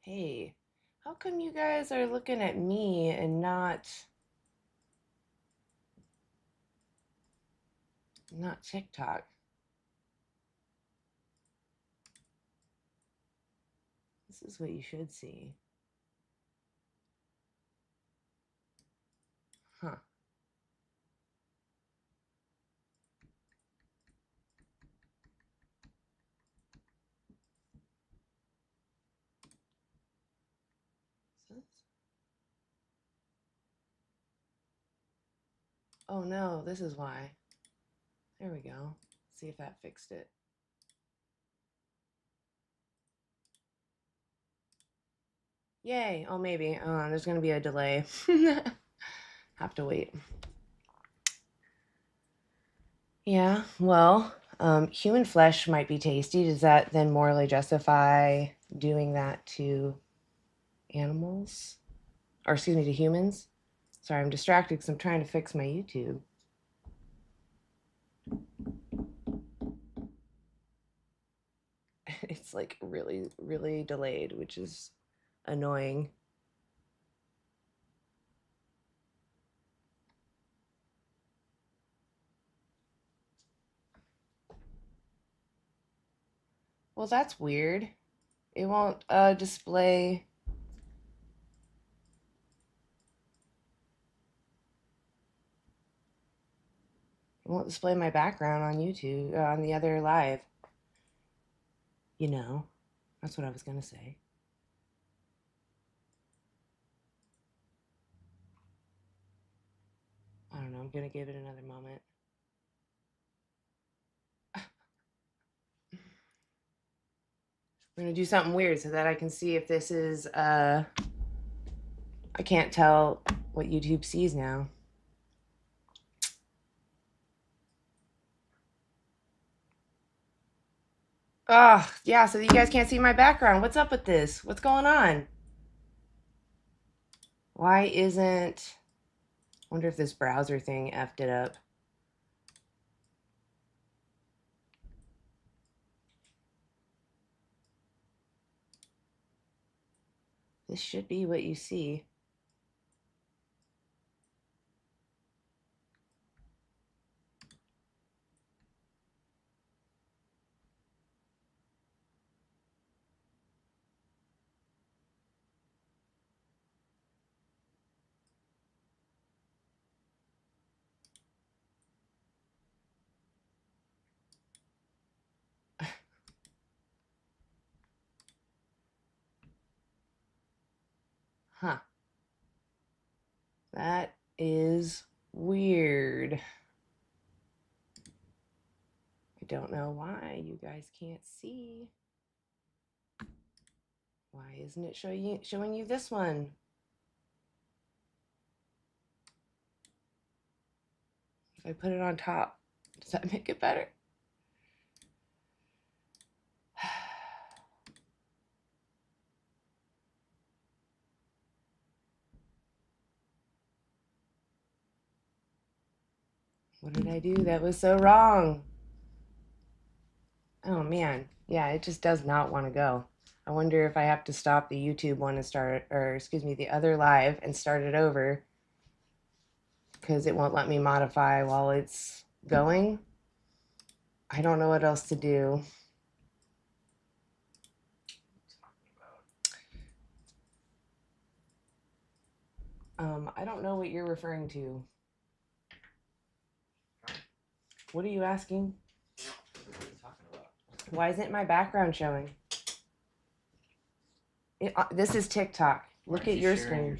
Hey, how come you guys are looking at me and not TikTok? This is what you should see. Huh. Oh no, this is why. There we go. See if that fixed it. Yay. Oh, maybe. There's going to be a delay. Have to wait. Yeah, well, human flesh might be tasty. Does that then morally justify doing that to animals? Or, excuse me, to humans? Sorry, I'm distracted because I'm trying to fix my YouTube. It's like really, really delayed, which is annoying. Well, that's weird. It won't display. It won't display my background on YouTube on the other live. You know, that's what I was gonna say. I don't know. I'm gonna give it another moment. We're gonna do something weird so that I can see if this is. I can't tell what YouTube sees now. Oh, yeah. So you guys can't see my background. What's up with this? What's going on? Why isn't? Wonder if this browser thing effed it up. This should be what you see. Huh. That is weird. I don't know why you guys can't see. Why isn't it showing you this one? If I put it on top, does that make it better? What did I do that was so wrong? Oh man. Yeah, it just does not want to go. I wonder if I have to stop the YouTube one and start, or excuse me, the other live and start it over because it won't let me modify while it's going. I don't know what else to do. I don't know what you're referring to. What are you asking? Why isn't my background showing? This is TikTok. Look at your screen.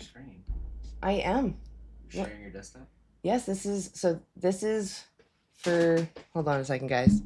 I am. You're sharing your desktop? Yes, this is for, hold on a second, guys.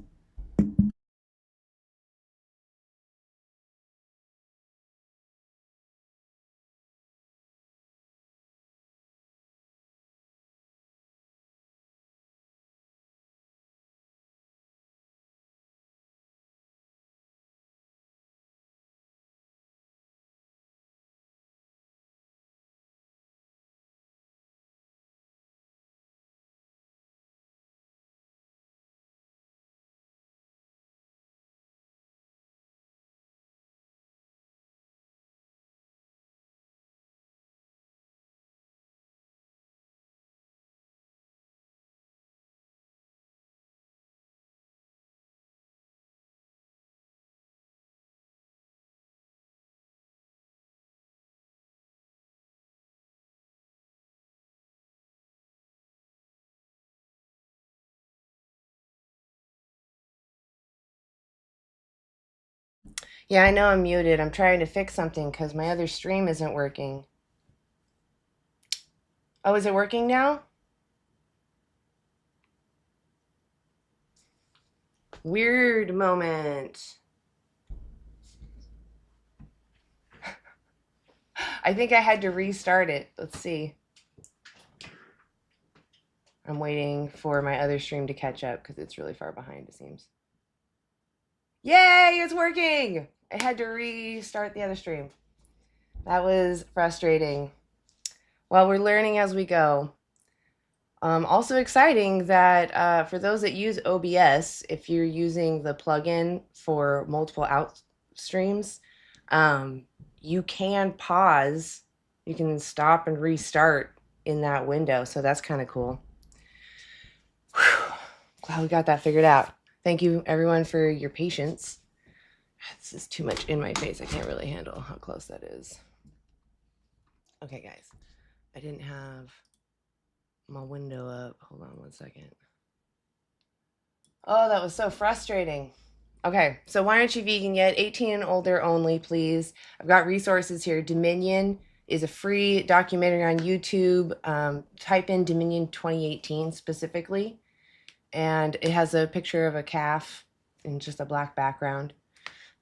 Yeah, I know I'm muted. I'm trying to fix something because my other stream isn't working. Oh, is it working now? Weird moment. I think I had to restart it. Let's see. I'm waiting for my other stream to catch up because it's really far behind, it seems. Yay, it's working! I had to restart the other stream. That was frustrating. Well, we're learning as we go. Also exciting that for those that use OBS, if you're using the plugin for multiple out streams, you can pause, you can stop and restart in that window. So that's kind of cool. Whew. Glad we got that figured out. Thank you everyone for your patience. This is too much in my face. I can't really handle how close that is. Okay, guys, I didn't have my window up. Hold on one second. Oh, that was so frustrating. Okay, so why aren't you vegan yet? 18 and older only, please. I've got resources here. Dominion is a free documentary on YouTube. Type in Dominion 2018 specifically, and it has a picture of a calf in just a black background.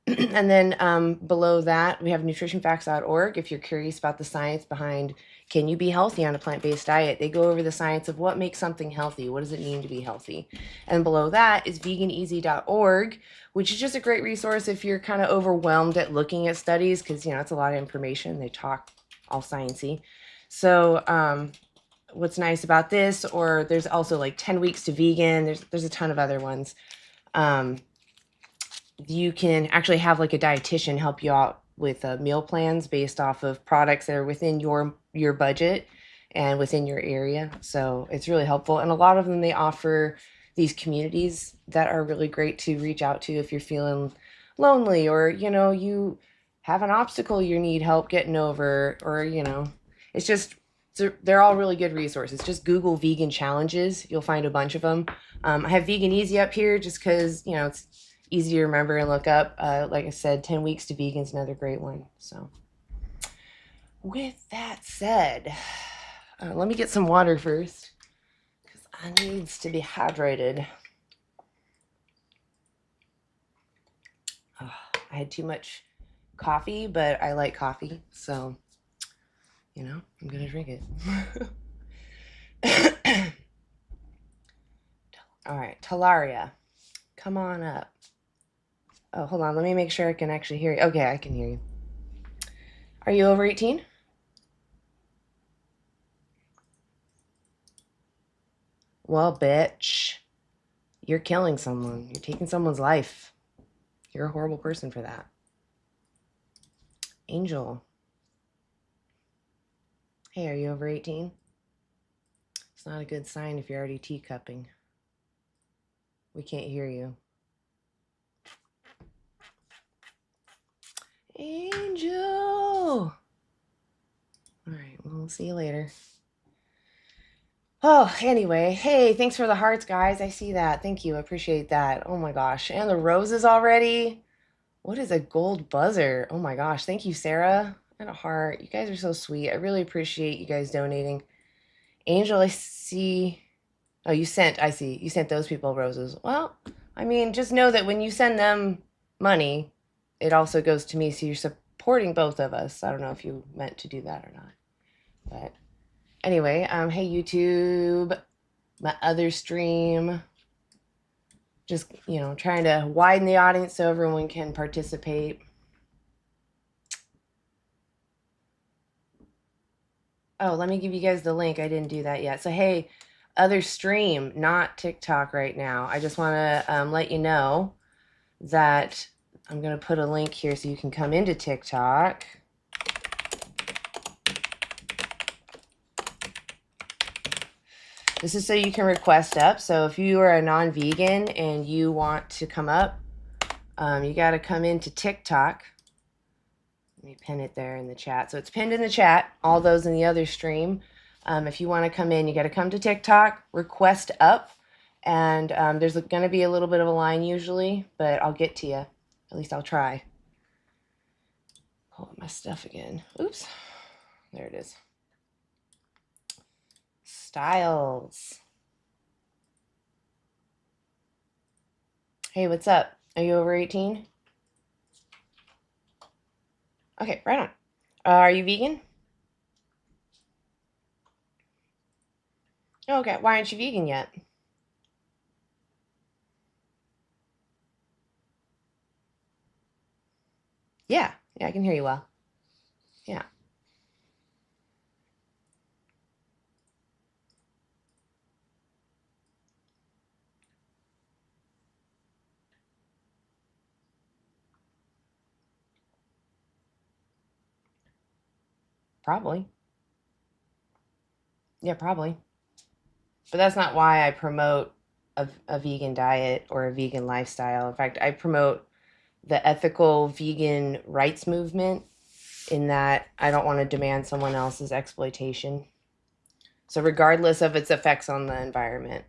And then below that, we have nutritionfacts.org. If you're curious about the science behind can you be healthy on a plant-based diet, they go over the science of what makes something healthy. What does it mean to be healthy? And below that is veganeasy.org, which is just a great resource if you're kind of overwhelmed at looking at studies because, you know, it's a lot of information. They talk all sciencey. So what's nice about this, or there's also like 10 weeks to vegan. There's a ton of other ones. You can actually have like a dietitian help you out with meal plans based off of products that are within your budget and within your area. So it's really helpful. And a lot of them, they offer these communities that are really great to reach out to if you're feeling lonely, or, you know, you have an obstacle you need help getting over, or, you know, it's just, they're all really good resources. Just Google vegan challenges. You'll find a bunch of them. I have Vegan Easy up here just because, you know, it's easy to remember and look up. Like I said, 10 Weeks to Vegan is another great one. So with that said, let me get some water first because I needs to be hydrated. I had too much coffee, but I like coffee, so, you know, I'm gonna drink it. All right, Talaria, come on up. Oh, hold on. Let me make sure I can actually hear you. Okay, I can hear you. Are you over 18? Well, bitch, you're killing someone. You're taking someone's life. You're a horrible person for that. Angel. Hey, are you over 18? It's not a good sign if you're already teacupping. We can't hear you. Angel! All right, well, we'll see you later. Oh, anyway, hey, thanks for the hearts, guys. I see that. Thank you. I appreciate that. Oh my gosh. And the roses already. What is a gold buzzer? Oh my gosh. Thank you, Sarah. And a heart. You guys are so sweet. I really appreciate you guys donating. Angel, I see. Oh, I see. You sent those people roses. Well, I mean, just know that when you send them money, it also goes to me. So you're supporting both of us. I don't know if you meant to do that or not. But anyway, hey, YouTube, my other stream. Just, you know, trying to widen the audience so everyone can participate. Oh, let me give you guys the link. I didn't do that yet. So, hey, other stream, not TikTok right now. I just want to let you know that I'm going to put a link here so you can come into TikTok. This is so you can request up. So if you are a non-vegan and you want to come up, you got to come into TikTok. Let me pin it there in the chat. So it's pinned in the chat, all those in the other stream. If you want to come in, you got to come to TikTok, request up, and there's going to be a little bit of a line usually, but I'll get to you. At least I'll try. stuff again. Oops. There it is. Styles. Hey, what's up? Are you over 18? Okay, right on. Are you vegan? Okay, why aren't you vegan yet? Yeah, yeah, I can hear you well. Yeah, probably. Yeah, probably. But that's not why I promote a vegan diet or a vegan lifestyle. In fact, I promote the ethical vegan rights movement in that I don't want to demand someone else's exploitation. So, regardless of its effects on the environment.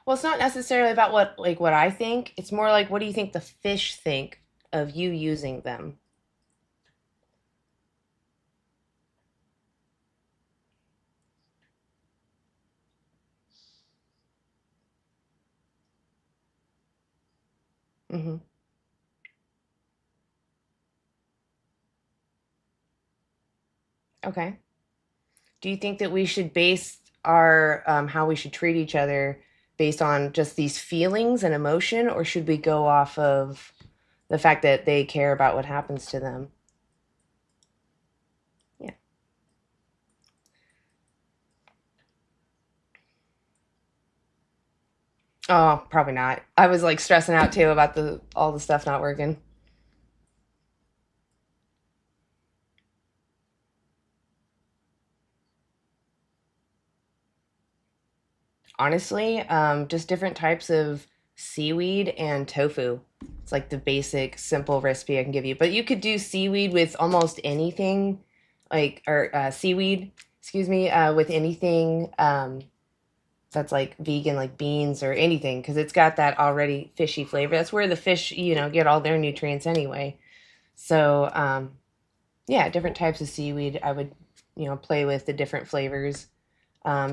Well, it's not necessarily about what I think. It's more like what do you think the fish think of you using them? Hmm. Okay. Do you think that we should base our how we should treat each other based on just these feelings and emotion, or should we go off of the fact that they care about what happens to them? Yeah. Oh, probably not. I was like stressing out too about the all the stuff not working. Honestly, just different types of seaweed and tofu. It's like the basic, simple recipe I can give you. But you could do seaweed with almost anything, like or seaweed, excuse me, with anything that's like vegan, like beans or anything, because it's got that already fishy flavor. That's where the fish, get all their nutrients anyway. So, yeah, different types of seaweed. I would, play with the different flavors.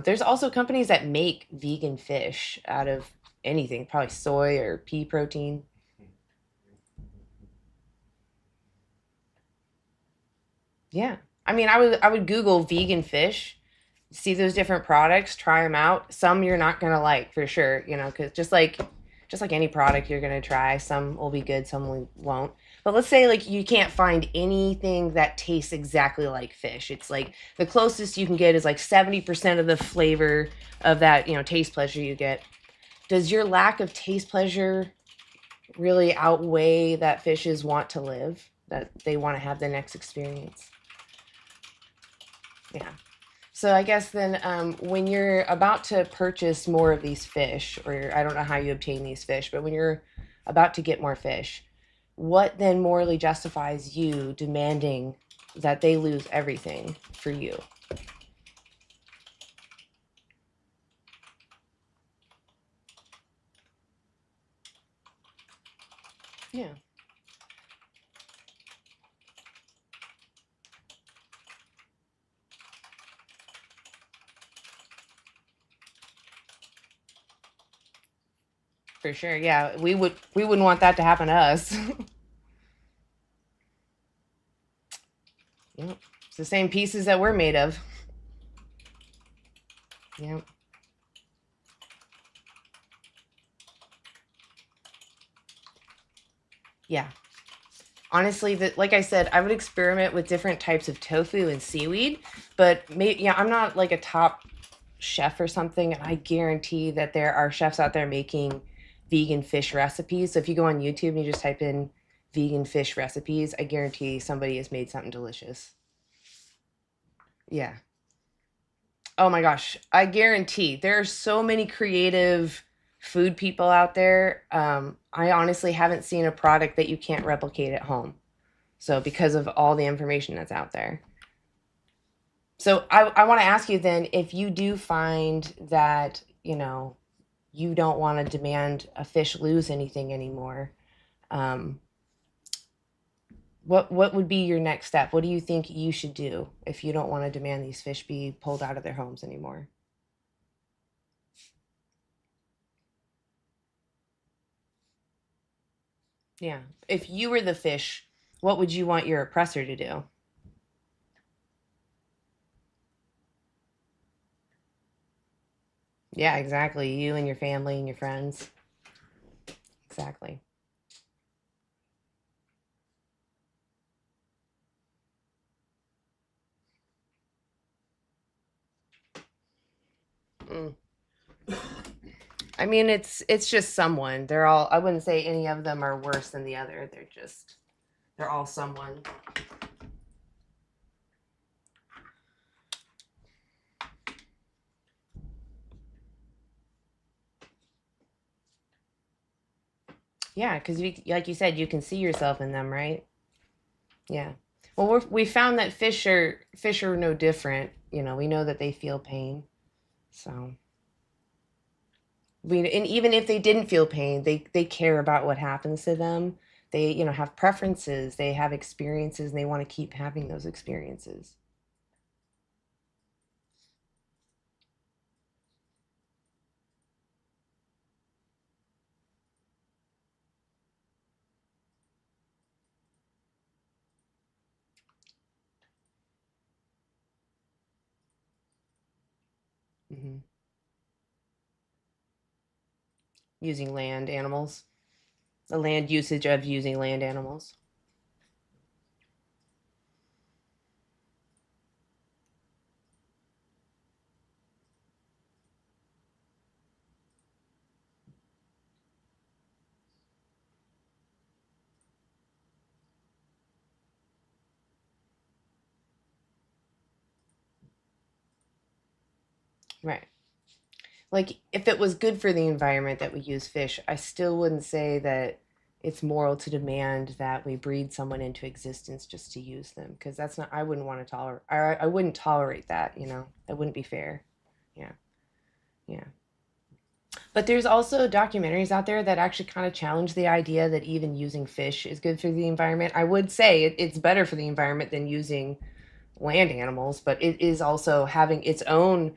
There's also companies that make vegan fish out of anything, probably soy or pea protein. Yeah. I mean, I would Google vegan fish, see those different products, try them out. Some you're not gonna like for sure, because just like any product you're gonna try, some will be good, some won't. But let's say like you can't find anything that tastes exactly like fish. It's like the closest you can get is like 70% of the flavor of that, taste pleasure you get. Does your lack of taste pleasure really outweigh that fishes want to live, that they want to have the next experience? Yeah. So I guess then, when you're about to purchase more of these fish, or I don't know how you obtain these fish, but when you're about to get more fish, what then morally justifies you demanding that they lose everything for you? Yeah, for sure. Yeah, we wouldn't want that to happen to us. Yep. It's the same pieces that we're made of. Yeah. Yeah. Honestly, that like I said, I would experiment with different types of tofu and seaweed, but maybe yeah, I'm not like a top chef or something, and I guarantee that there are chefs out there making vegan fish recipes. So if you go on YouTube and you just type in vegan fish recipes, I guarantee somebody has made something delicious. Yeah. Oh my gosh, I guarantee there are so many creative food people out there. I honestly haven't seen a product that you can't replicate at home. So because of all the information that's out there. So I want to ask you then, if you do find that, you don't want to demand a fish lose anything anymore, um, what would be your next step? What do you think you should do if you don't want to demand these fish be pulled out of their homes anymore? Yeah. If you were the fish, what would you want your oppressor to do? Yeah, exactly. You and your family and your friends. Exactly. Mm. I mean, it's just someone. They're all. I wouldn't say any of them are worse than the other. They're all someone. Yeah, because like you said, you can see yourself in them, right? Yeah. Well, we found that fish are no different. We know that they feel pain. So and even if they didn't feel pain, they care about what happens to them. They have preferences. They have experiences, and they want to keep having those experiences. Hmm. Using land animals, the land usage of using land animals. Right. Like if it was good for the environment that we use fish, I still wouldn't say that it's moral to demand that we breed someone into existence just to use them, because that's not. I wouldn't want to tolerate. I wouldn't tolerate that. That wouldn't be fair. Yeah, yeah. But there's also documentaries out there that actually kind of challenge the idea that even using fish is good for the environment. I would say it's better for the environment than using land animals, but it is also having its own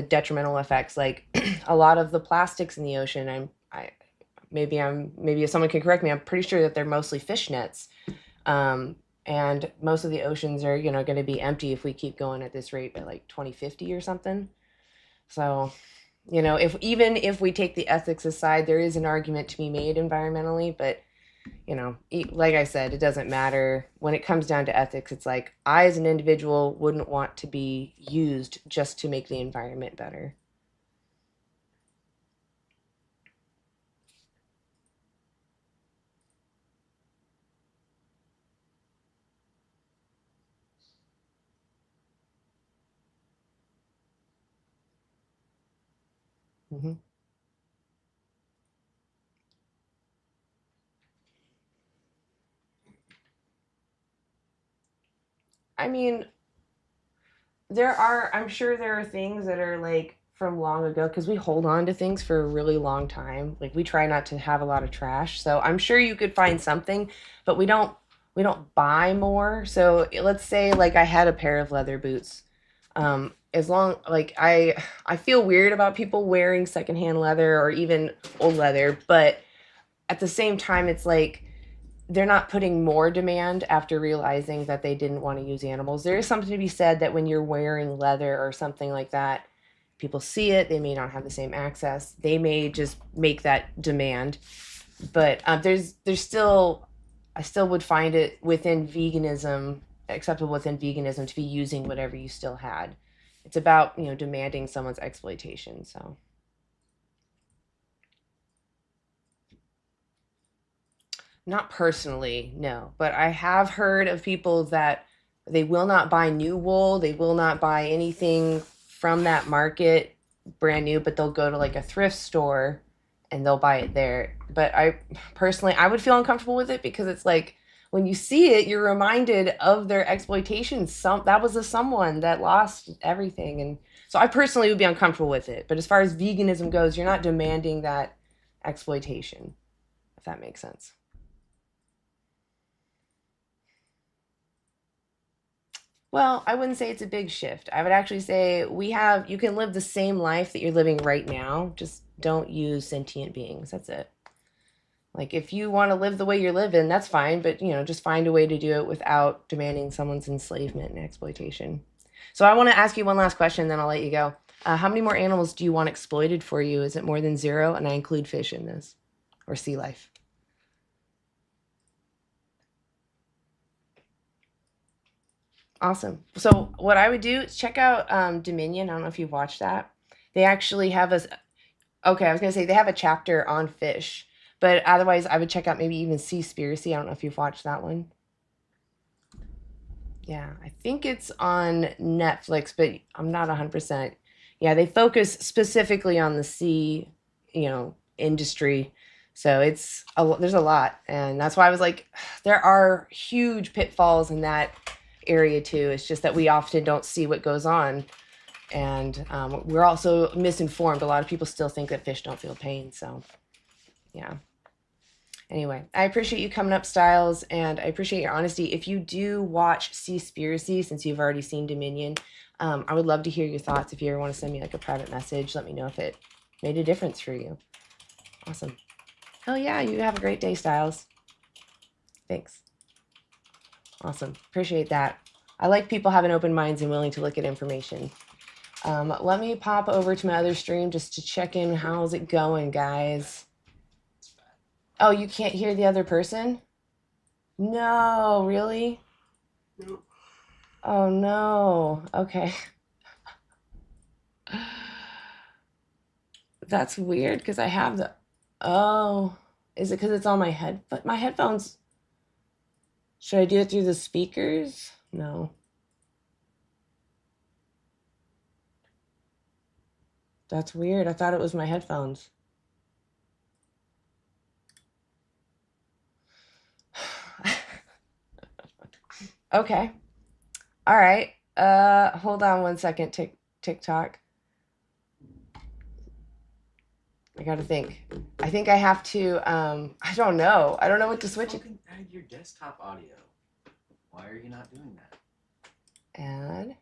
detrimental effects. Like a lot of the plastics in the ocean, maybe if someone can correct me, I'm pretty sure that they're mostly fish nets. And most of the oceans are going to be empty if we keep going at this rate by like 2050 or something. So if even if we take the ethics aside, there is an argument to be made environmentally, but like I said, it doesn't matter when it comes down to ethics. It's like I, as an individual, wouldn't want to be used just to make the environment better. Hmm. I mean, I'm sure there are things that are like from long ago because we hold on to things for a really long time. Like we try not to have a lot of trash. So I'm sure you could find something, but we don't buy more. So let's say like I had a pair of leather boots. As long like I feel weird about people wearing secondhand leather or even old leather, but at the same time it's like they're not putting more demand after realizing that they didn't want to use animals. There is something to be said that when you're wearing leather or something like that, people see it, they may not have the same access. They may just make that demand. But there's still, I still would find it within veganism, acceptable within veganism to be using whatever you still had. It's about, demanding someone's exploitation. So, not personally, no, but I have heard of people that they will not buy new wool, they will not buy anything from that market brand new, but they'll go to like a thrift store and they'll buy it there. But I personally, I would feel uncomfortable with it because it's like, when you see it, you're reminded of their exploitation. That was someone that lost everything, and so I personally would be uncomfortable with it. But as far as veganism goes, you're not demanding that exploitation, if that makes sense. Well, I wouldn't say it's a big shift. I would actually say you can live the same life that you're living right now, just don't use sentient beings. That's it. Like if you want to live the way you're living, that's fine, but just find a way to do it without demanding someone's enslavement and exploitation. So I want to ask you one last question, then I'll let you go. How many more animals do you want exploited for you? Is it more than 0? And I include fish in this, or sea life. Awesome. So what I would do is check out Dominion. I don't know if you've watched that. They actually have a Okay, I was gonna say they have a chapter on fish, but otherwise I would check out maybe even Seaspiracy. I don't know if you've watched that one. Yeah, I think it's on Netflix, but I'm not 100%. Yeah, they focus specifically on the sea, industry. So there's a lot, and that's why I was like, there are huge pitfalls in that area too. It's just that we often don't see what goes on, and we're also misinformed. A lot of people still think that fish don't feel pain. So, yeah. Anyway, I appreciate you coming up, Styles, and I appreciate your honesty. If you do watch Seaspiracy, since you've already seen Dominion, I would love to hear your thoughts. If you ever want to send me like a private message, let me know if it made a difference for you. Awesome. Hell yeah, you have a great day, Styles. Thanks. Awesome. Appreciate that. I like people having open minds and willing to look at information. Let me pop over to my other stream just to check in. How's it going, guys? Oh, you can't hear the other person? No, really? No. Oh no. Okay. That's weird because I have the. Oh, is it because it's on my head? But my headphones. Should I do it through the speakers? No. That's weird. I thought it was my headphones. Okay. All right. Hold on one second. TikTok. I gotta think. I think I have to. I don't know. I don't know what to switch it. You can add your desktop audio. Why are you not doing that? Add.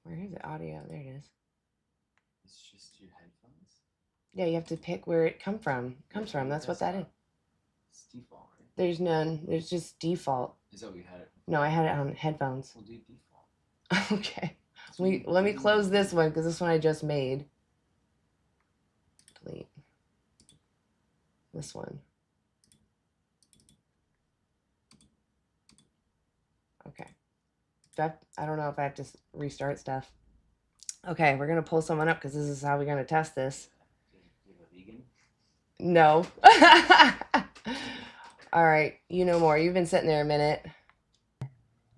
Where is it? Audio. There it is. It's just your headphones. Yeah, you have to pick where it comes from. That's what that is. It's default, right? There's none. There's just default. Is that what you had it? No, I had it on headphones. We'll do default. Okay. Let me close this one because this one I just made. Delete. This one. Okay. I don't know if I have to restart stuff. Okay, we're gonna pull someone up because this is how we're gonna test this. You have a vegan? No. All right, you know more. You've been sitting there a minute.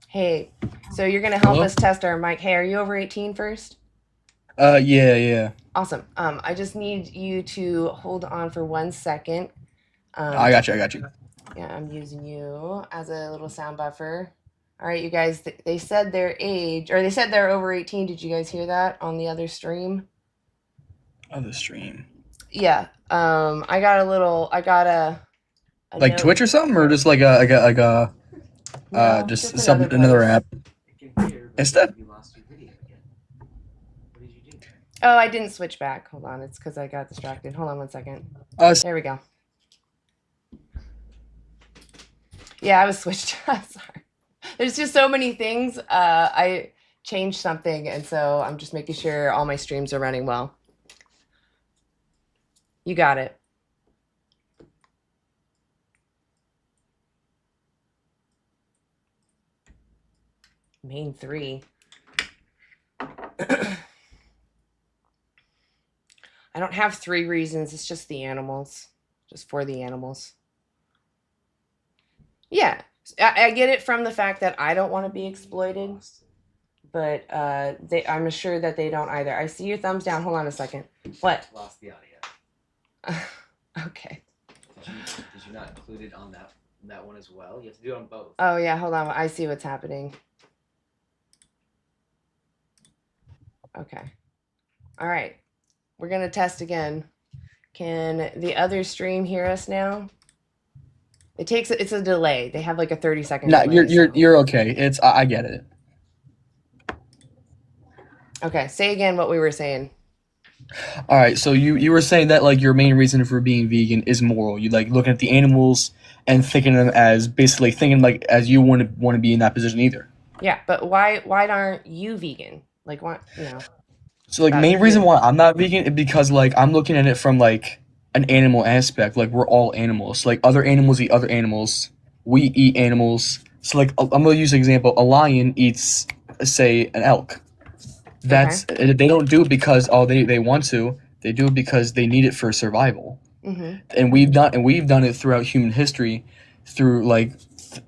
Hey, so you're gonna help Hello? us test our mic. Hey, are you over 18 first? Yeah. Awesome. I just need you to hold on for 1 second. I got you. Yeah, I'm using you as a little sound buffer. All right, you guys, they said their age, or they said they're over 18. Did you guys hear that on the other stream? Other stream. Yeah. I got a Like note. Twitch or something, or just No, just another another place. app. I can hear, but Instead. you lost your video again. What did you do? Oh, I didn't switch back. Hold on, it's because I got distracted. Hold on 1 second. There we go. Yeah, I was switched. Sorry. There's just so many things. I changed something, and so I'm just making sure all my streams are running well. You got it. Main 3. I don't have 3 reasons. It's just the animals. Just for the animals. Yeah. I get it from the fact that I don't want to be exploited. But I'm sure that they don't either. I see your thumbs down. Hold on a second. What? Lost the audio. Okay. Did you not include it on that one as well? You have to do it on both. Oh yeah, hold on. I see what's happening. Okay. All right. We're gonna test again. Can the other stream hear us now? It's a delay. They have like a 30-second No, delay. you're okay. I get it. Okay, say again what we were saying. All right, so you were saying that like your main reason for being vegan is moral. You like looking at the animals and thinking of them as basically thinking like as you want to be in that position either. Yeah, but why aren't you vegan? Like what, So like about main reason you? why I'm not vegan is because like I'm looking at it from like an animal aspect. Like we're all animals. Like other animals eat other animals. We eat animals. So like I'm gonna use an example. A lion eats, say, an elk. Okay. They don't do it because they want to. They do it because they need it for survival. Mm-hmm. And we've done it throughout human history, through like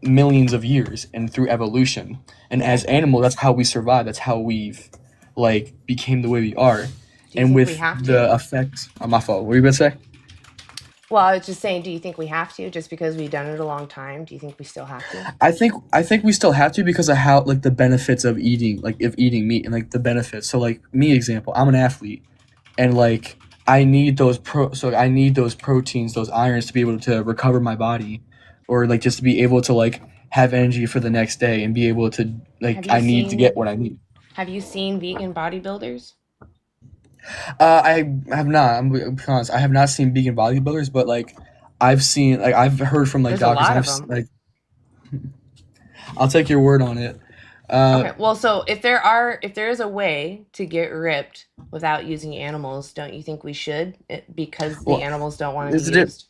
millions of years and through evolution. And as animals, that's how we survive. That's how we've like became the way we are. Do you And think with we have the to? effects on my fault, what were you gonna say? Well, I was just saying, do you think we have to just because we've done it a long time? Do you think we still have to? I think we still have to because of how like the benefits of eating meat and like the benefits. So like me example, I'm an athlete and like I need those proteins, those irons to be able to recover my body or like just to be able to like have energy for the next day and be able to Have like you I need to get seen what I need. have you seen vegan bodybuilders? I have not. I'm gonna be honest. I have not seen vegan bodybuilders, but like I've heard from like There's a doctors lot and of them. like I'll take your word on it. Okay. Well, so if there is a way to get ripped without using animals, don't you think we should? Because the Well, animals don't want to be there's a di- used.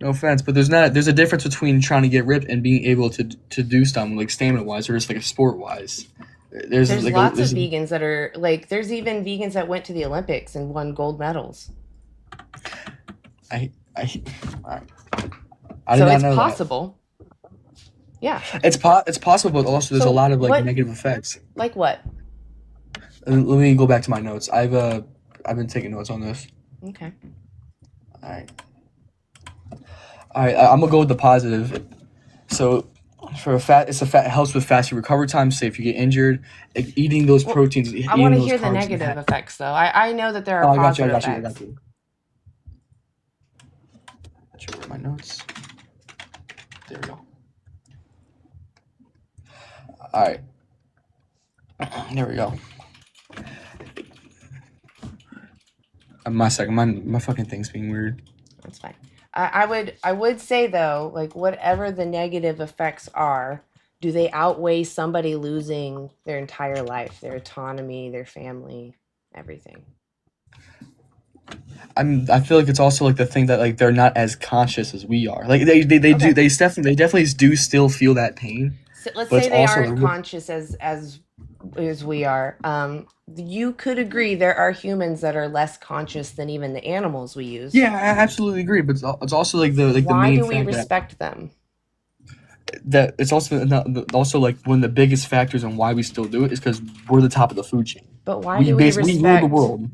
no offense, but there's a difference between trying to get ripped and being able to do something like stamina wise or just like a sport wise. There's lots of vegans that are like there's even vegans that went to the Olympics and won gold medals. I I I did So not it's know that. possible. Yeah. It's possible, but also there's a So lot of like what negative effects. like what? Let me go back to my notes. I've been taking notes on this. Okay. All right, all right. I'm gonna go with the positive. So it's a fat it helps with faster recovery time. Say if you get injured, like, eating those Well, proteins, I want eating to those hear the carbs. negative effects though. I know that there are Oh, I got you. I positive got you. I got effects. you. Got you with my notes. There we go. All right. There we go. My second, my fucking thing's being weird. That's fine. I would say though, like whatever the negative effects are, do they outweigh somebody losing their entire life, their autonomy, their family, everything? I feel like it's also like the thing that like they're not as conscious as we are. Like Okay. they definitely do still feel that pain, So let's but it's say they also aren't conscious as we are. You could agree there are humans that are less conscious than even the animals we use. yeah, I absolutely agree. But it's also like the Why main do we fact that respect them? it's also also like one of the biggest factors on why we still do it is because we're the top of the food chain. But We rule the world.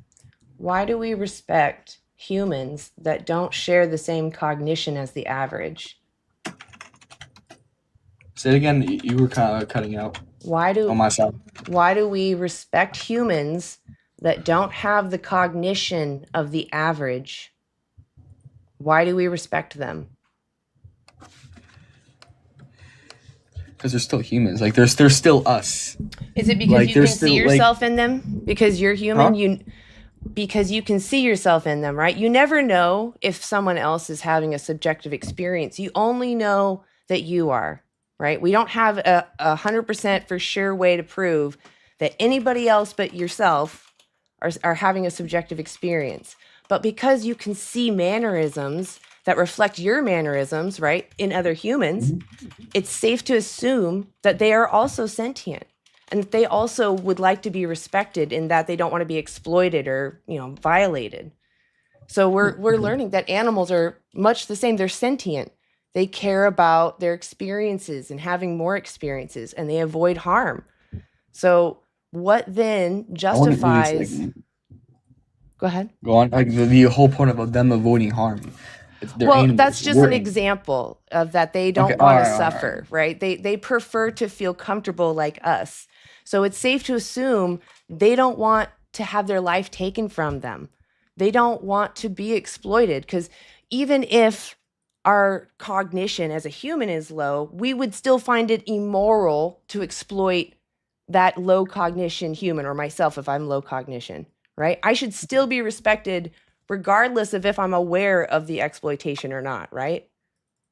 why do we respect humans that don't share the same cognition as the average? Say it again. You were kind of cutting out Why on do my side. why do we respect humans that don't have the cognition of the average? Why do we respect them? Because they're still humans. Like they're still us. Is it because Like you they're can see still like yourself in them? Because you're huh? human, because you can see yourself in them, right? You never know if someone else is having a subjective experience. You only know that you are, right? We don't have a 100% for sure way to prove that anybody else but yourself are having a subjective experience. But because you can see mannerisms that reflect your mannerisms, right, in other humans, it's safe to assume that they are also sentient and that they also would like to be respected in that they don't want to be exploited or, violated. So we're learning that animals are much the same. They're sentient. They care about their experiences and having more experiences, and they avoid harm. So what then I want to really like justifies? Go ahead. go on. Like the whole point of them avoiding harm. They're Well, that's animals. just We're an animals. example of that they Okay. don't All want to right. All right. All right. suffer, right? They prefer to feel comfortable like us. So it's safe to assume they don't want to have their life taken from them. They don't want to be exploited because even if our cognition as a human is low, we would still find it immoral to exploit that low cognition human or myself if I'm low cognition, right? I should still be respected regardless of if I'm aware of the exploitation or not, right?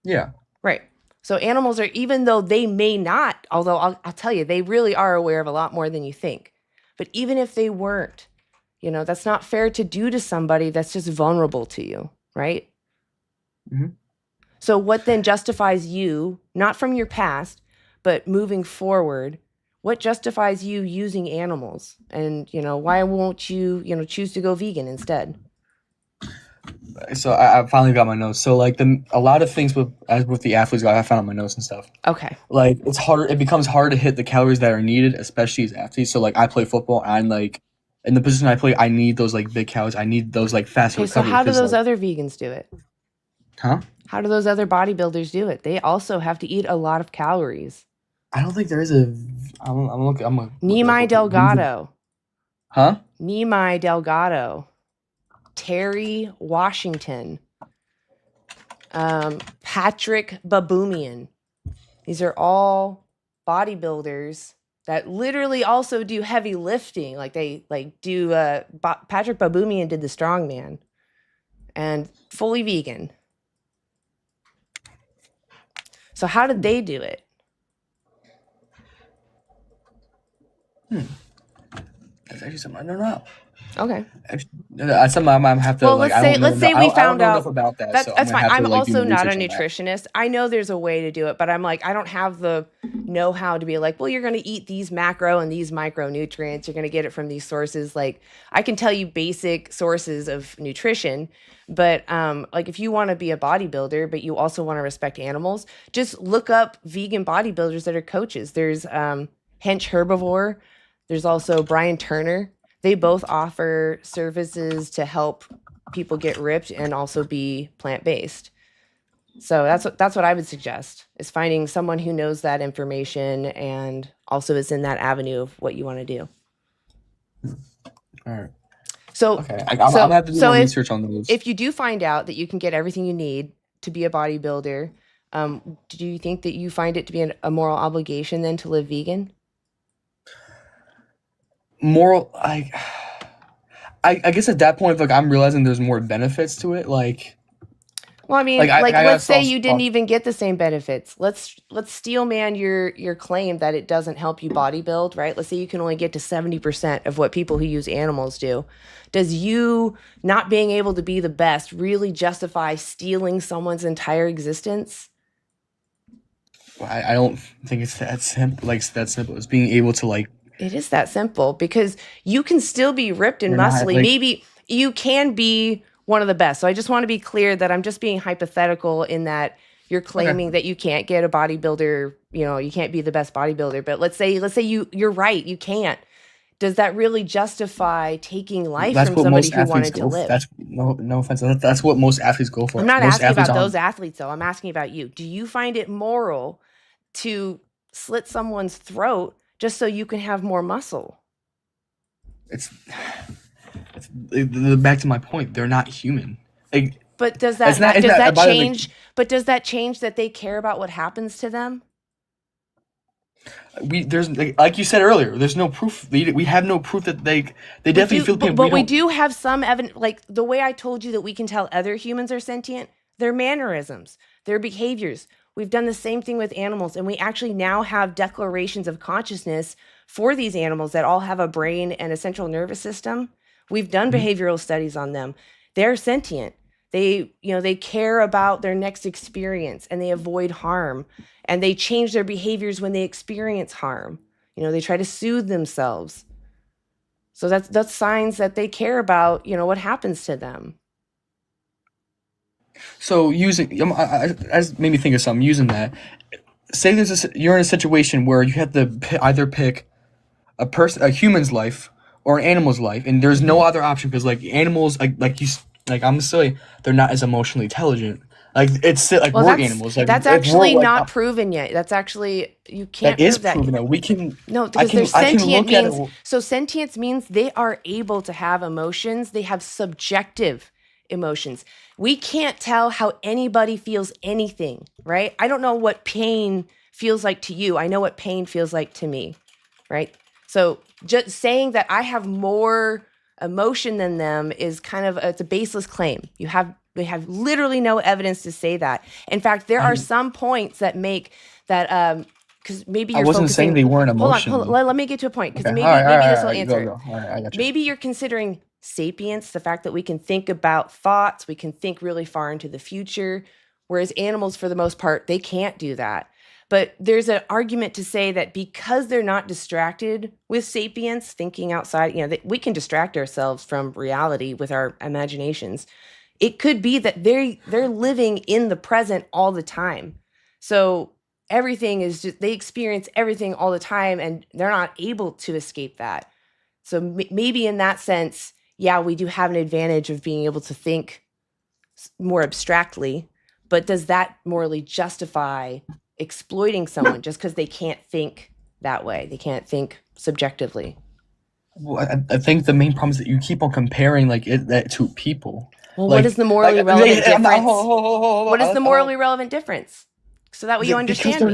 Yeah. Right. So animals are, even though they may not, although I'll tell you, they really are aware of a lot more than you think. But even if they weren't, that's not fair to do to somebody that's just vulnerable to you, right? Hmm. So what then justifies you, not from your past, but moving forward, what justifies you using animals? And, why won't you, choose to go vegan instead? So I finally got my notes. So like a lot of things with the athletes, I found on my notes and stuff. Okay. Like it's harder. It becomes hard to hit the calories that are needed, especially as athletes. So like I play football, and like in the position I play, I need those like big calories. I need those like faster Okay, so recovery how do because those like, other vegans do it? huh? How do those other bodybuilders do it? They also have to eat a lot of calories. I don't think there is a. I'm gonna look it up Nimai real quick. Delgado. Huh? Nimai Delgado. Terry Washington. Patrick Baboumian. These are all bodybuilders that literally also do heavy lifting. Like they do. Patrick Baboumian did the strongman, and fully vegan. So how did they do it? That's actually something I don't know. Okay. Actually, that's something I'm gonna have to Well, like. let's say we I don't found know enough out. about that, That's so I'm that's gonna fine. have to I'm like do also more not a research on that. nutritionist. I know there's a way to do it, but I'm like, I don't have the know-how to be like, well, you're going to eat these macro and these micronutrients. You're going to get it from these sources. Like, I can tell you basic sources of nutrition, but like if you want to be a bodybuilder, but you also want to respect animals, just look up vegan bodybuilders that are coaches. There's Hench Herbivore. There's also Brian Turner. They both offer services to help people get ripped and also be plant-based. So that's what I would suggest, is finding someone who knows that information and also is in that avenue of what you want to do. All right. So Okay. I'm gonna have to do more research on those. if you do find out that you can get everything you need to be a bodybuilder, do you think that you find it to be a moral obligation then to live vegan? Moral, I guess at that point, like I'm realizing there's more benefits to it. Like, Well, I mean, like I let's say saw. you didn't even get the same benefits. Let's steelman your claim that it doesn't help you bodybuild, right? Let's say you can only get to 70% of what people who use animals do. Does you not being able to be the best really justify stealing someone's entire existence? I don't think it's that simple. Like that simple. It's being able to like. It is that simple because you can still be ripped and You're not, muscly. like- Maybe you can be one of the best. So I just want to be clear that I'm just being hypothetical in that you're claiming that you can't get a bodybuilder, you can't be the best bodybuilder. But let's say you're right, you can't. Does that really justify taking life That's from what somebody most who athletes wanted to go. live? That's no offense. That's what most athletes go for. I'm not Most asking about athletes those athletes though. I'm asking about you. Do you find it moral to slit someone's throat just so you can have more muscle? It's back to my point. They're not human. Like, But does that change? But does that change that they care about what happens to them? there's like you said earlier. There's no proof. We have no proof that they definitely feel pain. But we do have some evidence. Like the way I told you that we can tell other humans are sentient, their mannerisms, their behaviors. We've done the same thing with animals, and we actually now have declarations of consciousness for these animals that all have a brain and a central nervous system. We've done behavioral studies on them. They're sentient. They care about their next experience and they avoid harm, and they change their behaviors when they experience harm. They try to soothe themselves. So that's signs that they care about, what happens to them. So I made me think of something. Using that, say you're in a situation where you have to either pick a human's life or an animal's life, and there's no other option because like animals, like Like I'm silly, they're not as emotionally intelligent. Like it's still like Well, we're animals. Like that's if we're actually like not proven yet. That's actually you that can't is prove that proven yet. that we can. No, because they're I can sentient look at means it. so sentience means they are able to have emotions. They have subjective emotions. We can't tell how anybody feels anything, right? I don't know what pain feels like to you. I know what pain feels like to me, right? So just saying that I have more emotion than them is kind of it's a baseless claim. We have literally no evidence to say that. In fact, there are some points that make that because maybe I you're wasn't saying focusing. they weren't Hold on. emotional. Let me get to a point because Okay. All right. All maybe right. this All will right. Go. answer Go. it. All right. I got you. Maybe you're considering sapience, the fact that we can think about thoughts, we can think really far into the future, whereas animals, for the most part, they can't do that. But there's an argument to say that because they're not distracted with sapience, thinking outside, we can distract ourselves from reality with our imaginations. It could be that they're living in the present all the time. So everything is just they experience everything all the time and they're not able to escape that. So maybe in that sense, yeah, we do have an advantage of being able to think more abstractly, but does that morally justify exploiting someone just because they can't think that way? They can't think subjectively. Well, I think the main problem is that you keep on comparing that to people. Well, what is Like the morally relevant I'm not, difference? hold What is on, the morally relevant difference? So that way you because understand they're me.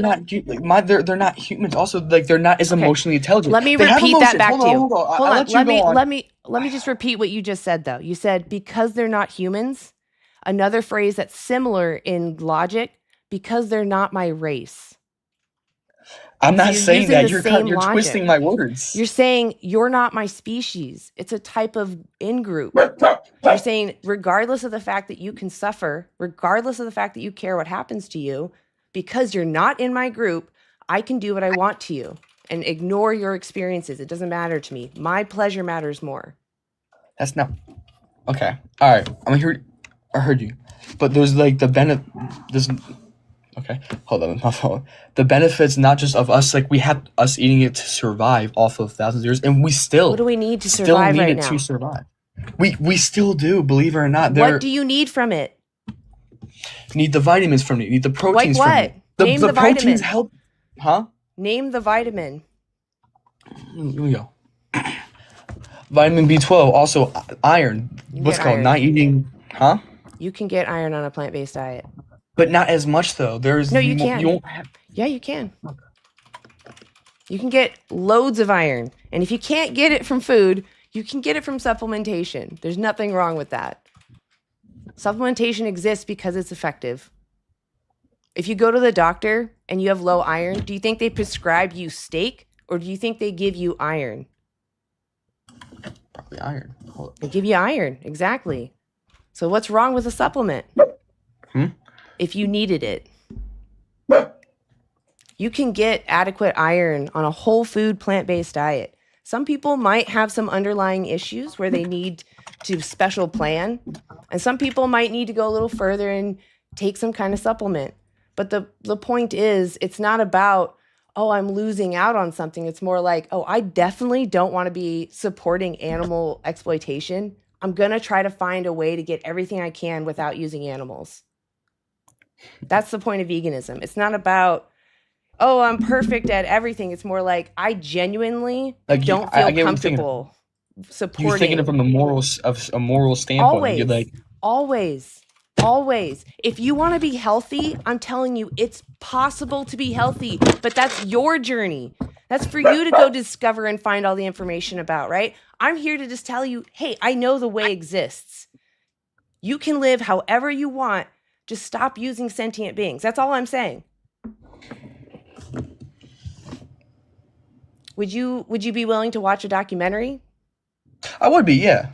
not they're not humans. Also, like they're not as Okay. emotionally intelligent. Let me They have repeat that emotions. back to you. Hold on. Hold I'll on. let you go on. Let me just repeat what you just said though. You said because they're not humans. Another phrase that's similar in logic, because they're not my race. I'm So not you're saying using that. the same You're logic. twisting my words. You're saying you're not my species. It's a type of in-group. You're saying regardless of the fact that you can suffer, regardless of the fact that you care what happens to you, because you're not in my group, I can do what I want to you and ignore your experiences. It doesn't matter to me. My pleasure matters more. That's not okay. All right, I heard you, but there's like the benefit. There's okay. Hold on, my phone. The benefits not just of us, like we had us eating it to survive off of thousands of years, and we What do we need to still survive need right it now? to survive. We still do, believe it or not. What do you need from it? Need the vitamins from it. Need the Like proteins from what? it. Name The the proteins vitamin. help. Huh? Name the vitamin. Here we go. Vitamin B12, also iron. You What's get called iron. not eating, huh? You can get iron on a plant-based diet. But not as much though. No, you can. You won't have. Yeah, you can. You can get loads of iron. And if you can't get it from food, you can get it from supplementation. There's nothing wrong with that. Supplementation exists because it's effective. If you go to the doctor and you have low iron, do you think they prescribe you steak or do you think they give you iron? Probably iron. They give you iron, exactly. So what's wrong with a supplement? If you needed it. You can get adequate iron on a whole food plant-based diet. Some people might have some underlying issues where they need to special plan, and some people might need to go a little further and take some kind of supplement. But the point is, it's not about, oh, I'm losing out on something. It's more like, oh, I definitely don't want to be supporting animal exploitation. I'm going to try to find a way to get everything I can without using animals. That's the point of veganism. It's not about, oh, I'm perfect at everything. It's more like I genuinely don't feel comfortable supporting. You're thinking it from a moral standpoint. You're like, always. If you want to be healthy, I'm telling you, it's possible to be healthy, but that's your journey. That's for you to go discover and find all the information about, right? I'm here to just tell you, hey, I know the way exists. You can live however you want. Just stop using sentient beings. That's all I'm saying. Would you be willing to watch a documentary? I would be, yeah.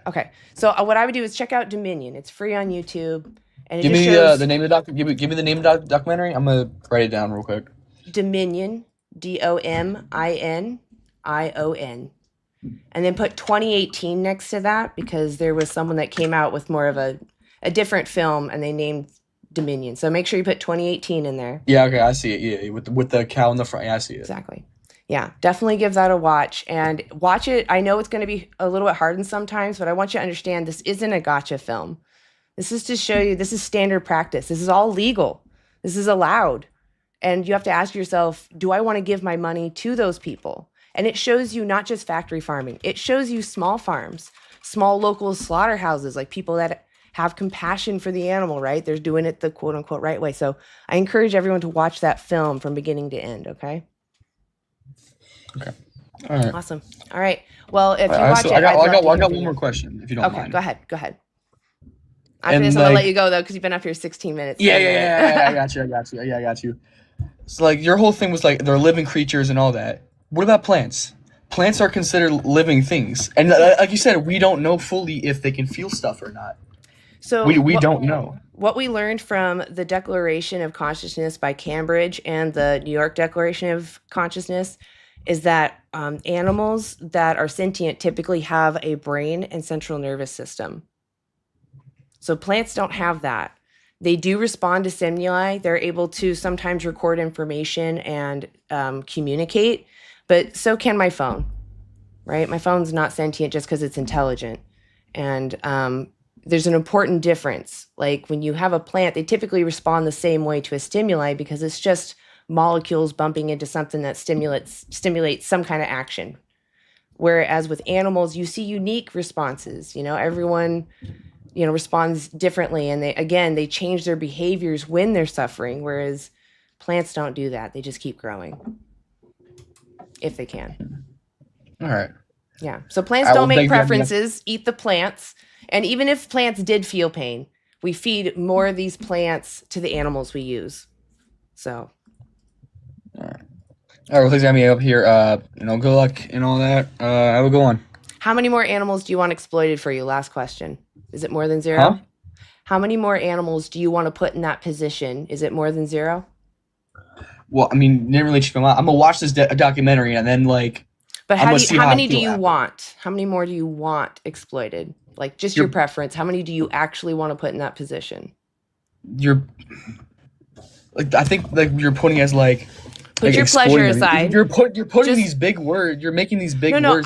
Okay. So what I would do is check out Dominion. It's free on YouTube. And give me the name of the give me the name of the documentary. I'm gonna write it down real quick. Dominion, Dominion, and then put 2018 next to that because there was someone that came out with more of a different film and they named Dominion. So make sure you put 2018 in there. Yeah, okay, I see it. Yeah, with the cow in the front. Yeah, I see it. Exactly. Yeah, definitely give that a watch and watch it. I know it's going to be a little bit hardened sometimes, but I want you to understand this isn't a gotcha film. This is to show you this is standard practice. This is all legal. This is allowed. And you have to ask yourself, do I want to give my money to those people? And it shows you not just factory farming, it shows you small farms, small local slaughterhouses, like people that have compassion for the animal, right? They're doing it the quote unquote right way. So I encourage everyone to watch that film from beginning to end, okay? Okay. All right. Awesome. All right. Well, if you I watch it, got I'd love to hear one from more you. question, if you don't Okay, mind. go ahead. After And this, I'm gonna let like, you go though, because you've been up here 16 minutes. I got you. I got you. So like your whole thing was like they're living creatures and all that. What about plants? Plants are considered living things, and like you said, we don't know fully if they can feel stuff or not. So We don't know. what we learned from the Declaration of Consciousness by Cambridge and the New York Declaration of Consciousness is that animals that are sentient typically have a brain and central nervous system. So plants don't have that. They do respond to stimuli. They're able to sometimes record information and communicate, but so can my phone, right? My phone's not sentient just because it's intelligent. And there's an important difference. Like when you have a plant, they typically respond the same way to a stimuli because it's just molecules bumping into something that stimulates some kind of action. Whereas with animals, you see unique responses. Everyone responds differently, and they change their behaviors when they're suffering, whereas plants don't do that. They just keep growing if they can. All right. Yeah. So plants don't make preferences. Eat the plants. And even if plants did feel pain, we feed more of these plants to the animals we use. So. All right. Well, thanks for having me up here. Good luck and all that. I will go on. How many more animals do you want exploited for you? Last question. Is it more than 0? Huh? How many more animals do you want to put in that position? Is it more than 0? Well, I mean, didn't really check them out. I'm gonna watch this documentary and then But how many do you want? How many more do you want exploited? Like just your preference. How many do you actually want to put in that position? I think you're putting as put your pleasure aside. You're putting these big words. You're making these big words. No.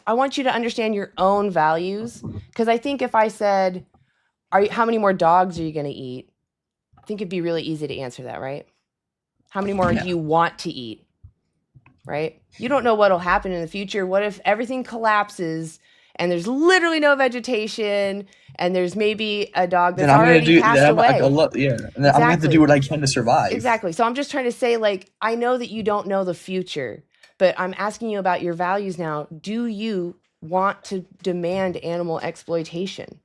I want you to understand your own values. Because I think if I said, how many more dogs are you going to eat? I think it'd be really easy to answer that, right? How many more do you want to eat? Right? You don't know what'll happen in the future. What if everything collapses and there's literally no vegetation and there's maybe a dog that's already passed away? And then I'm gonna have to do what I can to survive. Exactly. So I'm just trying to say, I know that you don't know the future, but I'm asking you about your values now. Do you want to demand animal exploitation?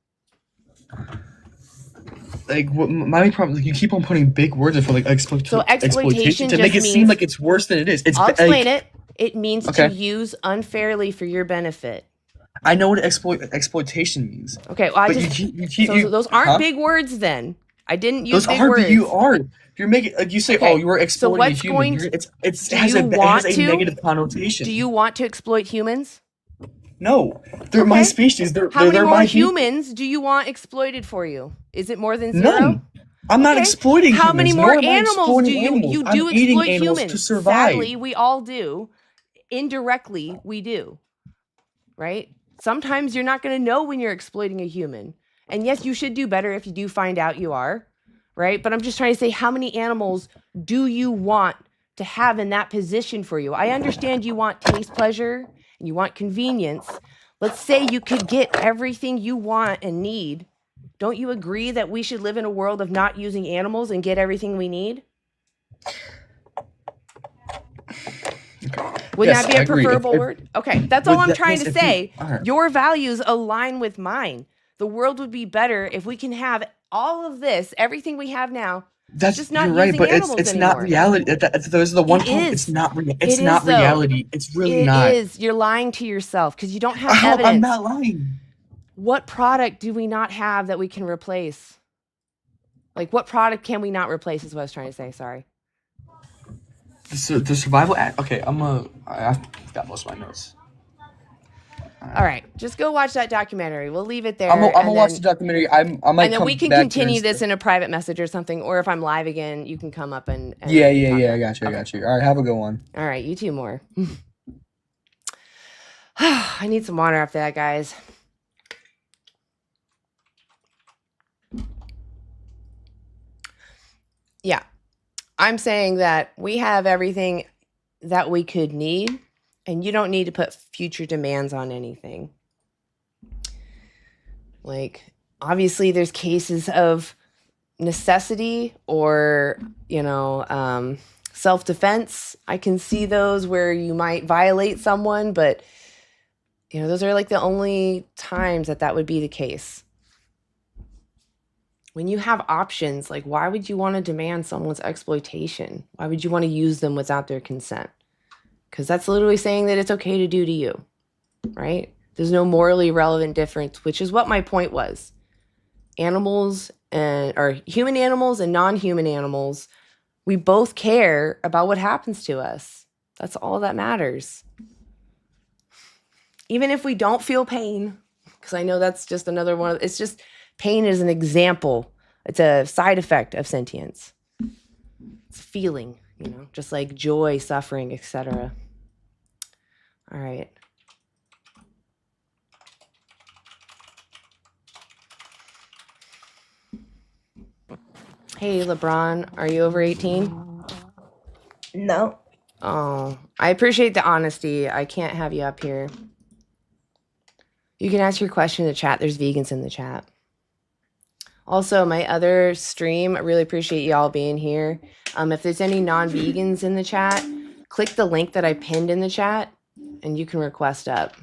My problem, you keep on putting big words in for exploitation to make it seem like it's worse than it is. I'll explain it. It means to use unfairly for your benefit. I know what exploitation means. Okay, well, those aren't big words. Then I didn't use big words. You are. You're making you say, okay. Oh, you were exploiting a human. It has a negative connotation. Do you want to exploit humans? No, they're my species. How many more humans do you want exploited for you? Is it more than 0? None. I'm not exploiting humans. How many more animals do you do exploit humans? To survive. Sadly, we all do. Indirectly, we do. Right? Sometimes you're not going to know when you're exploiting a human. And yes, you should do better if you do find out you are. Right? But I'm just trying to say, how many animals do you want to have in that position for you? I understand you want taste pleasure and you want convenience. Let's say you could get everything you want and need. Don't you agree that we should live in a world of not using animals and get everything we need? Would that be a preferable word? Okay, that's all I'm trying to say. Your values align with mine. The world would be better if we can have all of this, everything we have now. That's just not you're right, but it's not reality. Those are the one point. It's not reality. It's really not. It is. You're lying to yourself because you don't have evidence. I'm not lying. What product do we not have that we can replace? What product can we not replace is what I was trying to say. Sorry. The survival act. Okay, I've got most of my notes. All right, just go watch that documentary. We'll leave it there. I'm gonna watch the documentary. I might and then come we can back continue this in a private message or something. Or if I'm live again, you can come up and yeah. talk I got you. All right, have a good one. All right, you two more. I need some water after that, guys. Yeah, I'm saying that we have everything that we could need, and you don't need to put future demands on anything. Like, obviously, there's cases of necessity or, self-defense. I can see those where you might violate someone, but, those are like the only times that would be the case. When you have options, like, why would you want to demand someone's exploitation? Why would you want to use them without their consent? Because that's literally saying that it's okay to do to you, right? There's no morally relevant difference, which is what my point was. Animals or human animals and non-human animals, we both care about what happens to us. That's all that matters. Even if we don't feel pain, because I know that's just another one. It's just pain is an example. It's a side effect of sentience. It's feeling, just like joy, suffering, etc. All right. Hey, LeBron, are you over 18? No. Oh, I appreciate the honesty. I can't have you up here. You can ask your question in the chat. There's vegans in the chat. Also, my other stream, I really appreciate y'all being here. If there's any non-vegans in the chat, click the link that I pinned in the chat, and you can request up.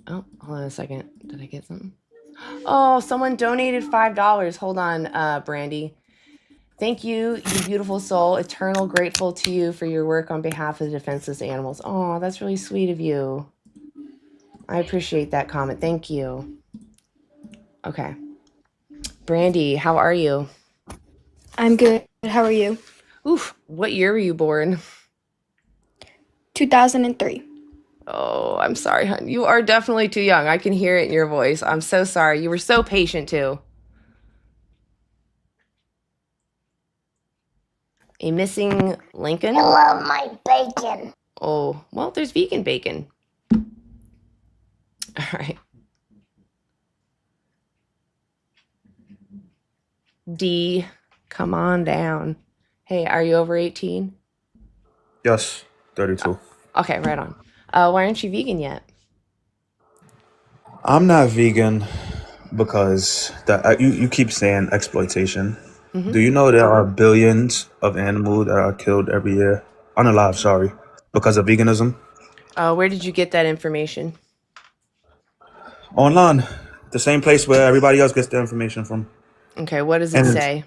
Oh, hold on a second. Did I get something? Oh, someone donated $5. Hold on, Brandy. Thank you, you beautiful soul. Eternal grateful to you for your work on behalf of the defenseless animals. Oh, that's really sweet of you. I appreciate that comment. Thank you. Okay. Brandy, how are you? I'm good. How are you? Oof, what year were you born? 2003. Oh, I'm sorry, hon. You are definitely too young. I can hear it in your voice. I'm so sorry. You were so patient, too. A missing Lincoln? I love my bacon. Oh, well, there's vegan bacon. All right. D, come on down. Hey, are you over 18? Yes, 32. Okay, right on. Why aren't you vegan yet? I'm not vegan because you keep saying exploitation. Mm-hmm. Do you know there are billions of animals that are killed every year, unalive, sorry, because of veganism? Where did you get that information? Online, the same place where everybody else gets their information from. Okay, what does it And say?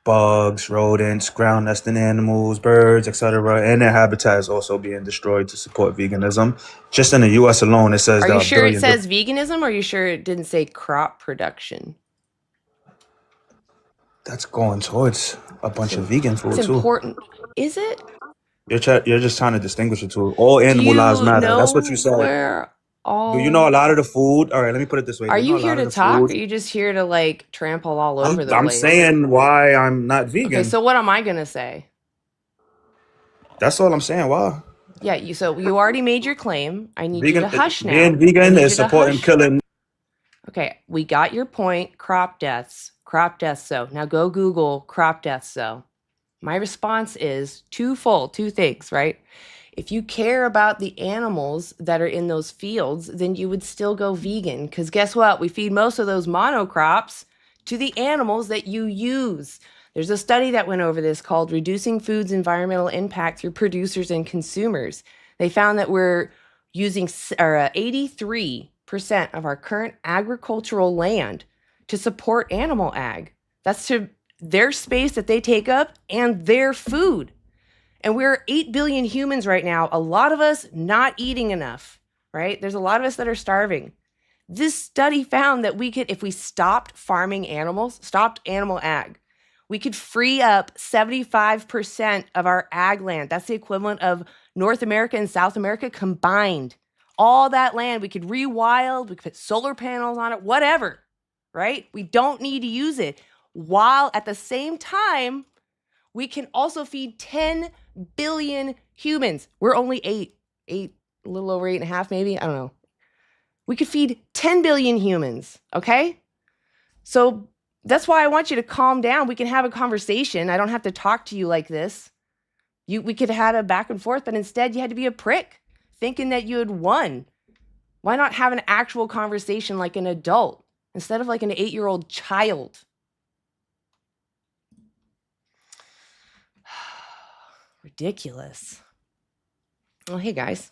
bugs, rodents, ground nesting animals, birds, etc., and their habitat is also being destroyed to support veganism. Just in the U.S. alone, it says Are there you are sure it billions. says veganism, or are you sure it didn't say crop production? That's going towards a bunch of vegan food It's too. important. Is it? You're just trying to distinguish the two. All Do animal lives you matter. That's know what you said. where all... Do you know a lot of the food? All right, let me put it this way. Are Do you know a here lot to of the talk, or food? are you just here to, like, trample all over the I'm place? saying why I'm not vegan. Okay, so what am I going to say? That's all I'm saying. Why? Yeah, so you already made your claim. I need you to hush now. Being I vegan need is you to supporting hush. killing. Okay, we got your point. Crop deaths. Crop deaths, so. Now go Google crop deaths, so. My response is twofold, two things, right? If you care about the animals that are in those fields, then you would still go vegan. Because guess what? We feed most of those monocrops to the animals that you use. There's a study that went over this called Reducing Food's Environmental Impact Through Producers and Consumers. They found that we're using 83% of our current agricultural land to support animal ag. That's to their space that they take up and their food. And we're 8 billion humans right now, a lot of us not eating enough, right? There's a lot of us that are starving. This study found that we could, if we stopped farming animals, stopped animal ag, We could free up 75% of our ag land. That's the equivalent of North America and South America combined. All that land, we could rewild, we could put solar panels on it, whatever, right? We don't need to use it. While at the same time, we can also feed 10 billion humans. We're only eight, a little over 8.5 maybe, I don't know. We could feed 10 billion humans, okay? So that's why I want you to calm down. We can have a conversation. I don't have to talk to you like this. We could have had a back and forth, but instead you had to be a prick, thinking that you had won. Why not have an actual conversation like an adult instead of like an 8-year-old child? Ridiculous. Well, hey guys.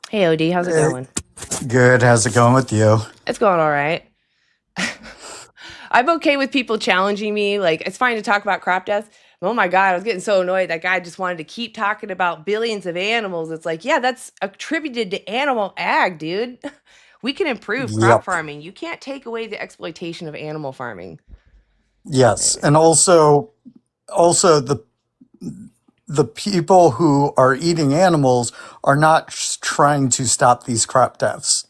Hey OD, how's it going? Good. How's it going with you? It's going all right. I'm okay with people challenging me. Like, it's fine to talk about crop deaths. Oh my God, I was getting so annoyed. That guy just wanted to keep talking about billions of animals. It's like, yeah, that's attributed to animal ag, dude. We can improve crop Yep. farming. You can't take away the exploitation of animal farming. Yes, and also the people who are eating animals are not trying to stop these crop deaths.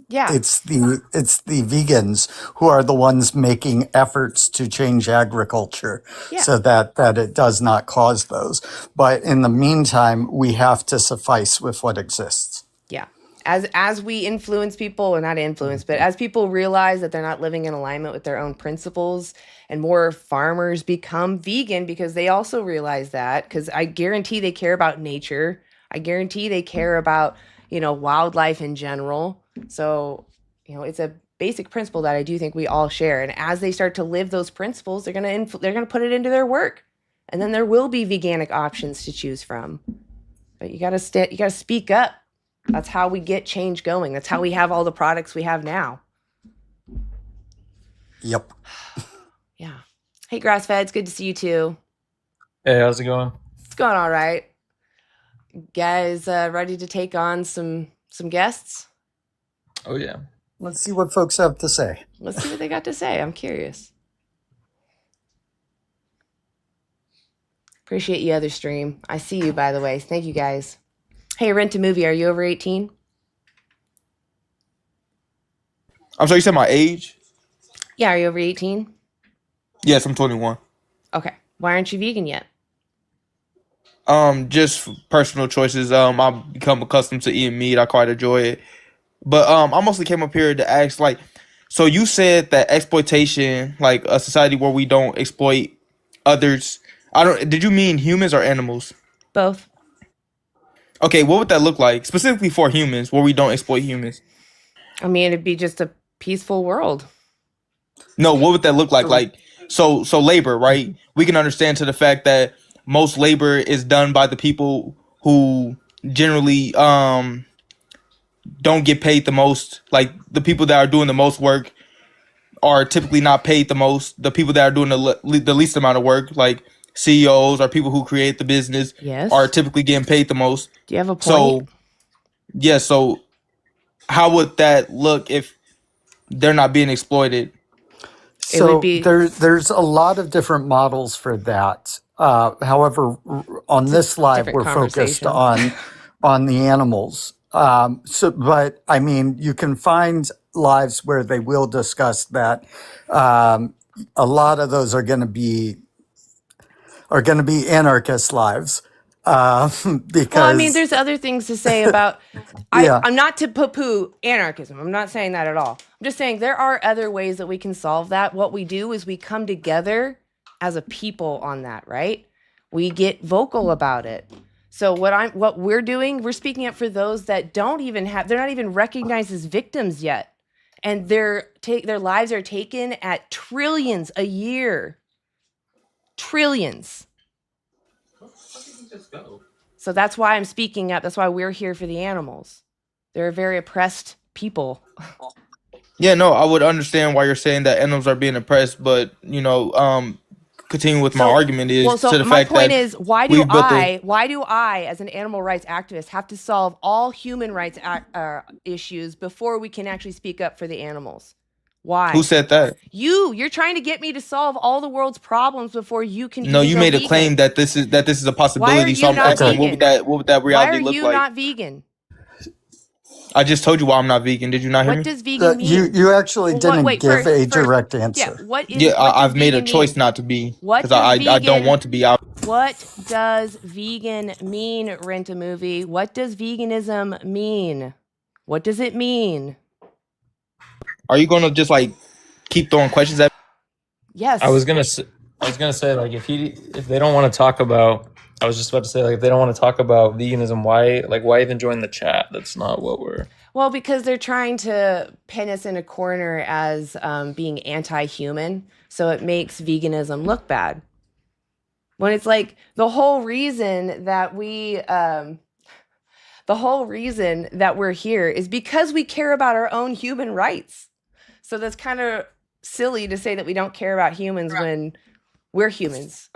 Yeah. It's the vegans who are the ones making efforts to change agriculture Yeah. so that it does not cause those. But in the meantime, we have to suffice with what exists. Yeah. As we influence people, or not influence, but as people realize that they're not living in alignment with their own principles, and more farmers become vegan because they also realize that, because I guarantee they care about nature. I guarantee they care about, wildlife in general. So, it's a basic principle that I do think we all share. And as they start to live those principles, they're going to put it into their work. And then there will be veganic options to choose from. But you got to speak up. That's how we get change going. That's how we have all the products we have now. Yep. Yeah. Hey, Grass Fed, it's good to see you too. Hey, how's it going? It's going all right. Guys, ready to take on some guests? Oh yeah. Let's see what folks have to say. Let's see what they got to say. I'm curious. Appreciate you, other stream. I see you, by the way. Thank you, guys. Hey, Rent a Movie, are you over 18? I'm sorry, you said my age? Yeah, are you over 18? Yes, I'm 21. Okay. Why aren't you vegan yet? Just personal choices. I've become accustomed to eating meat. I quite enjoy it. But I mostly came up here to ask, like, so you said that exploitation, like a society where we don't exploit others. Did you mean humans or animals? Both. Okay, what would that look like specifically for humans, where we don't exploit humans? I mean, it'd be just a peaceful world. No, what would that look like? Like, so labor, right? We can understand to the fact that most labor is done by the people who generally don't get paid the most. Like, the people that are doing the most work are typically not paid the most. The people that are doing the least amount of work, like CEOs or people who create the business, Yes. are typically getting paid the most. Do you have a point? So, yeah, so how would that look if they're not being exploited? It would So be- there's a lot of different models for that. However, on this live, different we're focused conversation. on the animals. But I mean, you can find lives where they will discuss that. A lot of those are going to be anarchist lives. Because Well, I mean, there's other things to say about. Yeah. I'm not to poo-poo anarchism. I'm not saying that at all. I'm just saying there are other ways that we can solve that. What we do is we come together as a people on that, right? We get vocal about it. So what we're doing, we're speaking up for those that they're not even recognized as victims yet, and their lives are taken at trillions a year. Trillions. So that's why I'm speaking up. That's why we're here for the animals. They're a very oppressed people. Yeah, no, I would understand why you're saying that animals are being oppressed, but continue with my argument is to the my fact point that is, why do I, as an animal rights activist, have to solve all human rights issues before we can actually speak up for the animals? Why? Who said that? You're trying to get me to solve all the world's problems before you can No, even you go made a vegan. claim that this is a possibility. So you I'm not asking, vegan? what would that Why reality are look you like? not vegan? I just told you why I'm not vegan. Did you not hear What me? does vegan mean? You actually Well, didn't wait, give a first, direct yeah. answer. What is? Yeah, What does I've made a vegan choice mean? not to be What because does I don't vegan- want to be. What does vegan mean? Rent a movie. What does veganism mean? What does it mean? Are you gonna just like keep throwing questions at? Yes. I was gonna say like if they don't want to talk about, I was just about to say like if they don't want to talk about veganism, why even join the chat? That's not what we're. Well, because they're trying to pin us in a corner as being anti-human, so it makes veganism look bad. When it's like the whole reason that we're here is because we care about our own human rights. So that's kind of silly to say that we don't care about humans when we're humans.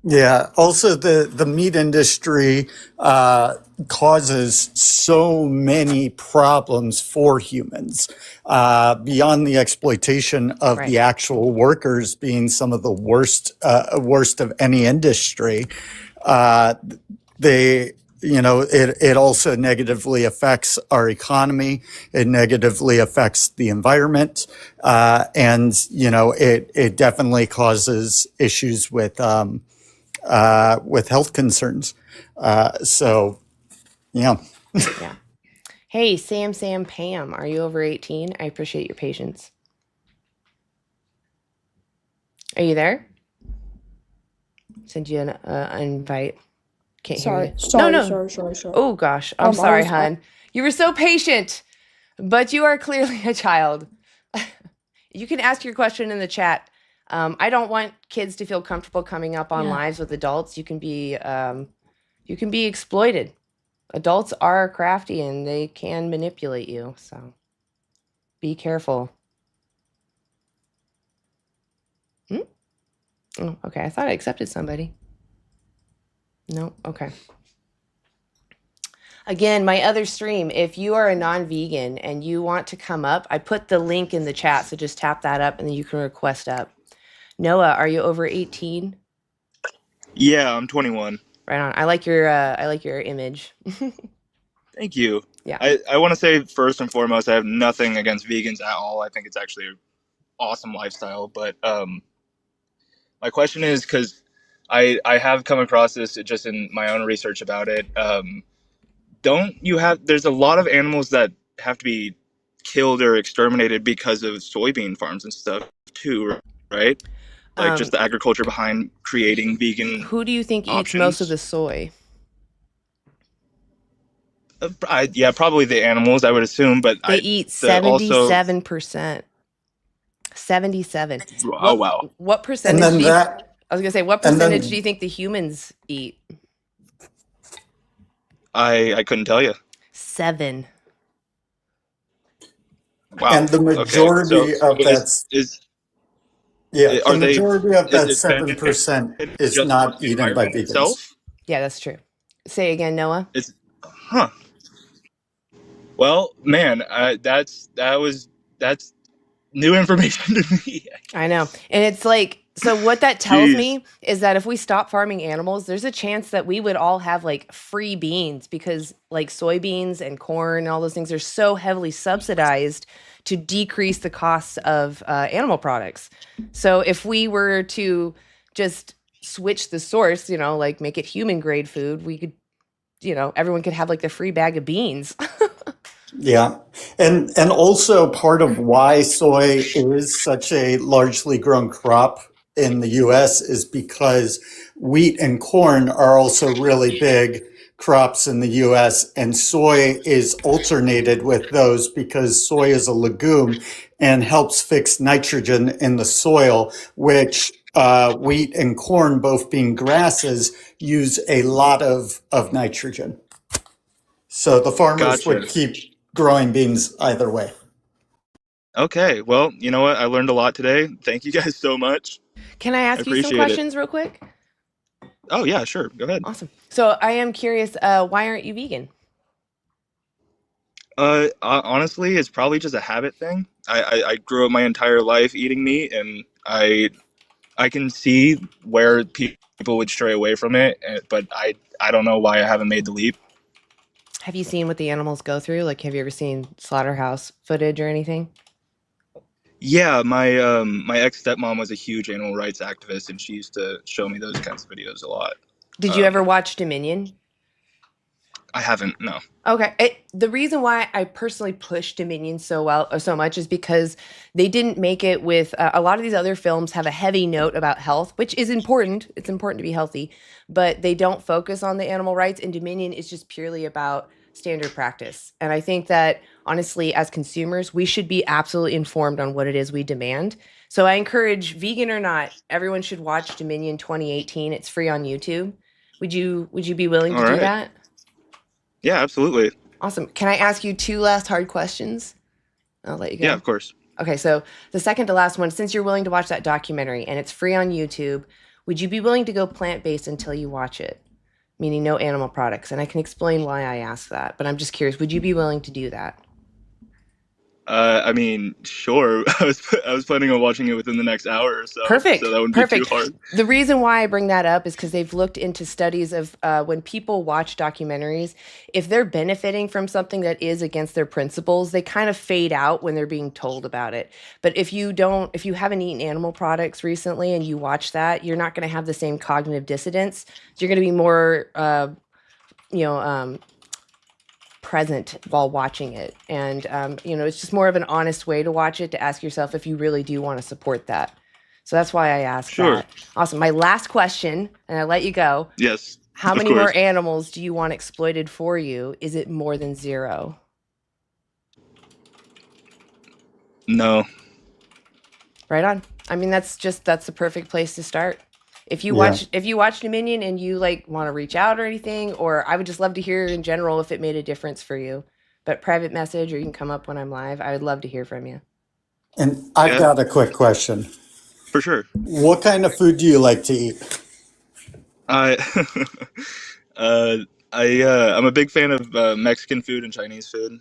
Yeah. Also, the meat industry causes so many problems for humans beyond the exploitation of the actual workers being some of the worst of any industry. It also negatively affects our economy. It negatively affects the environment, and it definitely causes issues with health concerns. So, yeah. Yeah. Hey, Sam, Pam, are you over 18? I appreciate your patience. Are you there? Send you an invite. Can't hear you. Sorry. Oh gosh, I'm sorry, hon. You were so patient, but you are clearly a child. You can ask your question in the chat. I don't want kids to feel comfortable coming up on lives with adults. You can be exploited. Adults are crafty and they can manipulate you, so be careful. Oh, okay, I thought I accepted somebody. No, okay. Again, my other stream, if you are a non-vegan and you want to come up, I put the link in the chat, so just tap that up and then you can request up. Noah, are you over 18? Yeah, I'm 21. Right on. I like your image. Thank you. Yeah. I want to say first and foremost, I have nothing against vegans at all. I think it's actually an awesome lifestyle. But my question is, because I have come across this just in my own research about it. There's a lot of animals that have to be killed or exterminated because of soybean farms and stuff too, right? Like just the agriculture behind creating vegan. Who do you think options. eats most of the soy? Probably the animals, I would assume, but they eat 77%. 77. Oh, wow. What percentage? And then I was gonna say, what percentage do you think the humans eat? I couldn't tell you. 7. Wow. And the majority of that are majority of that is 7% is just not the eaten by environment vegans. itself? Yeah, that's true. Say again, Noah. Well, man, that's new information to me. I know. And it's like, so what that tells me is that if we stop farming animals, there's a chance that we would all have like free beans, because like soybeans and corn and all those things are so heavily subsidized to decrease the costs of animal products. So if we were to just switch the source, like make it human grade food, we could, everyone could have like the free bag of beans. Yeah. And also part of why soy is such a largely grown crop in the US is because wheat and corn are also really big crops in the US, and soy is alternated with those because soy is a legume and helps fix nitrogen in the soil, which wheat and corn, both being grasses, use a lot of nitrogen. So the farmers would keep growing beans either way. Okay, well, you know what? I learned a lot today. Thank you guys so much. Can I ask you some questions real quick? Oh, yeah, sure. Go ahead. Awesome. So I am curious, why aren't you vegan? Honestly, it's probably just a habit thing. I grew up my entire life eating meat, and I can see where people would stray away from it, but I don't know why I haven't made the leap. Have you seen what the animals go through? Like, have you ever seen slaughterhouse footage or anything? Yeah, my ex stepmom was a huge animal rights activist, and she used to show me those kinds of videos a lot. Did you ever watch Dominion? I haven't, no. Okay. The reason why I personally push Dominion so much is because they didn't make it with a lot of these other films have a heavy note about health, which is important. It's important to be healthy, but they don't focus on the animal rights. And Dominion is just purely about standard practice. And I think that honestly, as consumers, we should be absolutely informed on what it is we demand. So I encourage, vegan or not, everyone should watch Dominion 2018. It's free on YouTube. Would you be willing to All do right. that? Yeah, absolutely. Awesome. Can I ask you two last hard questions? I'll let you go. Yeah, of course. Okay, so the second to last one, since you're willing to watch that documentary and it's free on YouTube, would you be willing to go plant-based until you watch it? Meaning no animal products. And I can explain why I asked that, but I'm just curious, would you be willing to do that? I mean, sure. I was planning on watching it within the next hour or so. Perfect. So that wouldn't be too hard. The reason why I bring that up is because they've looked into studies of when people watch documentaries, if they're benefiting from something that is against their principles, they kind of fade out when they're being told about it. But if you haven't eaten animal products recently and you watch that, you're not going to have the same cognitive dissonance. You're going to be more, present while watching it. And, it's just more of an honest way to watch it, to ask yourself if you really do want to support that. So that's why I asked that. Awesome. My last question, and I let you go. Yes. How many more animals do you want exploited for you? Is it more than 0? No. Right on. I mean, that's the perfect place to start. If you watch Dominion and you want to reach out or anything, or I would just love to hear in general if it made a difference for you. But private message, or you can come up when I'm live. I would love to hear from you. And I've got a quick question. For sure. What kind of food do you like to eat? I'm a big fan of Mexican food and Chinese food.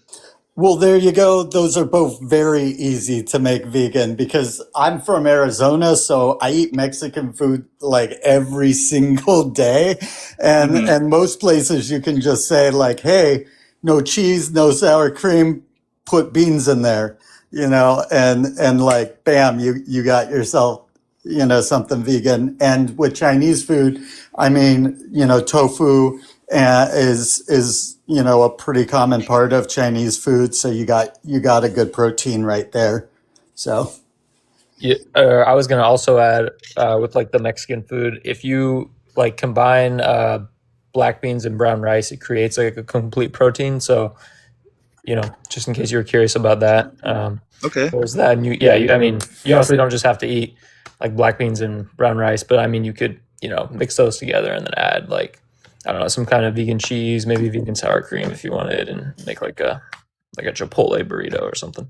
Well, there you go. Those are both very easy to make vegan because I'm from Arizona, so I eat Mexican food like every single day. And most places you can just say like, hey, no cheese, no sour cream, put beans in there, and like, bam, you got yourself, something vegan. And with Chinese food, I mean, tofu is a pretty common part of Chinese food. So you got a good protein right there. So Yeah, I was gonna also add with the Mexican food, if you combine black beans and brown rice, it creates a complete protein. So just in case you were curious about that. Okay. There's that, and I mean, you obviously don't just have to eat black beans and brown rice, but I mean, you could mix those together and then add I don't know, some kind of vegan cheese, maybe vegan sour cream if you wanted, and make a Chipotle burrito or something.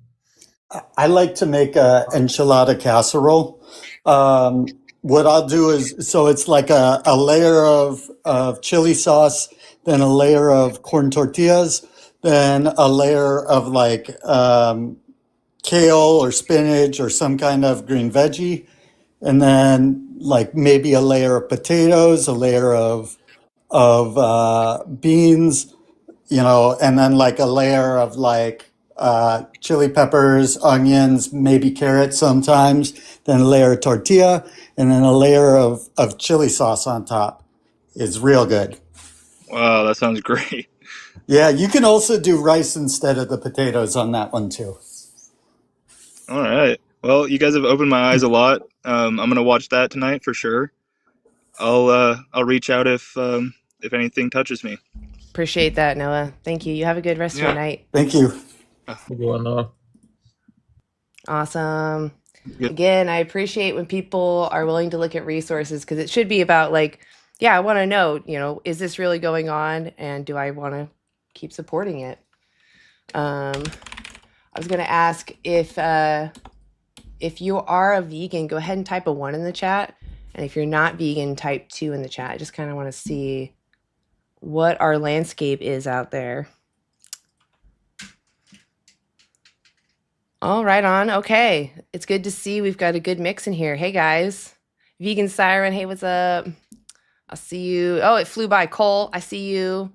I like to make a enchilada casserole. What I'll do is, so it's like a layer of chili sauce, then a layer of corn tortillas, then a layer of kale or spinach or some kind of green veggie, and then maybe a layer of potatoes, a layer of beans, and then a layer of chili peppers, onions, maybe carrots sometimes, then a layer of tortilla, and then a layer of chili sauce on top. It's real good. Wow, that sounds great. Yeah, you can also do rice instead of the potatoes on that one too. All right. Well, you guys have opened my eyes a lot. I'm gonna watch that tonight for sure. I'll reach out if anything touches me. Appreciate that, Noah. Thank you. You have a good rest of your night. Thank you. Awesome. Yep. Again, I appreciate when people are willing to look at resources, because it should be about I want to know, is this really going on, and do I want to keep supporting it? I was going to ask if you are a vegan, go ahead and type a 1 in the chat. And if you're not vegan, type 2 in the chat. I just kind of want to see what our landscape is out there. Oh, right on. Okay. It's good to see we've got a good mix in here. Hey, guys. Vegan Siren, hey, what's up? I'll see you. Oh, it flew by. Cole, I see you.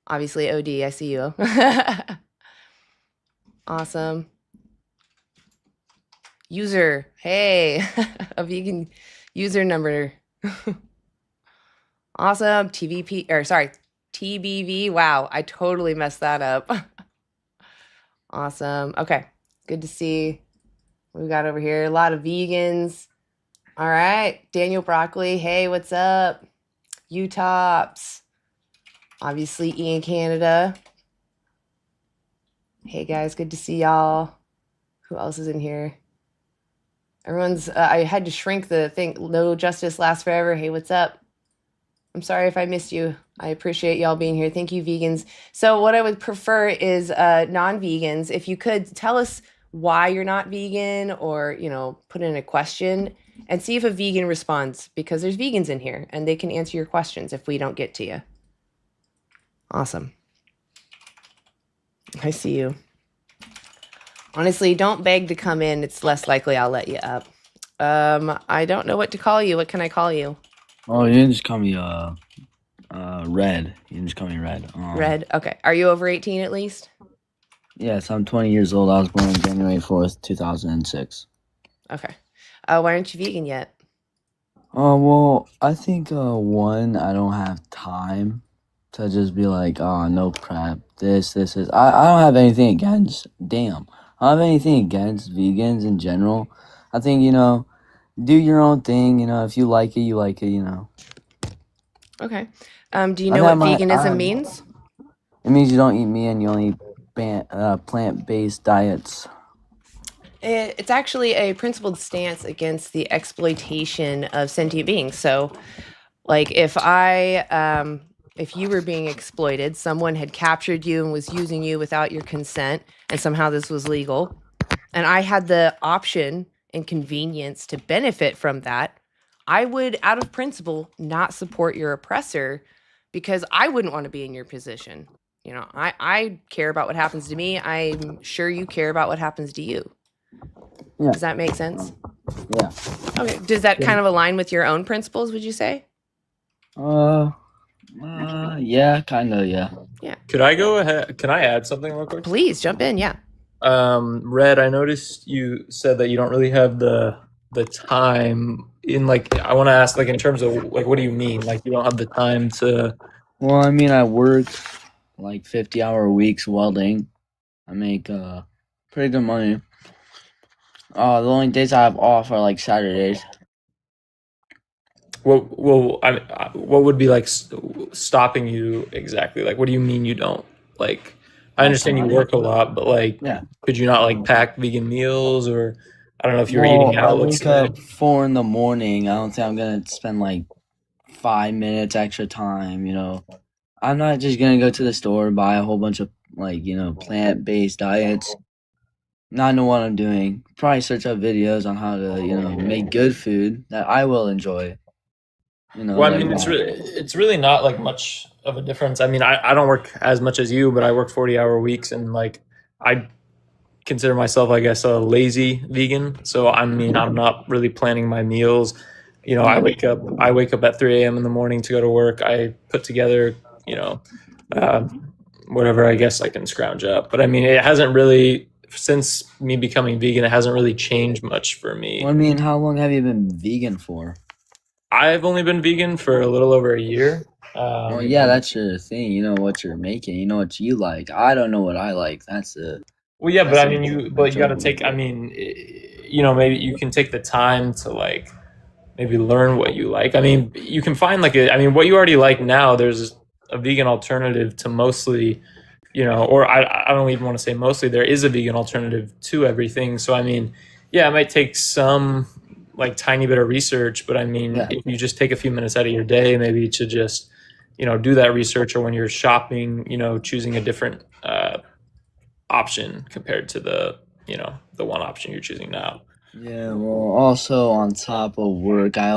Obviously, OD, I see you. Awesome. User, hey, a vegan user number. Awesome. TVP, or sorry, TBV. Wow, I totally messed that up. Awesome. Okay, good to see. We've got over here a lot of vegans. All right, Daniel Broccoli. Hey, what's up? Utops. Obviously, Ian Canada. Hey guys, good to see y'all. Who else is in here? Everyone's. I had to shrink the thing. No justice lasts forever. Hey, what's up? I'm sorry if I missed you. I appreciate y'all being here. Thank you, vegans. So what I would prefer is non-vegans. If you could tell us why you're not vegan, or put in a question and see if a vegan responds, because there's vegans in here and they can answer your questions if we don't get to you. Awesome. I see you. Honestly, don't beg to come in. It's less likely I'll let you up. I don't know what to call you. What can I call you? Oh, you can just call me Red. You can just call me Red. Red. Okay. Are you over 18 at least? Yes, I'm 20 years old. I was born on January 4th, 2006. Okay. Why aren't you vegan yet? Oh, well, I think one, I don't have time to just be like, oh, no prep. This is. I don't have anything against. Damn. I don't have anything against vegans in general. I think do your own thing. If you like it, you like it. Okay. Do you know what veganism means? It means you don't eat meat and you only eat plant-based diets. It's actually a principled stance against the exploitation of sentient beings. So, like, if you were being exploited, someone had captured you and was using you without your consent, and somehow this was legal, and I had the option and convenience to benefit from that, I would, out of principle, not support your oppressor, because I wouldn't want to be in your position. I care about what happens to me. I'm sure you care about what happens to you. Yeah. Does that make sense? Yeah. Okay. Does that kind of align with your own principles, would you say? Yeah, kind of, yeah. Yeah. Could I go ahead? Can I add something real quick? Please jump in. Yeah. Red, I noticed you said that you don't really have the time in, like, I want to ask, like, in terms of, like, what do you mean? Like, you don't have the time to. Well, I mean, I work like 50-hour weeks welding. I make pretty good money. The only days I have off are like Saturdays. What would be like stopping you exactly? Like, what do you mean you don't like? I understand you work a lot, but like, Yeah. could you not like pack vegan meals, or I don't know if you're Well, eating out. I Let's wake up say. 4 in the morning. I don't think I'm gonna spend like 5 minutes extra time. I'm not just gonna go to the store and buy a whole bunch of like plant-based diets. Not know what I'm doing. Probably search up videos on how to make good food that I will enjoy. Well, I mean, it's really not like much of a difference. I mean, I don't work as much as you, but I work 40-hour weeks, and like I consider myself, I guess, a lazy vegan. So I mean, I'm not really planning my meals. I wake up at 3 a.m. in the morning to go to work. I put together, uh, whatever I guess I can scrounge up. But I mean, it hasn't really, since me becoming vegan, it hasn't really changed much for me. Well, I mean, how long have you been vegan for? I've only been vegan for a little over a year. Well, yeah, that's your thing. You know what you're making. You know what you like. I don't know what I like. That's it. Well, yeah, but I mean, you got to take. I mean, maybe you can take the time to like maybe learn what you like. I mean, you can find like what you already like now. There's a vegan alternative to mostly, or I don't even want to say mostly. There is a vegan alternative to everything. So I mean, yeah, it might take some like tiny bit of research, but I mean, if you just take a few minutes out of your day, maybe to just do that research, or when you're shopping, choosing a different option compared to the one option you're choosing now. Yeah, well, also on top of work, I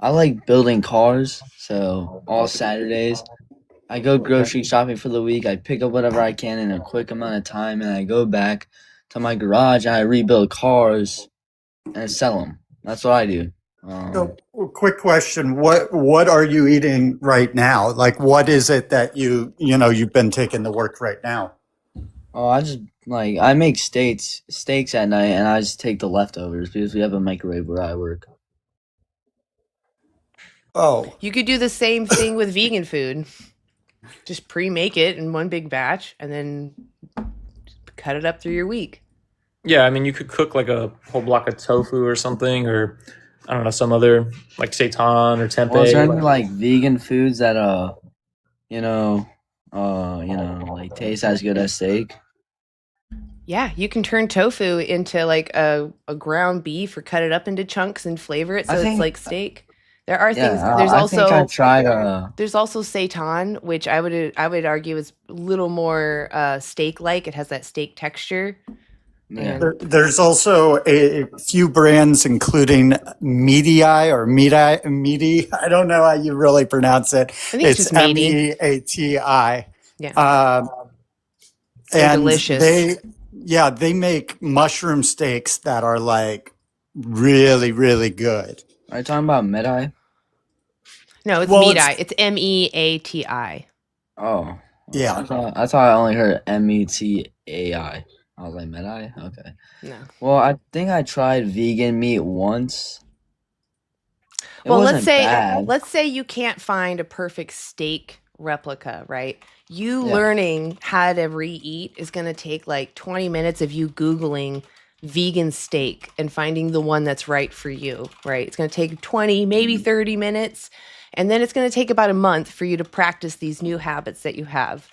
like building cars. So all Saturdays, I go grocery shopping for the week. I pick up whatever I can in a quick amount of time, and I go back to my garage and I rebuild cars and sell them. That's what I do. So, quick question: what are you eating right now? Like, what is it that you've been taking to work right now? Oh, I make steaks at night, and I just take the leftovers because we have a microwave where I work. Oh, You could do the same thing with vegan food. Just pre-make it in one big batch and then cut it up through your week. Yeah, I mean, you could cook like a whole block of tofu or something, or I don't know, some other like seitan or tempeh. Well, is there any like vegan foods that like taste as good as steak? Yeah, you can turn tofu into like a ground beef or cut it up into chunks and flavor it so it's like steak. There are things. There's I think I also tried. there's also seitan, which I would argue is a little more steak-like. It has that steak texture. Yeah. there's also a few brands, including Meaty. I don't know how you really pronounce it. I think it's just meaty. MEATI. Yeah. And delicious. they make mushroom steaks that are like really, really good. Are you talking about Medi? No, it's Well, meati. It's MEATI. Oh, Yeah. I thought I only heard METAI. I was like Medi. Okay. No. Well, I think I tried vegan meat once. It Well, wasn't bad. let's say you can't find a perfect steak replica, right? You Yeah. learning how to reheat is going to take like 20 minutes of you Googling vegan steak and finding the one that's right for you, right? It's going to take 20, maybe 30 minutes. And then it's going to take about a month for you to practice these new habits that you have.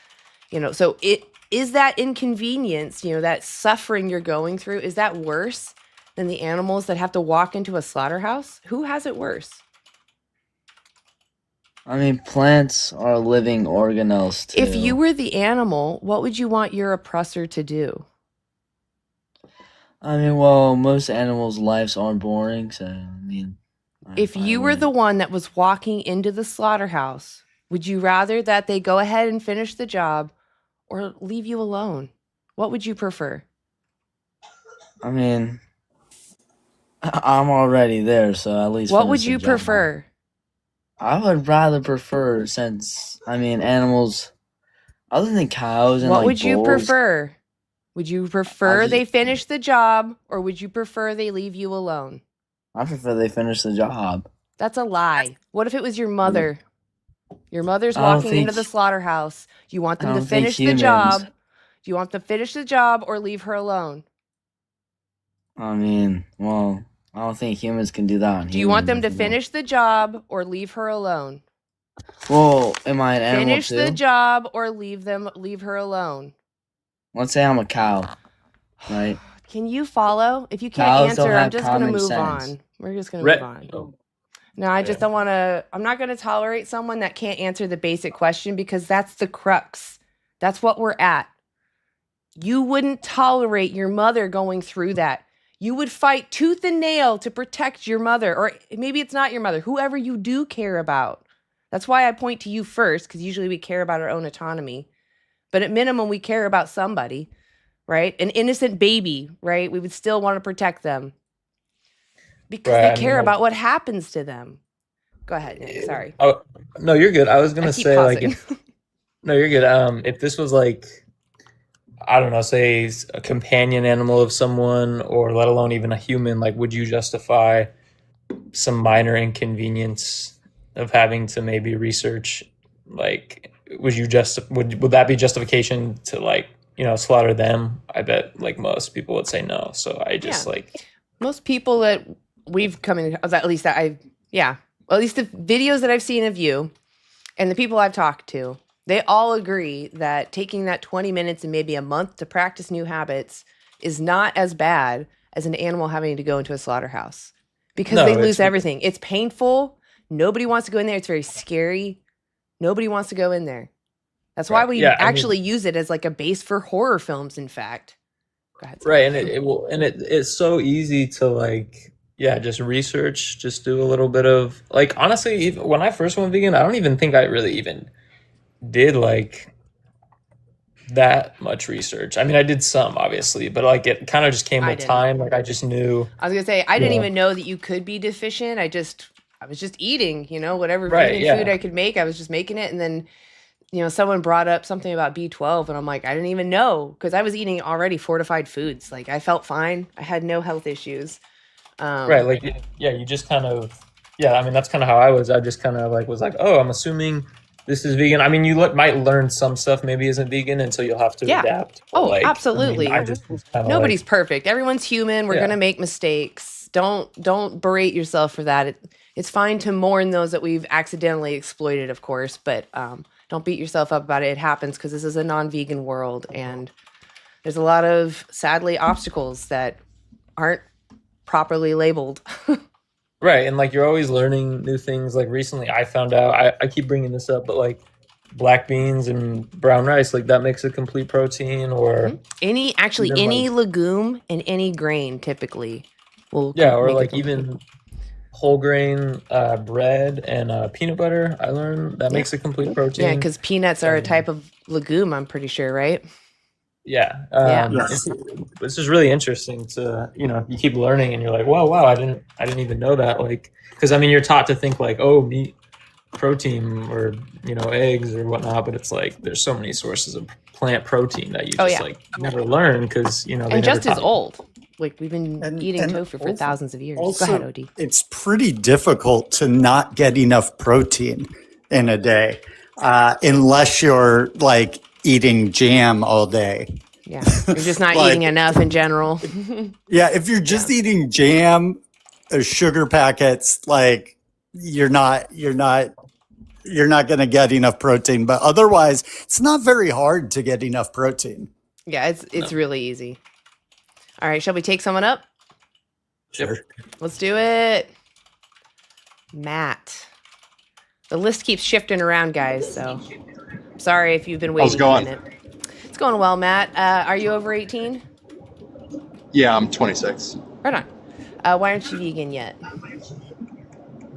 So it is that inconvenience, that suffering you're going through, is that worse than the animals that have to walk into a slaughterhouse? Who has it worse? I mean, plants are living organelles too. If you were the animal, what would you want your oppressor to do? I mean, well, most animals' lives are boring, so I mean. If you were the one that was walking into the slaughterhouse, would you rather that they go ahead and finish the job or leave you alone? What would you prefer? I mean, I'm already there, so at least. What would finish the you job. prefer? I would rather prefer, since I mean, animals other than cows and What like would you bulls, prefer? Would you prefer just- they finish the job or would you prefer they leave you alone? I prefer they finish the job. That's a lie. What if it was your mother? Your mother's I don't walking into think- the slaughterhouse. You want them I to don't think finish the humans- job. Do you want them to finish the job or leave her alone? I mean, well, I don't think humans can do that. Do you want them to finish the job or leave her alone? Well, am I an animal Finish too? the job or leave her alone. Let's say I'm a cow, right? Can you follow? If you can't Cows don't answer, I'm have just going to common move sense. on. We're just going to Red- move on. No, I just don't want to. I'm not going to tolerate someone that can't answer the basic question because that's the crux. That's what we're at. You wouldn't tolerate your mother going through that. You would fight tooth and nail to protect your mother, or maybe it's not your mother, whoever you do care about. That's why I point to you first, because usually we care about our own autonomy. But at minimum, we care about somebody, right? An innocent baby, right? We would still want to protect them because Right, I they mean, care like- about what happens to them. Go ahead, Nick. Sorry. Oh no, you're good. I was gonna I keep say pausing. no, you're good. If this was like, I don't know, say a companion animal of someone, or let alone even a human, like, would you justify some minor inconvenience of having to maybe research? Like, would that be justification to, like, slaughter them? I bet like most people would say no. So I just Yeah. like, Most people that we've come in, at least that at least the videos that I've seen of you and the people I've talked to, they all agree that taking that 20 minutes and maybe a month to practice new habits is not as bad as an animal having to go into a slaughterhouse because No, they it's- lose everything. It's painful. Nobody wants to go in there. It's very scary. Nobody wants to go in there. That's why Right. we Yeah, I mean- actually use it as like a base for horror films, in fact. Go ahead. right, and it's so easy to, like, just research, just do a little bit of, like, honestly, even when I first went vegan, I don't even think I really even did like that much research. I mean, I did some obviously, but like it kind of just came I with didn't. time. Like I just knew. I was gonna say I didn't Yeah. even know that you could be deficient. I was just eating, whatever Right. vegan food Yeah. I could make, I was just making it. And then, someone brought up something about B12, and I'm like, I didn't even know because I was eating already fortified foods. Like I felt fine. I had no health issues. Right. Like yeah, you just kind of yeah. I mean, that's kind of how I was. I just kind of like was like, oh, I'm assuming this is vegan. I mean, you might learn some stuff maybe isn't vegan, and so you'll have to Yeah. adapt. But Oh, like, I mean, absolutely. I just was kind of Nobody's like, perfect. Everyone's human. We're yeah. gonna make mistakes. Don't berate yourself for that. It's fine to mourn those that we've accidentally exploited, of course, but don't beat yourself up about it. It happens because this is a non-vegan world, and there's a lot of sadly obstacles that aren't properly labeled. Right, and like you're always learning new things. Like recently, I found out. I keep bringing this up, but like black beans and brown rice, like that makes a complete protein. Or Any even, like, legume and any grain typically will yeah, or make a like complete. even whole grain bread and peanut butter. I learned that makes a complete protein. Yeah, because peanuts are a type of legume, I'm pretty sure, right? Yeah. Yeah. It's just really interesting to, you keep learning and you're like, wow, I didn't even know that. Like, because I mean, you're taught to think like, oh, meat, protein, or eggs or whatnot, but it's like there's so many sources of plant protein that you just like never learn because they and never just as taught you. old. Like we've been eating tofu for thousands of years. Also, Go ahead, Odie. it's pretty difficult to not get enough protein in a day, unless you're like eating jam all day. Yeah, you're just not Like- eating enough in general. Yeah, if you're just eating jam, sugar packets, like you're not going to get enough protein. But otherwise, it's not very hard to get enough protein. Yeah, it's really easy. All right, shall we take someone up? Sure. Let's do it. Matt. The list keeps shifting around, guys, so sorry if you've been waiting How's it going? a minute. It's going well, Matt. Are you over 18? Yeah, I'm 26. Right on. Why aren't you vegan yet?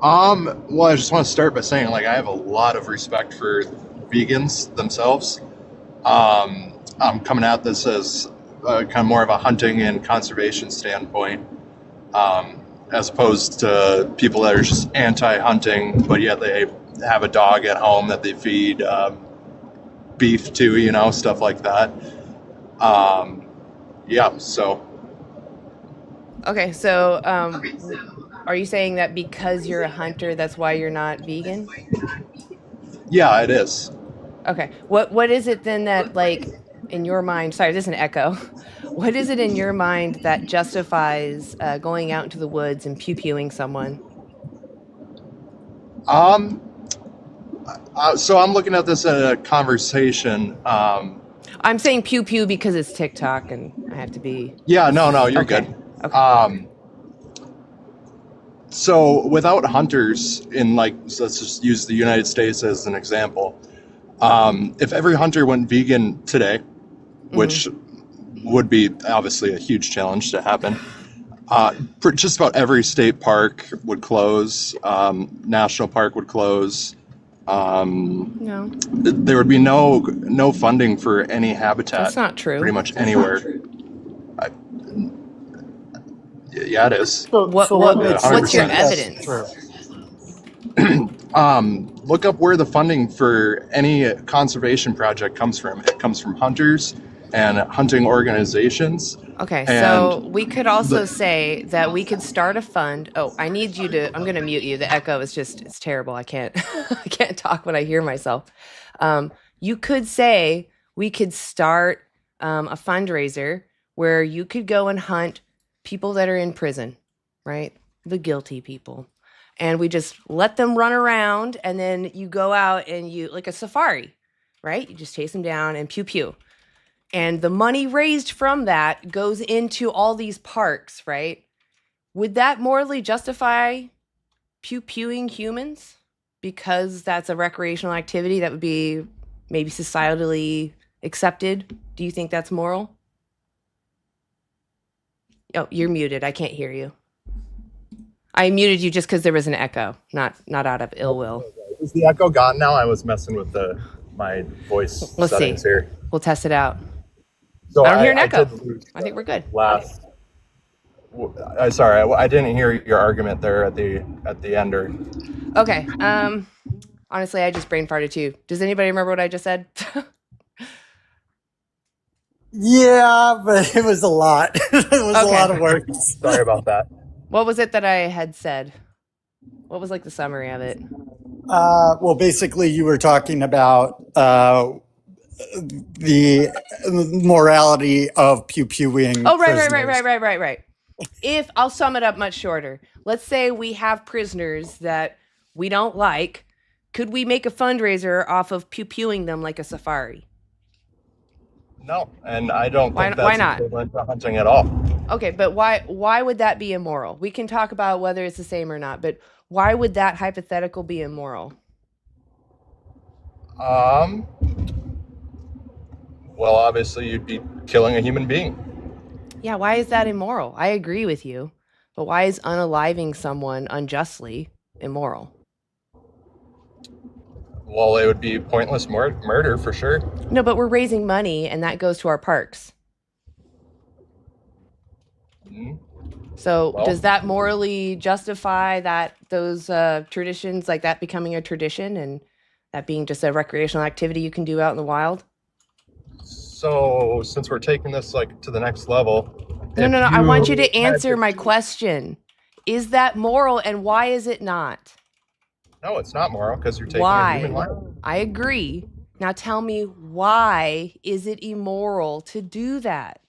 Well, I just want to start by saying, like, I have a lot of respect for vegans themselves. I'm coming at this as kind of more of a hunting and conservation standpoint, as opposed to people that are just anti-hunting, but yet they have a dog at home that they feed beef to, stuff like that. Yeah, so. Okay, so are you saying that because you're a hunter, that's why you're not vegan? Yeah, it is. Okay. What is it then that, like, in your mind, sorry, this is an echo. What is it in your mind that justifies going out into the woods and pew-pewing someone? So I'm looking at this in a conversation. I'm saying pew-pew because it's TikTok and I have to be... Yeah, no, you're Okay. good. Okay. So without hunters in, like, so let's just use the United States as an example. If every hunter went vegan today, which would be obviously a huge challenge to happen, just about every state park would close, national park would close. No. There would be no funding for any habitat. That's not true. Pretty much anywhere. Yeah, it is. What's your 100%. evidence? Look up where the funding for any conservation project comes from. It comes from hunters and hunting organizations. Okay, And so we could also say that we could start a fund. Oh, I need you to, I'm going to mute you. The echo is it's terrible. I can't, I can't talk when I hear myself. You could say we could start a fundraiser where you could go and hunt people that are in prison, right? The guilty people. And we just let them run around, and then you go out and like a safari, right? You just chase them down and pew pew. And the money raised from that goes into all these parks, right? Would that morally justify pew-pewing humans? Because that's a recreational activity that would be maybe societally accepted. Do you think that's moral? Oh, you're muted. I can't hear you. I muted you just because there was an echo, not out of ill will. Is the echo gone now? I was messing with my voice Let's settings see. here. We'll test it out. So I don't hear an echo. did lose I think we're good. last. Sorry, I didn't hear your argument there at the end. Or Okay. Honestly, I just brain farted too. Does anybody remember what I just said? Yeah, but it was a lot. It was a Okay. lot of words. sorry about that. What was it that I had said? What was like the summary of it? Well, basically, you were talking about the morality of pew-pewing. Oh, right. prisoners. If I'll sum it up much shorter. Let's say we have prisoners that we don't like. Could we make a fundraiser off of pew-pewing them like a safari? No, and I don't Why think that's not? equivalent to hunting at all. Okay, but why would that be immoral? We can talk about whether it's the same or not, but why would that hypothetical be immoral? Well, obviously, you'd be killing a human being. Yeah, why is that immoral? I agree with you, but why is unaliving someone unjustly immoral? Well, it would be pointless murder for sure. No, but we're raising money, and that goes to our parks. Mhm. So Well- does that morally justify that those traditions, like that becoming a tradition and that being just a recreational activity you can do out in the wild? So, since we're taking this like to the next level, No, if I want you to had answer my question. Is that moral, and why is it not? No, it's not moral because you're taking a Why? human life. I agree. Now tell me, why is it immoral to do that?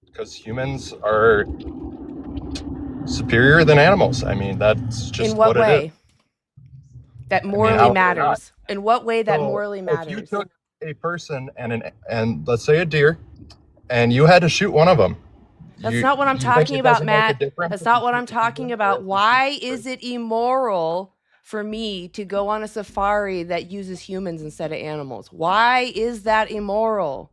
Because humans are superior than animals. I mean, that's just In what it way? is. That how morally would it matters. In what way that So, morally matters? If you took a person and let's say a deer, and you had to shoot one of them. That's not what I'm you think talking it about, doesn't make a Matt. difference That's if not you what shoot I'm the talking deer about. or Why is it immoral for me to go on a safari that uses humans instead of animals? Why is that immoral?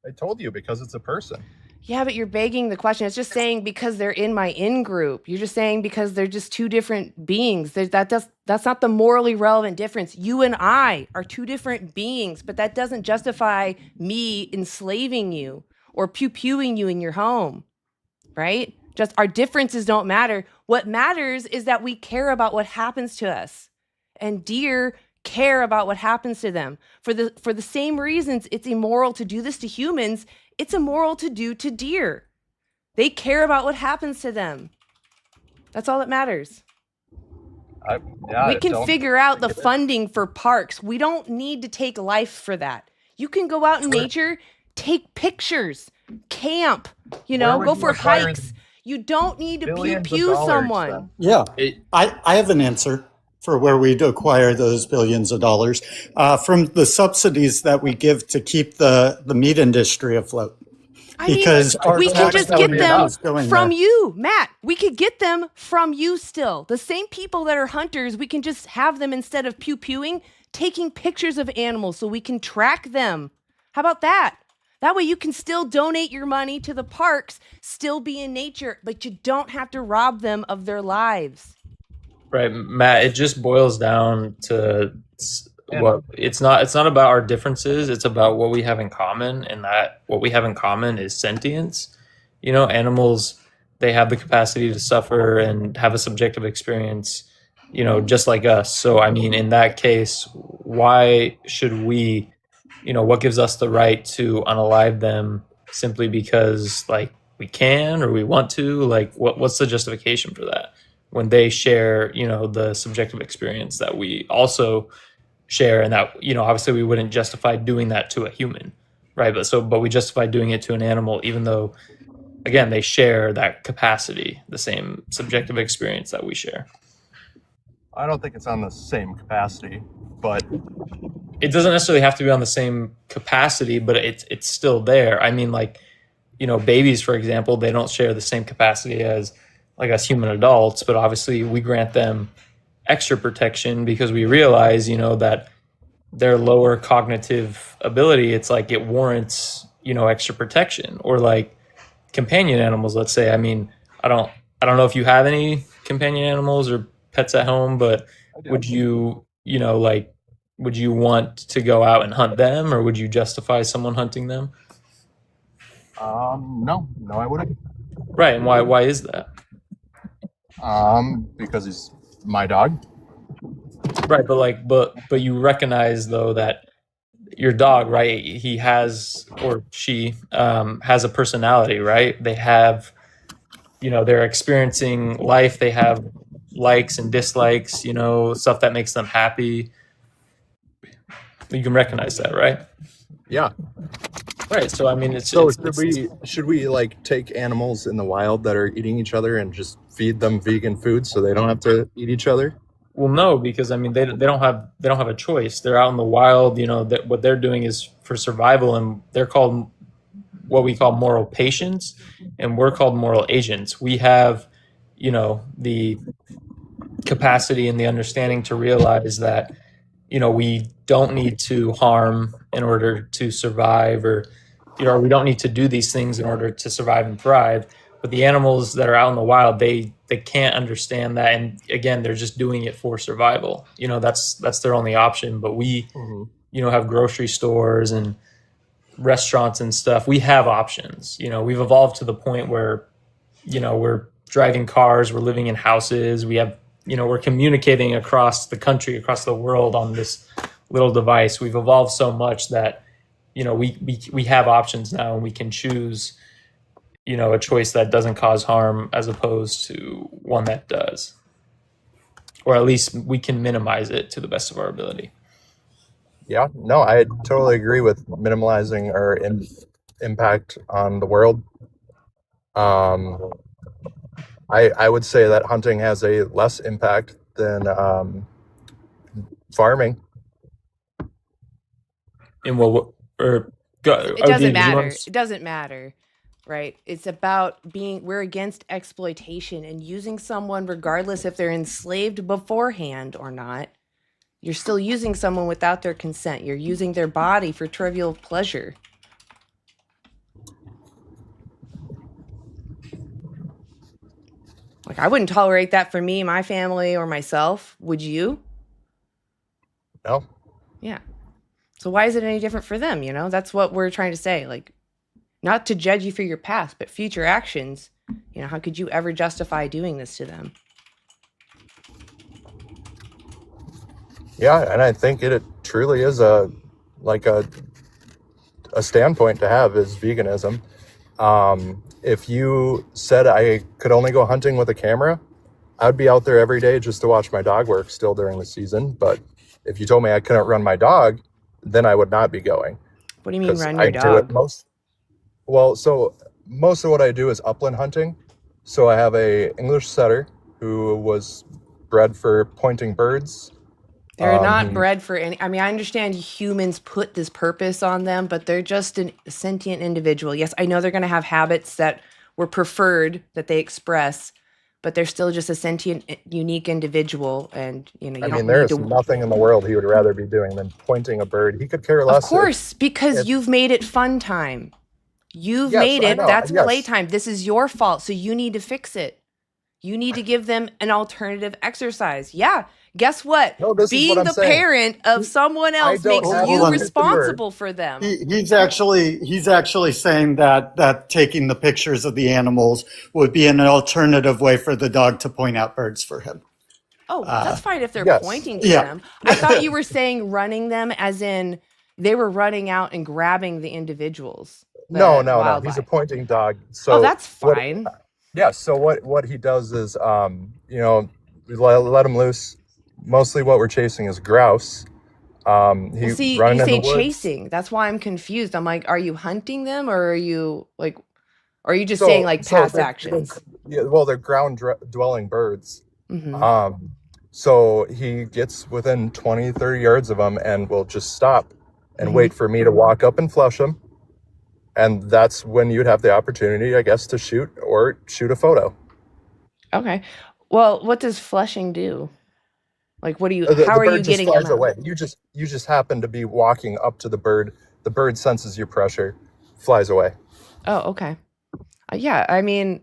I told you, because it's a person. Yeah, but you're begging the question. It's just saying because they're in my in-group. You're just saying because they're just two different beings. That's not the morally relevant difference. You and I are two different beings, but that doesn't justify me enslaving you or pew-pewing you in your home, right? Just our differences don't matter. What matters is that we care about what happens to us. And deer care about what happens to them. For the same reasons it's immoral to do this to humans, it's immoral to do to deer. They care about what happens to them. That's all that matters. We can figure out the funding for parks. We don't need to take life for that. You can go out in nature, take pictures, camp, go for hikes. You don't need to pew-pew someone. Yeah, I have an answer for where we'd acquire those billions of dollars from the subsidies that we give to keep the meat industry afloat. Because we can just get them from there. you, Matt. We could get them from you still. The same people that are hunters, we can just have them, instead of pew-pewing, taking pictures of animals so we can track them. How about that? That way you can still donate your money to the parks, still be in nature, but you don't have to rob them of their lives. Right, Matt, it just boils down to what it's not about our differences, it's about what we have in common, and that what we have in common is sentience. Animals, they have the capacity to suffer and have a subjective experience, just like us. So I mean, in that case, why should we, what gives us the right to unalive them simply because we can or we want to? What's the justification for that when they share the subjective experience that we also share, and that obviously we wouldn't justify doing that to a human, right? But we justify doing it to an animal, even though again they share that capacity, the same subjective experience that we share. I don't think it's on the same capacity, but it doesn't necessarily have to be on the same capacity, but it's still there. I mean, babies, for example, they don't share the same capacity as us human adults, but obviously we grant them extra protection because we realize, that their lower cognitive ability, it warrants, extra protection. Or companion animals, let's say. I mean, I don't know if you have any companion animals or pets at home, but would you, would you want to go out and hunt them, or would you justify someone hunting them? No, I wouldn't. Right, and why is that? Because he's my dog. Right, but you recognize though that your dog, right? He has, or she has a personality, right? They have, they're experiencing life. They have likes and dislikes, stuff that makes them happy. You can recognize that, right? Yeah. Right. So I mean, it's So it's should we like take animals in the wild that are eating each other and just feed them vegan food so they don't have to eat each other? well, no, because I mean, they don't have a choice. They're out in the wild. That what they're doing is for survival, and they're called what we call moral patients, and we're called moral agents. We have, the capacity and the understanding to realize that, we don't need to harm in order to survive, or, we don't need to do these things in order to survive and thrive. But the animals that are out in the wild, they can't understand that, and again, they're just doing it for survival. That's their only option. But we, have grocery stores and restaurants and stuff. We have options. We've evolved to the point where, we're driving cars, we're living in houses, we have, we're communicating across the country, across the world on this little device. We've evolved so much that, we have options now, and we can choose, a choice that doesn't cause harm as opposed to one that does. Or at least we can minimize it to the best of our ability. Yeah, no, I totally agree with minimalizing our impact on the world. I would say that hunting has a less impact than farming. And what or go, It OD, doesn't did you matter. want to- It doesn't matter, right? It's about we're against exploitation and using someone, regardless if they're enslaved beforehand or not. You're still using someone without their consent. You're using their body for trivial pleasure. Like, I wouldn't tolerate that for me, my family, or myself. Would you? No. Yeah. So why is it any different for them? That's what we're trying to say. Like, not to judge you for your past, but future actions. How could you ever justify doing this to them? Yeah, and I think it truly is a standpoint to have is veganism. If you said I could only go hunting with a camera, I'd be out there every day just to watch my dog work still during the season. But if you told me I couldn't run my dog, then I would not be going. What do you mean 'Cause run I your do it dog? so most of what I do is upland hunting. So I have a English setter who was bred for pointing birds. They're not He bred for any. I mean, I understand humans put this purpose on them, but they're just a sentient individual. Yes, I know they're going to have habits that were preferred that they express, but they're still just a sentient, unique individual. And, you I don't mean, need there's to. nothing in the world he would rather be doing than pointing a bird. He could care Of less course, because if you've made it fun time. You've yes, made I it. know. That's Yes. playtime. This is your fault. So you need to fix it. You need to give them an alternative exercise. Yeah. Guess what? No, this is what Being I'm the saying. parent of someone I else don't makes have you Hold on. responsible for them. He's actually saying that taking the pictures of the animals would be an alternative way for the dog to point out birds for him. Oh, that's fine if they're Yes. pointing to Yeah. them. I thought you were saying running them as in they were running out and grabbing the individuals. No, the no. He's a wildlife. pointing dog. Oh, So that's what? fine. Yeah. So what he does is, we let him loose. Mostly, what we're chasing is grouse. Well, He see, running you in the say woods. chasing. That's why I'm confused. I'm like, are you hunting them or are you just saying So like so past they're actions? they're ground dwelling birds. Hmm. So he gets within 20, 30 yards of them and will just stop and Mhm. wait for me to walk up and flush them. And that's when you'd have the opportunity, I guess, to shoot a photo. Okay. Well, what does flushing do? Like, what do you? The How are you bird just getting them flies out? away. You just happen to be walking up to the bird. The bird senses your pressure, flies away. Oh, okay. Yeah, I mean,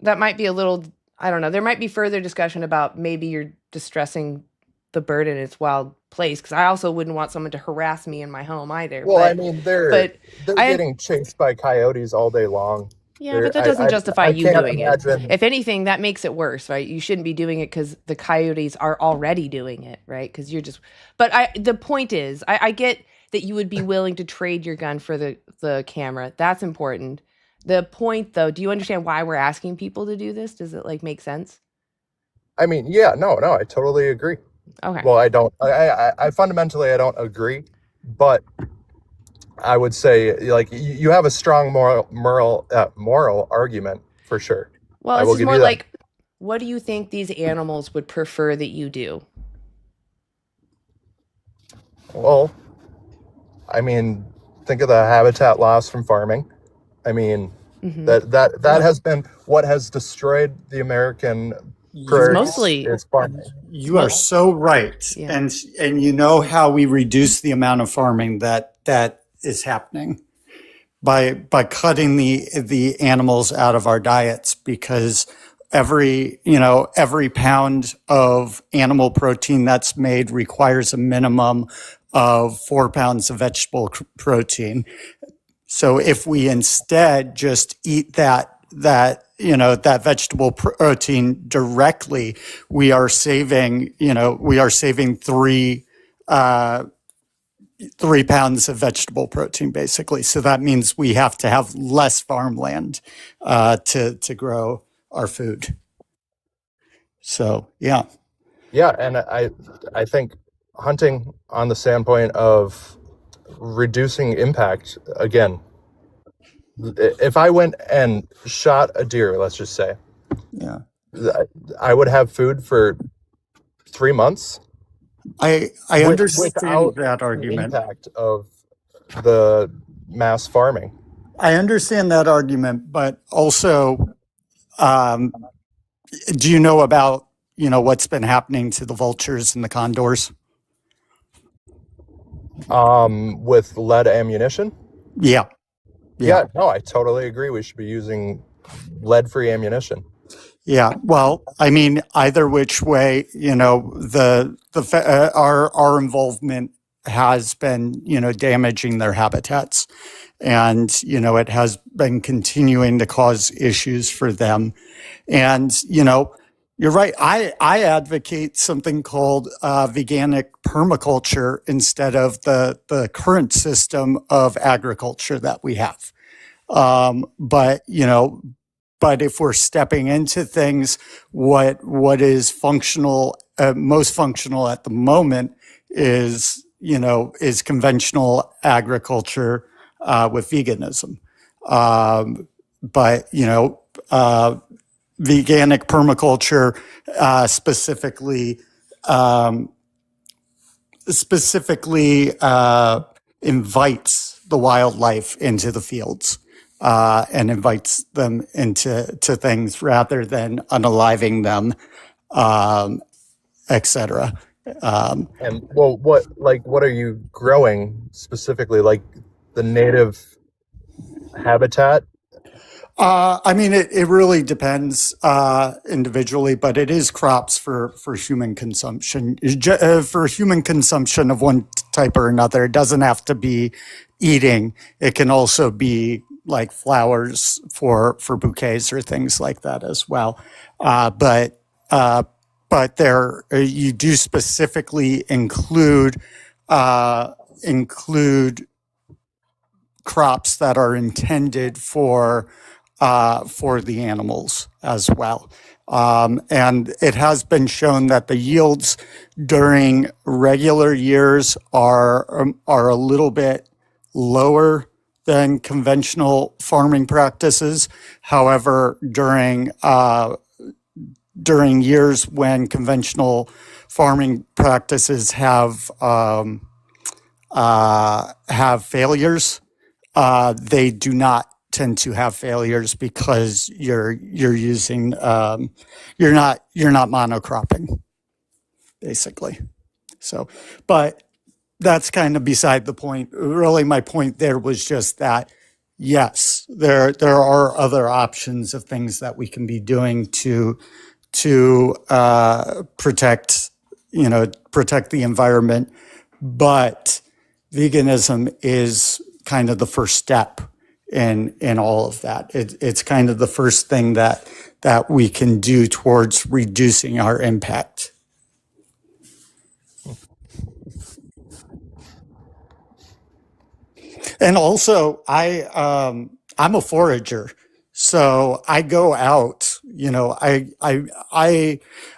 that might be a little. I don't know. There might be further discussion about maybe you're distressing the bird in its wild place, because I also wouldn't want someone to harass me in my home either. Well, I But mean, they're but I getting chased by coyotes all day long. yeah, but They're, that doesn't justify I you can't doing it. imagine. If anything, that makes it worse, right? You shouldn't be doing it because the coyotes are already doing it, right? Because you're just. But the point is, I get that you would be willing to trade your gun for the camera. That's important. The point, though, do you understand why we're asking people to do this? Does it like make sense? I mean, yeah, no, I totally agree. Okay. Well, I don't. I fundamentally I don't agree, but I would say like you have a strong moral argument for sure. Well, I it's will just give more you that. like, what do you think these animals would prefer that you do? Well, I mean, think of the habitat loss from farming. I mean, Mm-hmm. that has been what has destroyed the American prairies. Mostly- is farming. You are so right. Yeah. And you know how we reduce the amount of farming that is happening by cutting the animals out of our diets, because every pound of animal protein that's made requires a minimum of 4 pounds of vegetable protein. So if we instead just eat that vegetable protein directly, we are saving 3 pounds of vegetable protein, basically. So that means we have to have less farmland to grow our food. So yeah. Yeah, and I think hunting on the standpoint of reducing impact, again, if I went and shot a deer, let's just say, Yeah. I would have food for 3 months. I understand without that the argument. impact of the mass farming. I understand that argument, but also, do you know about what's been happening to the vultures and the condors? With lead ammunition? Yeah. Yeah, no, I totally agree. We should be using lead-free ammunition. Yeah. Well, I mean, either which way, our involvement has been, damaging their habitats, and it has been continuing to cause issues for them. And you're right. I advocate something called veganic permaculture instead of the current system of agriculture that we have. But if we're stepping into things, what is functional, most functional at the moment is conventional agriculture with veganism. But veganic permaculture specifically invites the wildlife into the fields and invites them into things rather than unaliving them, etc. And well, what are you growing specifically? Like the native habitat? I mean, it really depends individually, but it is crops for human consumption. For human consumption of one type or another, it doesn't have to be eating. It can also be like flowers for bouquets or things like that as well. But there you do specifically include crops that are intended for the animals as well. And it has been shown that the yields during regular years are a little bit lower than conventional farming practices. However, during years when conventional farming practices have failures, they do not tend to have failures because you're using you're not monocropping, basically. So, but that's kind of beside the point. Really, my point there was just that yes, there are other options of things that we can be doing to protect protect the environment. But veganism is kind of the first step in all of that. It's kind of the first thing that we can do towards reducing our impact. And also, I'm a forager, so I go out. I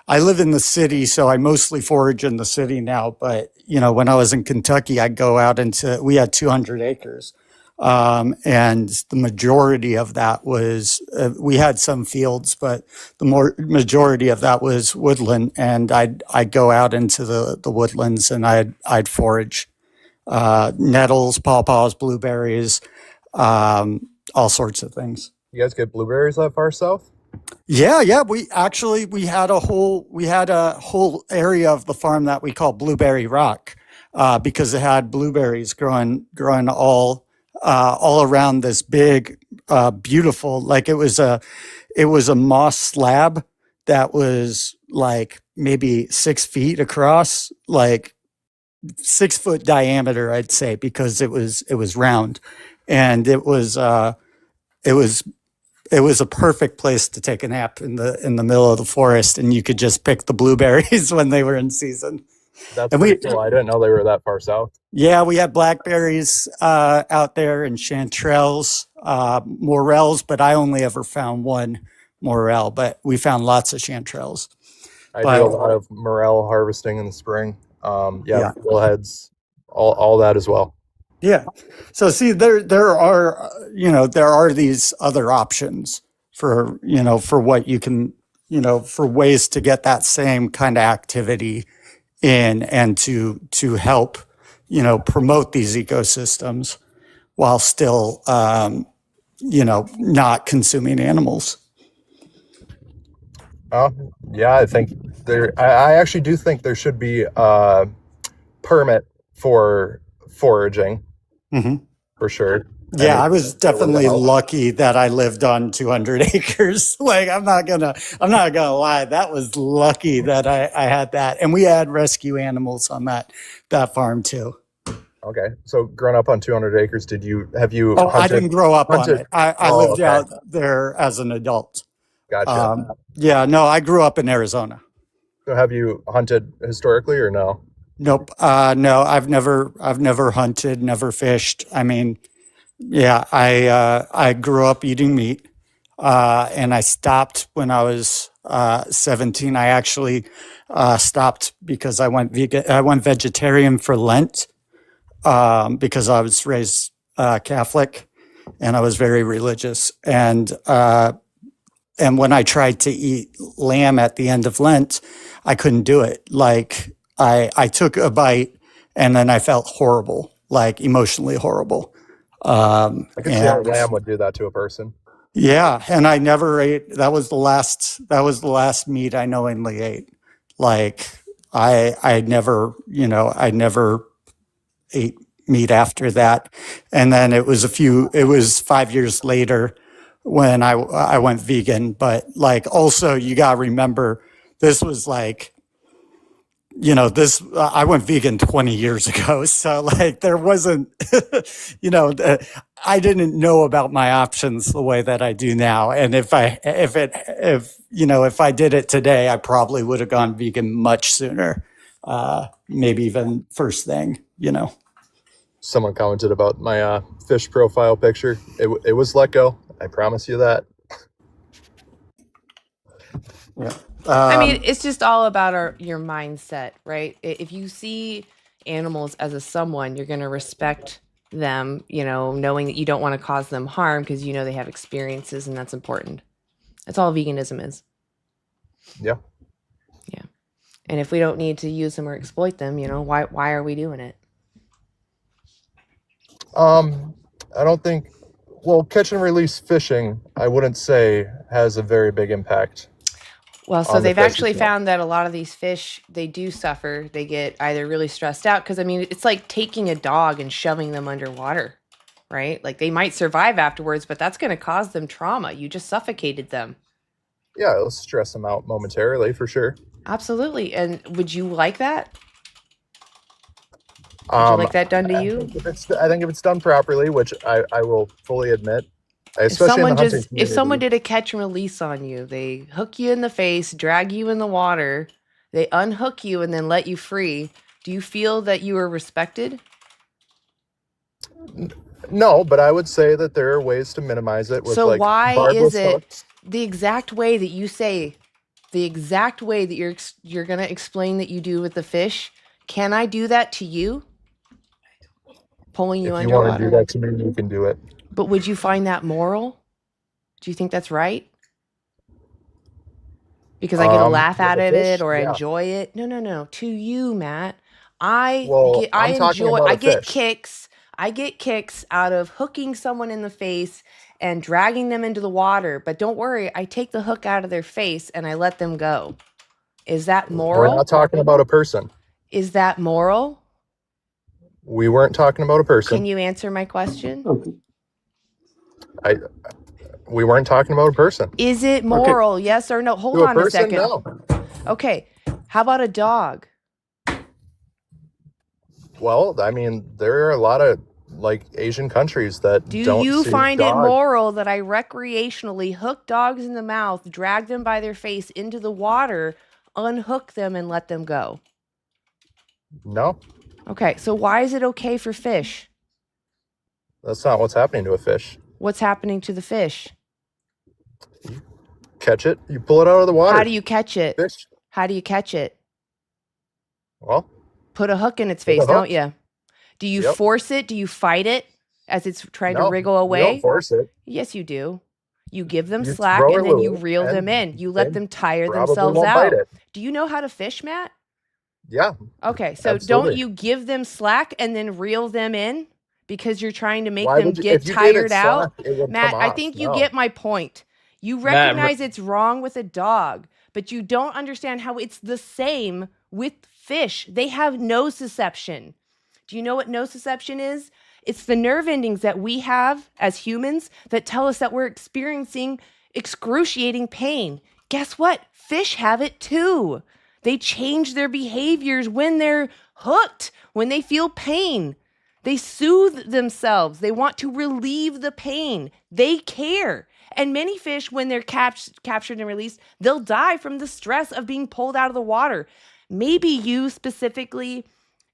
live in the city, so I mostly forage in the city now. But when I was in Kentucky, I'd go out we had 200 acres, and the majority of that was we had some fields, but the majority of that was woodland, and I'd go out into the woodlands and I'd forage. Nettles, pawpaws, blueberries, all sorts of things. You guys get blueberries that far south? Yeah. We had a whole area of the farm that we call Blueberry Rock, because it had blueberries growing all around this big, beautiful, like it was a moss slab that was like maybe 6 feet across, like 6 foot diameter, I'd say, because it was round, and it was a perfect place to take a nap in the middle of the forest, and you could just pick the blueberries when they were in season. That's And pretty cool. I didn't know they were that far south. Yeah, we had blackberries out there and chanterelles, morels, but I only ever found one morel, but we found lots of chanterelles. I do a lot of morel harvesting in the spring. Bullheads, all that as well. Yeah. So see, there are these other options for what you can, for ways to get that same kind of activity in, and to help, promote these ecosystems while still, not consuming animals. Yeah, I think I actually do think there should be a permit for foraging. Mm-hmm. For sure. Yeah, I was definitely lucky that I lived on 200 acres. Like, I'm not gonna lie. That was lucky that I had that. And we had rescue animals on that farm too. Okay. So growing up on 200 acres, have you hunted? I didn't grow up on it. I lived out there as an adult. Gotcha. Yeah, no, I grew up in Arizona. So have you hunted historically or no? Nope. No, I've never hunted, never fished. I mean, yeah, I grew up eating meat, and I stopped when I was 17. I actually stopped because I went vegan. I went vegetarian for Lent, because I was raised Catholic, and I was very religious. And when I tried to eat lamb at the end of Lent, I couldn't do it. Like, I took a bite and then I felt horrible, like emotionally horrible. I could see how lamb would do that to a person. Yeah, and I never ate. That was the last meat I knowingly ate. Like, I never ate meat after that. And then it was 5 years later when I went vegan. But like, also you got to remember, this was like, I went vegan 20 years ago. So like, there wasn't, I didn't know about my options the way that I do now. And if I did it today, I probably would have gone vegan much sooner. Maybe even first thing, Someone commented about my fish profile picture. It was let go. I promise you that. Yeah. I mean, it's just all about your mindset, right? If you see animals as a someone, you're going to respect them, knowing that you don't want to cause them harm because they have experiences, and that's important. That's all veganism is. Yeah. Yeah. And if we don't need to use them or exploit them, why are we doing it? I don't think, catch and release fishing, I wouldn't say has a very big impact. Well, so they've actually found that a lot of these fish, they do suffer. They get either really stressed out because, I mean, it's like taking a dog and shoving them underwater, right? Like, they might survive afterwards, but that's going to cause them trauma. You just suffocated them. Yeah, it'll stress them out momentarily for sure. Absolutely. And would you like that? Would you like that done to you? I think if it's done properly, which I will fully admit, especially in the hunting If community. someone did a catch and release on you, they hook you in the face, drag you in the water, they unhook you and then let you free, do you feel that you are respected? No, but I would say that there are ways to minimize it with So like why is barbless it hooks. the exact way that you say, the exact way that you're going to explain that you do with the fish? Can I do that to you? Pulling you If you want to do underwater? that to me, you can do it. But would you find that moral? Do you think that's right? Because I get a laugh With out the of it fish, or yeah. enjoy it? No. To you, Matt. Well, I'm talking about I a get fish. kicks. I get kicks out of hooking someone in the face and dragging them into the water. But don't worry, I take the hook out of their face and I let them go. Is that We're moral? not talking about a person. Is that moral? We weren't talking about a person. Can you answer my question? We weren't talking about a person. Is it moral? Yes or no? Hold To a on a person, second. no. Okay. How about a dog? Well, I mean, there are a lot of like Asian countries that Do don't you see find it dogs. moral that I recreationally hook dogs in the mouth, drag them by their face into the water, unhook them, and let them go? No, Okay, so why is it okay for fish? that's not what's happening to a fish. What's happening to the fish? Catch it, you pull it out of the water. How do you catch it? Fish. How do you catch it? Well, put a hook in its with a face, don't hook. you? Do you Yep. force it? Do you fight it as it's trying to No, wriggle you away? don't force it. Yes, you do. You give them You slack throw and a then you lure, reel them and in. You let they them tire probably themselves won't bite out. it. Do you know how to fish, Matt? Yeah, Okay, so don't absolutely. you give them slack and then reel them in because you're trying to make Why them would you? get If you gave it tired out? slack, it would Matt, come I off. think you No. get my point. You Matt, recognize it's wrong with a dog, but you don't understand how it's the same with fish. They have nociception. Do you know what nociception is? It's the nerve endings that we have as humans that tell us that we're experiencing excruciating pain. Guess what? Fish have it too. They change their behaviors when they're hooked, when they feel pain. They soothe themselves. They want to relieve the pain. They care. And many fish, when they're captured and released, they'll die from the stress of being pulled out of the water. Maybe you specifically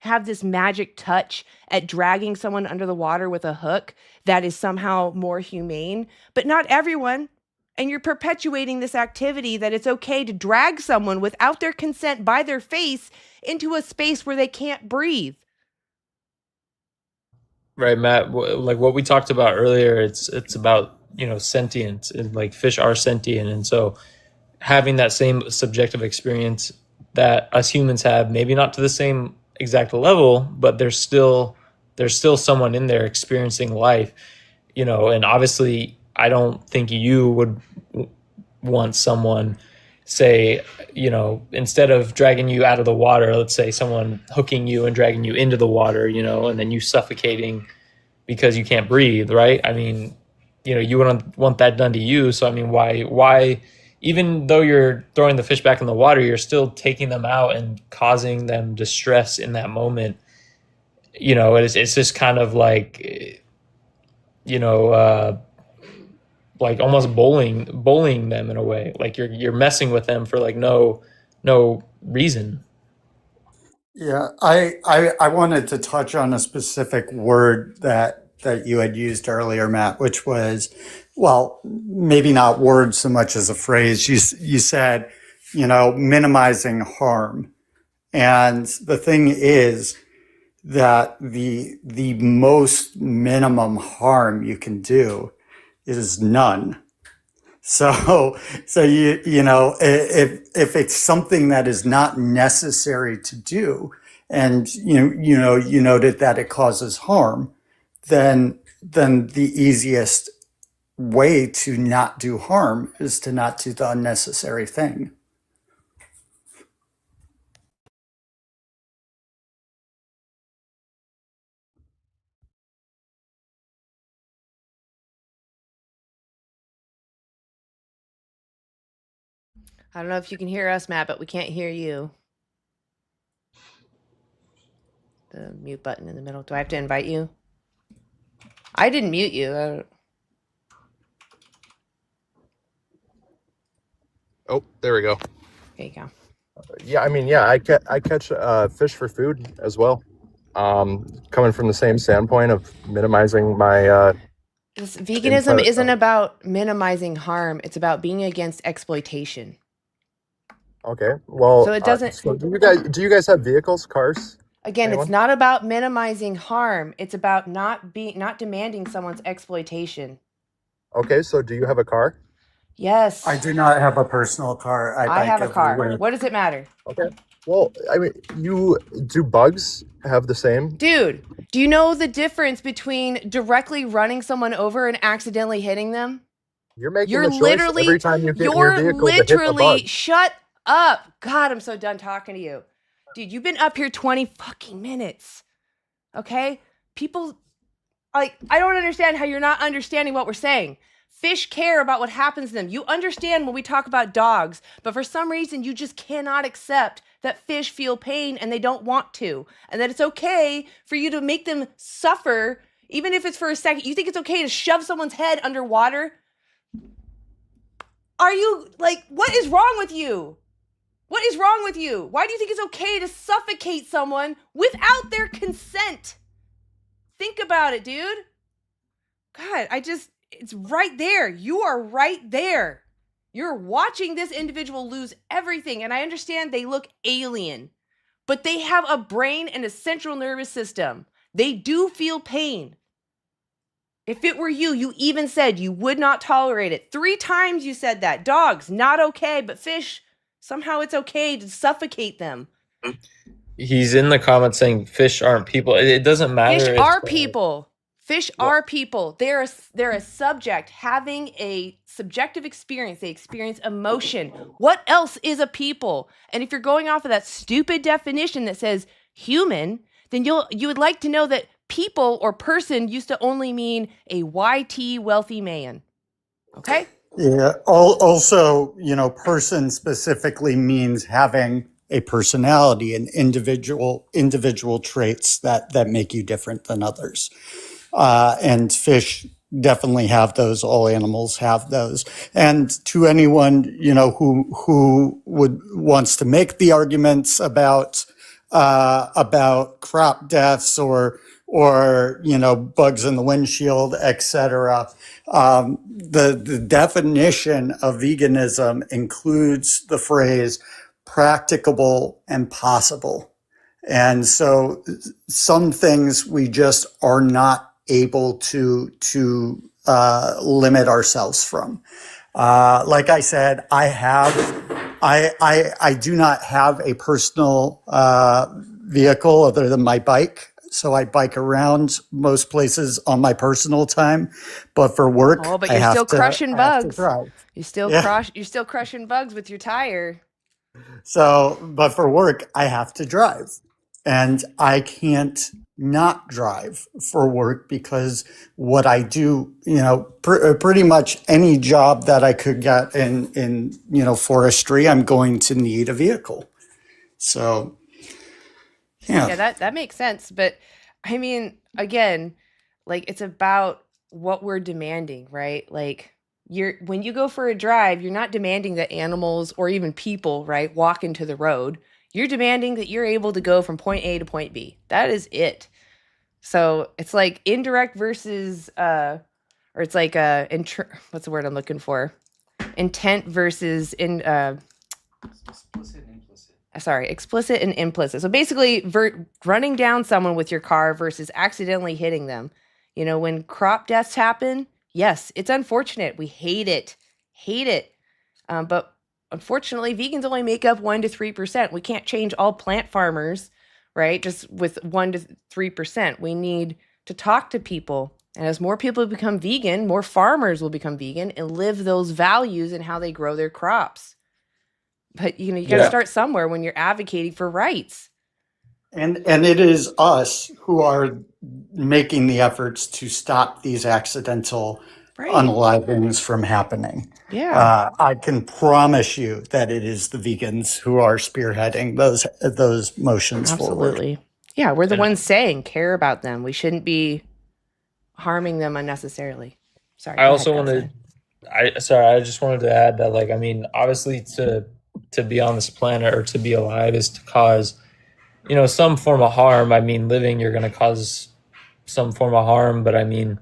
have this magic touch at dragging someone under the water with a hook that is somehow more humane, but not everyone. And you're perpetuating this activity that it's okay to drag someone without their consent by their face into a space where they can't breathe. Right, Matt. Like what we talked about earlier, it's about sentience, and like fish are sentient, and so having that same subjective experience that us humans have, maybe not to the same exact level, but there's still someone in there experiencing life, and obviously I don't think you would want someone say, instead of dragging you out of the water, let's say someone hooking you and dragging you into the water, and then you suffocating because you can't breathe, right? I mean, you wouldn't want that done to you. So I mean, why even though you're throwing the fish back in the water, you're still taking them out and causing them distress in that moment. It's just kind of like, you know, uh, like almost bullying them in a way. Like you're messing with them for like no reason. Yeah, I wanted to touch on a specific word that you had used earlier, Matt, which was, well, maybe not word so much as a phrase. You said, minimizing harm. And the thing is that the most minimum harm you can do is none. So if it's something that is not necessary to do, and you noted that it causes harm, then the easiest way to not do harm is to not do the unnecessary thing. I don't know if you can hear us, Matt, but we can't hear you. The mute button in the middle. Do I have to invite you? I didn't mute you. Oh, there we go. There you go. Yeah, I mean, yeah, I catch fish for food as well. Coming from the same standpoint of minimizing my Veganism isn't about minimizing harm. It's about being against exploitation. Okay, well, So it doesn't. So do you guys have vehicles, cars? Again, Anyone? it's not about minimizing harm. It's about not demanding someone's exploitation. Okay, so do you have a car? Yes. I do not have a personal car. I have a car. everywhere. What does it matter? Okay. Well, I mean, do bugs have the same? Dude, do you know the difference between directly running someone over and accidentally hitting them? You're making the choice every time you get in your vehicle to hit a bug. Shut up. God, I'm so done talking to you. Dude, you've been up here 20 fucking minutes. Okay? People, I don't understand how you're not understanding what we're saying. Fish care about what happens to them. You understand when we talk about dogs, but for some reason you just cannot accept that fish feel pain and they don't want to, and that it's okay for you to make them suffer, even if it's for a second. You think it's okay to shove someone's head underwater? Are you, what is wrong with you? What is wrong with you? Why do you think it's okay to suffocate someone without their consent? Think about it, dude. God, it's right there. You are right there. You're watching this individual lose everything. And I understand they look alien, but they have a brain and a central nervous system. They do feel pain. If it were you, you even said you would not tolerate it. 3 times you said that. Dogs, not okay, but fish, somehow it's okay to suffocate them. He's in the comments saying fish aren't people. It doesn't matter. Fish are people. Fish are people. They're a subject having a subjective experience. They experience emotion. What else is a people? And if you're going off of that stupid definition that says human, then you would like to know that people or person used to only mean a YT wealthy man. Okay? Yeah. Also, person specifically means having a personality and individual traits that make you different than others. And fish definitely have those. All animals have those. And to anyone, who wants to make the arguments about crop deaths or bugs in the windshield, etc. The definition of veganism includes the phrase practicable and possible. And so some things we just are not able to limit ourselves from. Like I said, I do not have a personal vehicle other than my bike. So I bike around most places on my personal time, but for work, but you're still crushing bugs. You're still crushing bugs with your tire. So, but for work, I have to drive, and I can't not drive for work because what I do, pretty much any job that I could get in forestry, I'm going to need a vehicle. So. Yeah, that makes sense. But I mean, again, it's about what we're demanding, right? When you go for a drive, you're not demanding that animals or even people, right, walk into the road. You're demanding that you're able to go from point A to point B. That is it. So it's like indirect versus, or it's like what's the word I'm looking for? Intent versus explicit and implicit. So basically, running down someone with your car versus accidentally hitting them. When crop deaths happen, yes, it's unfortunate. We hate it. But unfortunately, vegans only make up 1% to 3%. We can't change all plant farmers, right? Just with 1% to 3%. We need to talk to people. And as more people become vegan, more farmers will become vegan and live those values in how they grow their crops. But you got to start somewhere when you're advocating for rights. And it is us who are making the efforts to stop these accidental Right. unalivings from happening. Yeah. I can promise you that it is the vegans who are spearheading those motions forward. Absolutely. Yeah, we're the And ones saying care about them. We shouldn't be harming them unnecessarily. Sorry, I go ahead, also Dustin. wanted, I just wanted to add that, like, I mean, obviously, to be on this planet or to be alive is to cause, some form of harm. I mean, living, you're going to cause some form of harm, but I mean,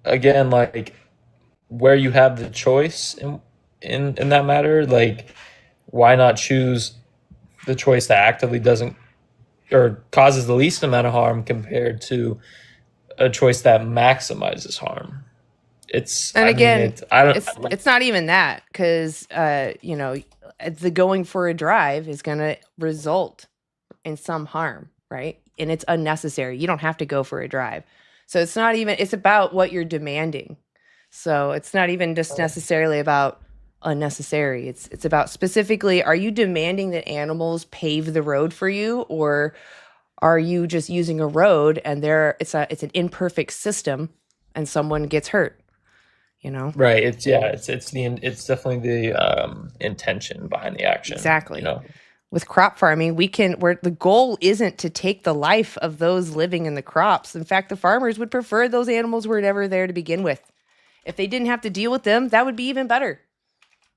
again, like, where you have the choice in that matter, like, why not choose the choice that actively doesn't or causes the least amount of harm compared to a choice that maximizes harm? And I mean, again, it's not even that, because the going for a drive is going to result in some harm, right? And it's unnecessary. You don't have to go for a drive. So it's not even, it's about what you're demanding. So it's not even just necessarily about unnecessary. It's about specifically, are you demanding that animals pave the road for you, or are you just using a road and it's an imperfect system and someone gets hurt, right. It's definitely the intention behind the action. Exactly. With crop farming, where the goal isn't to take the life of those living in the crops. In fact, the farmers would prefer those animals were never there to begin with. If they didn't have to deal with them, that would be even better,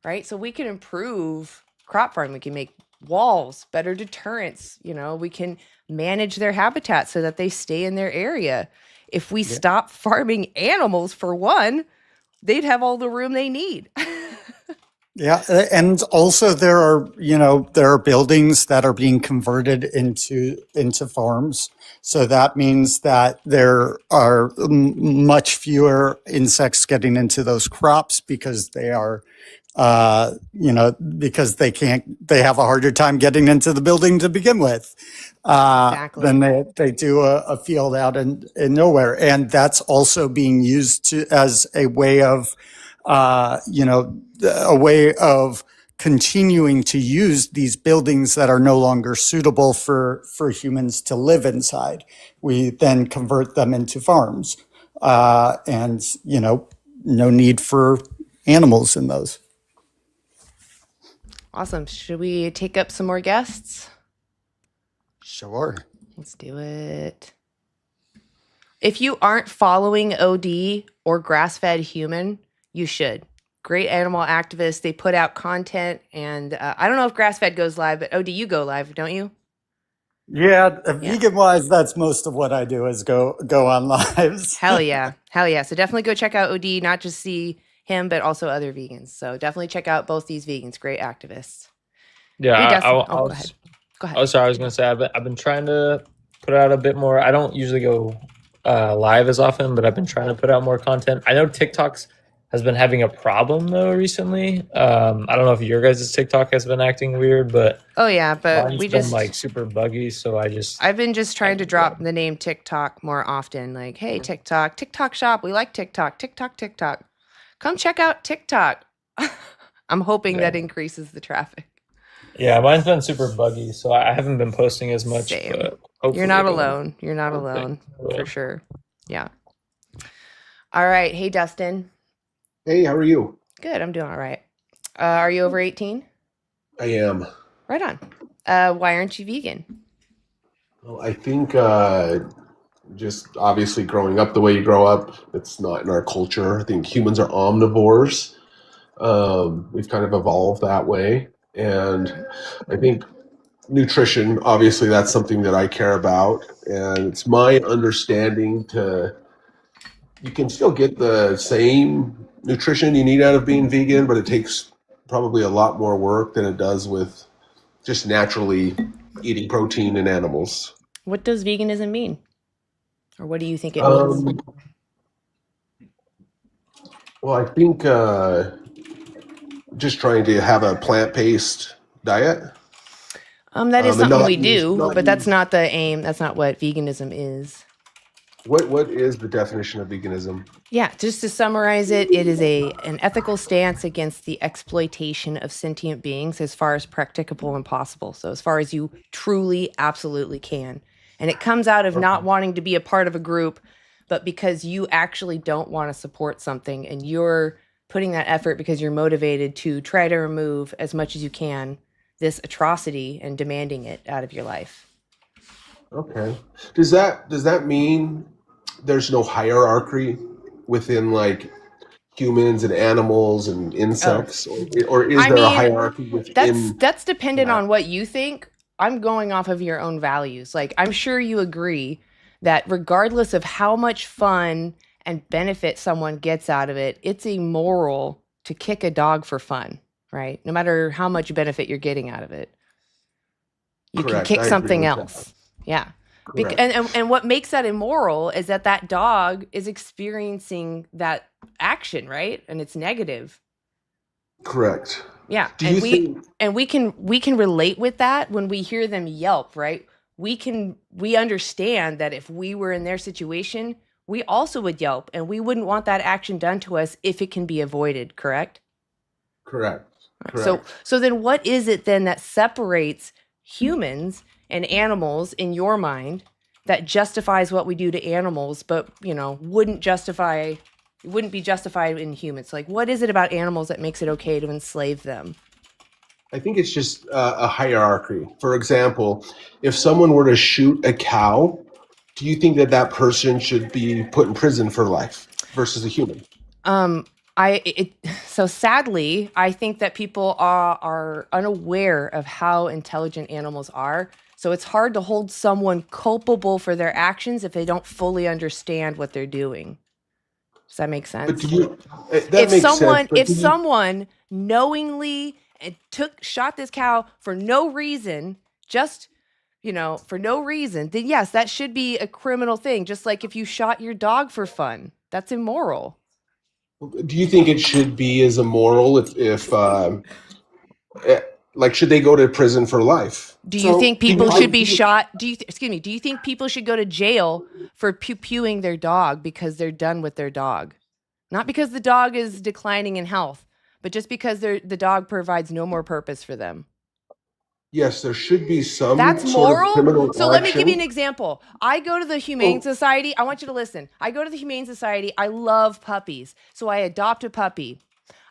right? So we can improve crop farming. We can make walls, better deterrents. We can manage their habitat so that they stay in their area. If we stop farming animals, for one, they'd have all the room they need. Yeah, and also there are buildings that are being converted into farms. So that means that there are much fewer insects getting into those crops because they are, because they have a harder time getting into the building to begin with, Exactly. than they do a field out in nowhere. And that's also being used as a way of, a way of continuing to use these buildings that are no longer suitable for humans to live inside. We then convert them into farms, and no need for animals in those. Awesome. Should we take up some more guests? Sure. Let's do it. If you aren't following OD or Grass-Fed Human, you should. Great animal activists. They put out content, and I don't know if Grass-Fed goes live, but OD, you go live, don't you? Yeah, vegan wise, that's most of what I do is go on lives. Hell yeah. So definitely go check out OD, not just see him, but also other vegans. So definitely check out both these vegans. Great activists. Yeah, Hey, Dustin. go ahead. Go ahead. Oh, sorry. I was going to say I've been trying to put out a bit more. I don't usually go live as often, but I've been trying to put out more content. I know TikTok's has been having a problem though recently. I don't know if your guys' TikTok has been acting weird, but oh yeah, but we just like super buggy. So I've been just trying to drop the name TikTok more often. Like, hey, TikTok shop. We like TikTok. Come check out TikTok. I'm hoping that increases the traffic. Yeah, mine's been super buggy, so I haven't been posting as much. Same. But you're not alone. You're not alone for sure. Yeah. All right. Hey, Dustin. Hey, how are you? Good. I'm doing all right. Are you over 18? I am. Right on. Why aren't you vegan? Well, I think just obviously growing up the way you grow up, it's not in our culture. I think humans are omnivores. We've kind of evolved that way. And I think nutrition, obviously, that's something that I care about. And it's my understanding you can still get the same nutrition you need out of being vegan, but it takes probably a lot more work than it does with just naturally eating protein in animals. What does veganism mean? Or what do you think it means? Well, I think just trying to have a plant-based diet. That is something we do, but that's not the aim. That's not what veganism is. What is the definition of veganism? Yeah, just to summarize it, it is an ethical stance against the exploitation of sentient beings as far as practicable and possible. So as far as you truly, absolutely can. And it comes out of not wanting to be a part of a group but because you actually don't want to support something and you're putting that effort because you're motivated to try to remove as much as you can this atrocity and demanding it out of your life. Okay. Does that mean there's no hierarchy within like humans and animals and insects, or is I there a mean, hierarchy within that's dependent that? on what you think. I'm going off of your own values. Like, I'm sure you agree that regardless of how much fun and benefit someone gets out of it, it's immoral to kick a dog for fun, right? No matter how much benefit you're getting out of it. You can Correct. kick I agree something with else. that. Yeah. Correct. And what makes that immoral is that dog is experiencing that action, right? And it's negative. Correct. Yeah. Do you think we can relate with that when we hear them yelp, right? We understand that if we were in their situation, we also would yelp, and we wouldn't want that action done to us if it can be avoided, correct? correct? So then what is it then that separates humans and animals in your mind that justifies what we do to animals, but wouldn't be justified in humans? Like, what is it about animals that makes it okay to enslave them? I think it's just a hierarchy. For example, if someone were to shoot a cow, do you think that person should be put in prison for life versus a human? So sadly, I think that people are unaware of how intelligent animals are. So it's hard to hold someone culpable for their actions if they don't fully understand what they're doing. Does that make sense? But do you? That makes sense. But If someone knowingly shot this cow for no reason, just for no reason, then yes, that should be a criminal thing. Just like if you shot your dog for fun, that's immoral. do you think it should be as immoral if like should they go to prison for life? Do you think people should be shot? Do you think people should go to jail for pew-pewing their dog because they're done with their dog? Not because the dog is declining in health, but just because the dog provides no more purpose for them. Yes, there should be some That's sort of moral. criminal So let me give you an action. example. I go to the Humane Society. I want you to listen. I go to the Humane Society. I love puppies. So I adopt a puppy.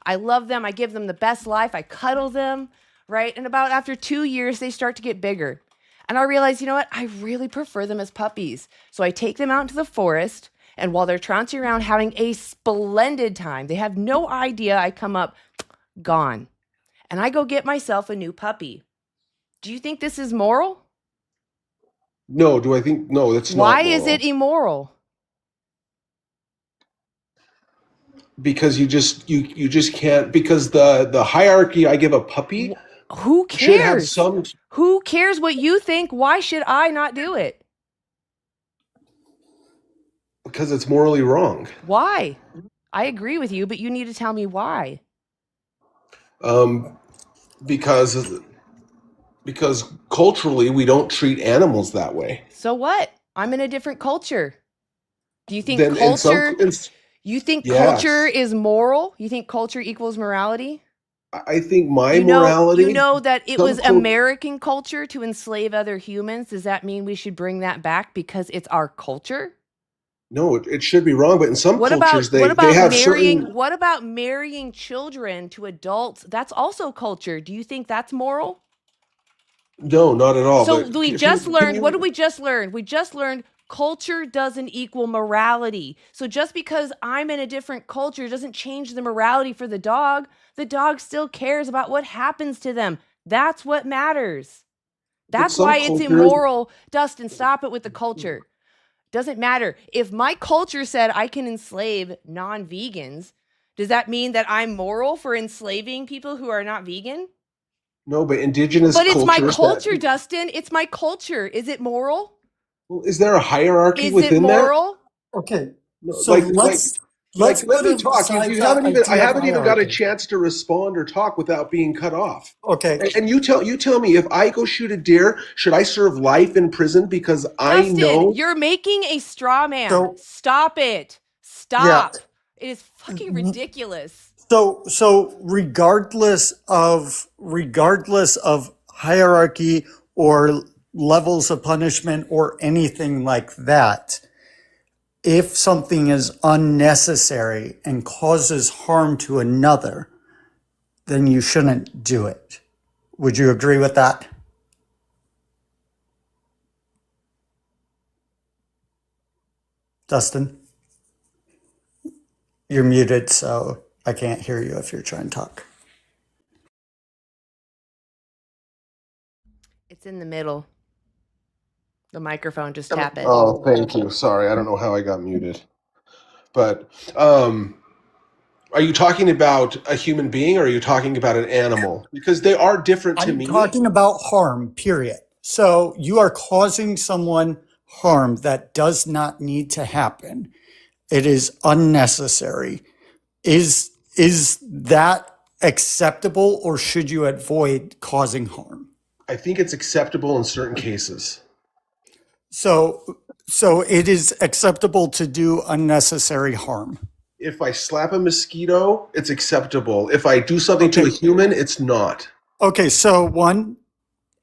I love them. I give them the best life. I cuddle them, right? And about after 2 years, they start to get bigger. And I realize, you know what? I really prefer them as puppies. So I take them out into the forest. And while they're trouncing around having a splendid time, they have no idea I come up, gone. And I go get myself a new puppy. Do you think this is moral? No, do I think no? That's not Why moral. is it immoral? Because you just can't, because the hierarchy, I give a puppy. Who Should have cares? some. Who cares what you think? Why should I not do it? Because it's morally wrong. Why? I agree with you, but you need to tell me why. Because culturally we don't treat animals that way. So what? I'm in a different culture. Do you think Then in some, culture? You think yes. culture is moral? You think culture equals morality? I think my morality. You know that it was some American culture to enslave other humans. Does that mean we should bring that back because it's our culture? No, it should be wrong. But in some What cultures, about they have marrying? certain. What about marrying children to adults? That's also culture. Do you think that's moral? No, not at all. So But we just learned. What did we just learn? We just learned culture doesn't equal morality. So just because I'm in a different culture doesn't change the morality for the dog. The dog still cares about what happens to them. That's what matters. That's some why it's cultures- immoral. Dustin, stop it with the culture. Doesn't matter. If my culture said I can enslave non-vegans, does that mean that I'm moral for enslaving people who are not vegan? No, but indigenous. But it's my cultures culture, Dustin. It's my culture. Is it moral? Well, is there a hierarchy Is within it moral? Okay, that? so Like, let's let put me talk. aside You the haven't even. I idea of haven't even got a hierarchy. chance to respond or talk without being cut off. Okay, And you tell me, if I go shoot a deer, should I serve life in prison because I Dustin, know? you're making a straw man. So- Stop it. Stop. It is fucking ridiculous. so regardless of hierarchy or levels of punishment or anything like that, if something is unnecessary and causes harm to another, then you shouldn't do it. Would you agree with that? Dustin, you're muted, so I can't hear you if you're trying to talk. It's in the middle. The microphone, just tap it. Oh, thank you. Sorry, I don't know how I got muted. But are you talking about a human being or are you talking about an animal? Because they are different to I'm me. talking about harm, period. So you are causing someone harm that does not need to happen. It is unnecessary. Is that acceptable, or should you avoid causing harm? I think it's acceptable in certain cases. So it is acceptable to do unnecessary harm. If I slap a mosquito, it's acceptable. If I do something to a human, it's not. Okay, so one,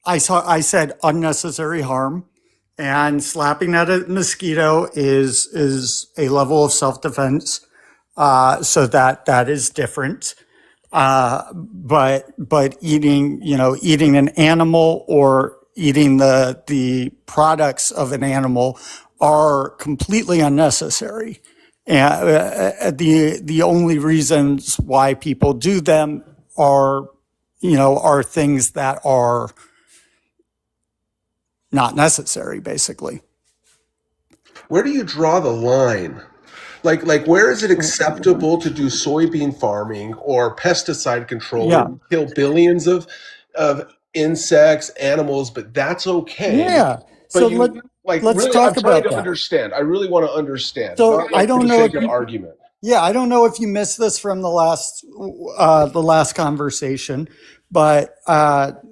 I said unnecessary harm, and slapping at a mosquito is a level of self-defense. So that is different. But eating an animal or eating the products of an animal are completely unnecessary. And the only reasons why people do them are things that are not necessary, basically. Where do you draw the line? Like where is it acceptable to do soybean farming or pesticide control where you kill billions of insects, animals, but that's okay. Yeah. But So let's let's really, talk I'm trying about to that. understand. I really want to understand. So Not I like for don't the know sake if of argument. Yeah, I don't know if you missed this from the last conversation, but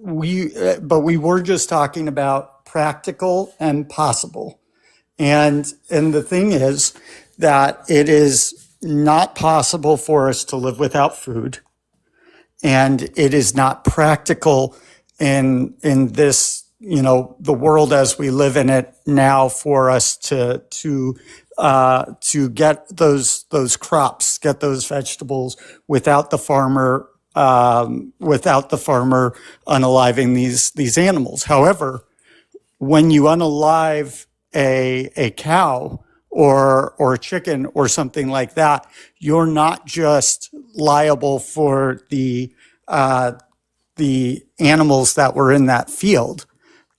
we were just talking about practical and possible, and the thing is that it is not possible for us to live without food, and it is not practical in this, the world as we live in it now, for us to get those crops, get those vegetables without the farmer unaliving these animals. However, when you unalive a cow or a chicken or something like that, you're not just liable for the animals that were in that field.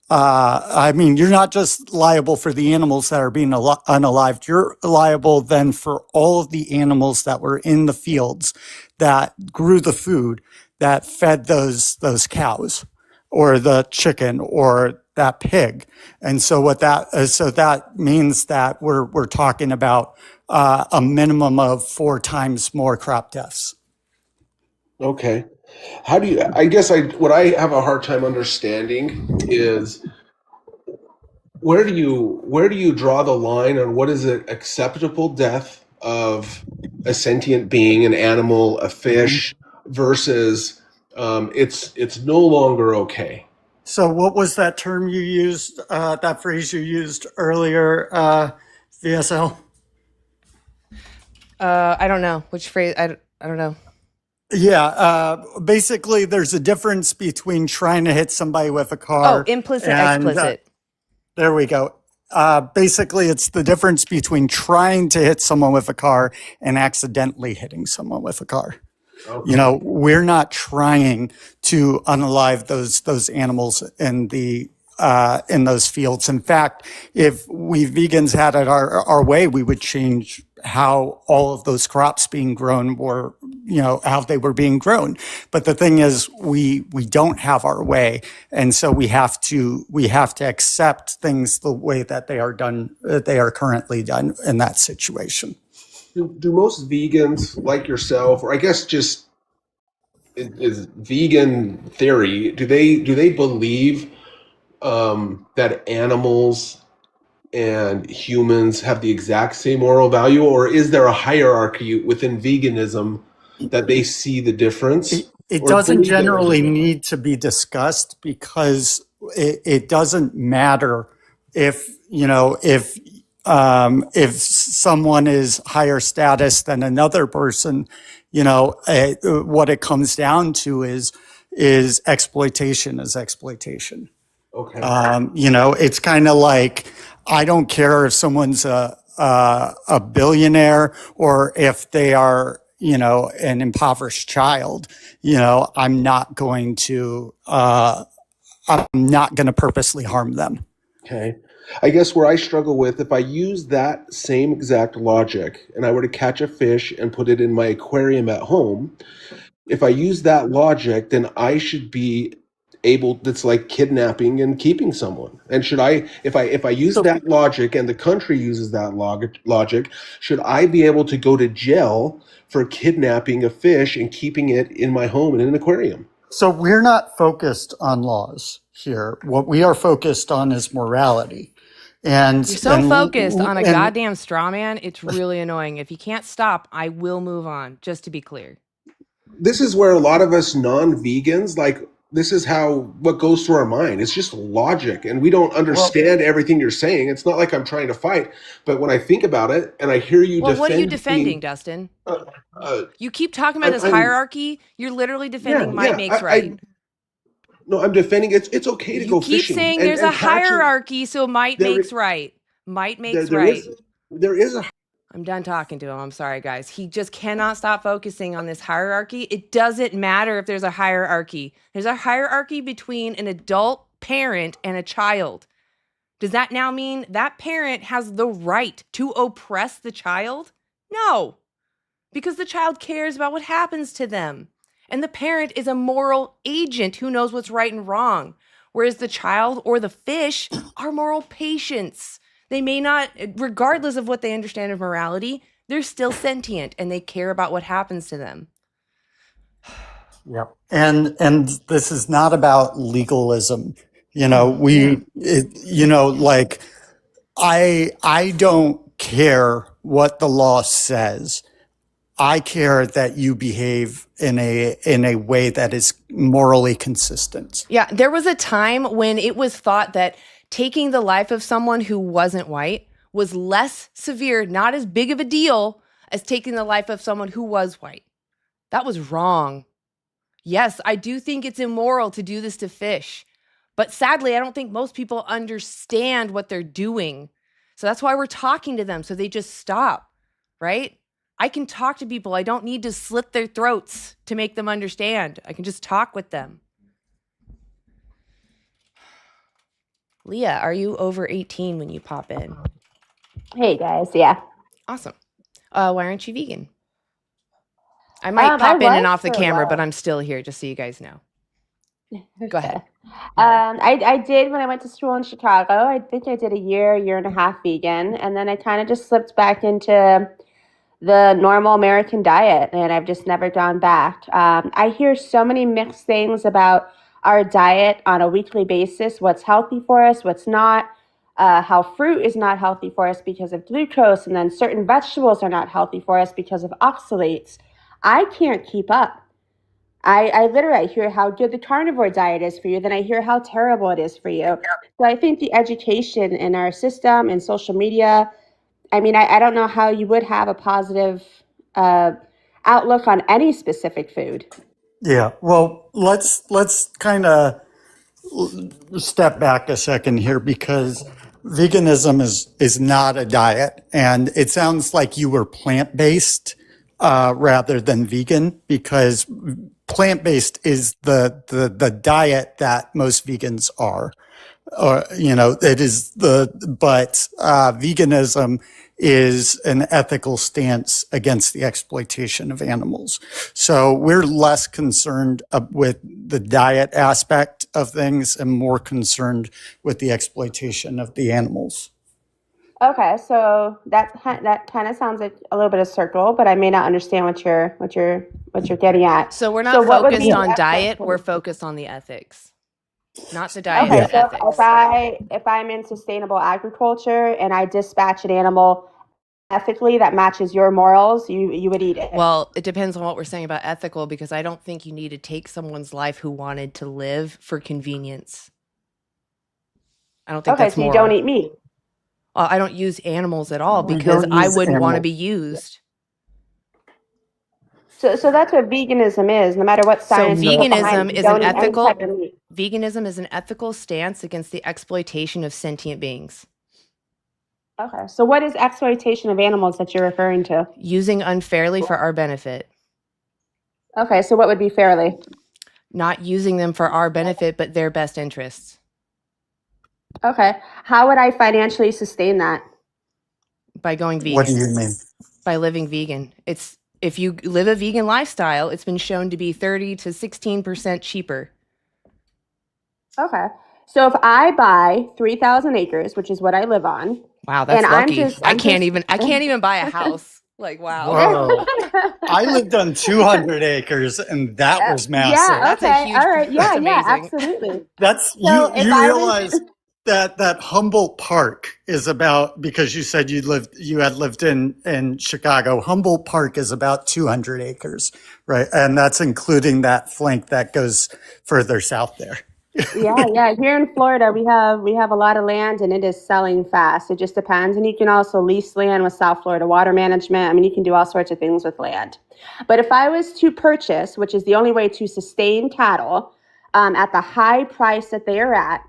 I mean, you're not just liable for the animals that are being unalived. You're liable then for all of the animals that were in the fields that grew the food that fed those cows or the chicken or that pig. And so that means that we're talking about a minimum of 4 times more crop deaths. Okay. How do you, I guess what I have a hard time understanding is where do you draw the line on what is an acceptable death of a sentient being, an animal, a fish, versus it's no longer okay. So what was that term you used, that phrase you used earlier, VSL? I don't know which phrase. I don't know. Yeah, basically there's a difference between trying to hit somebody with a car. Oh, implicit, and, explicit. There we go. Basically, it's the difference between trying to hit someone with a car and accidentally hitting someone with a car. Okay. We're not trying to unalive those animals in those fields. In fact, if we vegans had it our way, we would change how all of those crops being grown were, how they were being grown. But the thing is, we don't have our way, and so we have to accept things the way that they are done, that they are currently done in that situation. Do most vegans like yourself, or I guess just is vegan theory, do they believe that animals and humans have the exact same moral value, or is there a hierarchy within veganism that they see the difference? It doesn't generally need to be discussed, because it doesn't matter if if someone is higher status than another person, what it comes down to is exploitation is exploitation. Okay. It's kind of like, I don't care if someone's a billionaire or if they are, an impoverished child. I'm not going to purposely harm them. Okay. I guess where I struggle with, if I use that same exact logic and I were to catch a fish and put it in my aquarium at home, if I use that logic, then I should be able, that's like kidnapping and keeping someone. And should I, if I use that logic and the country uses that logic, should I be able to go to jail for kidnapping a fish and keeping it in my home in an aquarium? So we're not focused on laws here. What we are focused on is morality. And You're so focused on a goddamn straw man. It's really annoying. If you can't stop, I will move on, just to be clear. This is where a lot of us non-vegans, this is what goes through our mind. It's just logic, and we don't understand everything you're saying. It's not like I'm trying to fight, but when I think about it and I hear you defend, what are you defending, Dustin? You keep talking about this hierarchy. You're literally defending might makes right. No, I'm defending it's okay to go fishing. You keep saying there's a hierarchy, so might makes right. Might makes right. There is a. I'm done talking to him. I'm sorry, guys. He just cannot stop focusing on this hierarchy. It doesn't matter if there's a hierarchy. There's a hierarchy between an adult parent and a child. Does that now mean that parent has the right to oppress the child? No, because the child cares about what happens to them. And the parent is a moral agent who knows what's right and wrong, whereas the child or the fish are moral patients. They may not, regardless of what they understand of morality, they're still sentient and they care about what happens to them. Yep. And this is not about legalism. I don't care what the law says. I care that you behave in a way that is morally consistent. Yeah, there was a time when it was thought that taking the life of someone who wasn't white was less severe, not as big of a deal as taking the life of someone who was white. That was wrong. Yes, I do think it's immoral to do this to fish, but sadly, I don't think most people understand what they're doing. So that's why we're talking to them, so they just stop, right? I can talk to people. I don't need to slit their throats to make them understand. I can just talk with them. Leah, are you over 18 when you pop in? Hey guys, yeah. Awesome. Why aren't you vegan? I might pop in and off the camera, but I'm still here, just so you guys know. Go ahead. I did when I went to school in Chicago. I think I did a year and a half vegan, and then I kind of just slipped back into the normal American diet, and I've just never gone back. I hear so many mixed things about our diet on a weekly basis, what's healthy for us, what's not, how fruit is not healthy for us because of glucose, and then certain vegetables are not healthy for us because of oxalates. I can't keep up. I literally hear how good the carnivore diet is for you, then I hear how terrible it is for you. So I think the education in our system and social media, I mean, I don't know how you would have a positive outlook on any specific food. Yeah, well, let's kind of step back a second here, because veganism is not a diet, and it sounds like you were plant-based rather than vegan, because plant-based is the diet that most vegans are. It is but veganism is an ethical stance against the exploitation of animals. So we're less concerned with the diet aspect of things and more concerned with the exploitation of the animals. Okay, so that kind of sounds like a little bit of circle, but I may not understand what you're getting at. So we're not focused on diet, we're focused on the ethics. Not the diet, okay, the so ethics. if I'm in sustainable agriculture and I dispatch an animal ethically that matches your morals, you would eat it. Well, it depends on what we're saying about ethical, because I don't think you need to take someone's life who wanted to live for convenience. I don't think that's moral. So you don't eat meat. Well, I don't use animals at all We because don't I use wouldn't want to be animals. used. So that's what veganism is. No matter what So science you put behind veganism it, you is an don't eat any type ethical of meat. veganism is an ethical stance against the exploitation of sentient beings. Okay. So what is exploitation of animals that you're referring to? Using unfairly for our benefit. Okay. So what would be fairly? Not using them for our benefit, but their best interests. Okay. How would I financially sustain that? By going vegan. What do you mean? By living vegan. It's if you live a vegan lifestyle, it's been shown to be 30 to 16% cheaper. Okay. So if I buy 3,000 acres, which is what I live on. Wow, that's and lucky. I I'm can't just- even buy a house. Like, wow. Whoa. I lived on 200 acres, and that was massive. Yeah. That's a Okay. huge- All right. Yeah. that's Yeah. amazing. Absolutely. That's So if you I realize that Humboldt Park is about, because you said you had lived in Chicago. Humboldt Park is about 200 acres, right? And that's including that flank that goes further south there. Yeah. Here in Florida, we have a lot of land, and it is selling fast. It just depends, and you can also lease land with South Florida Water Management. I mean, you can do all sorts of things with land. But if I was to purchase, which is the only way to sustain cattle, at the high price that they are at,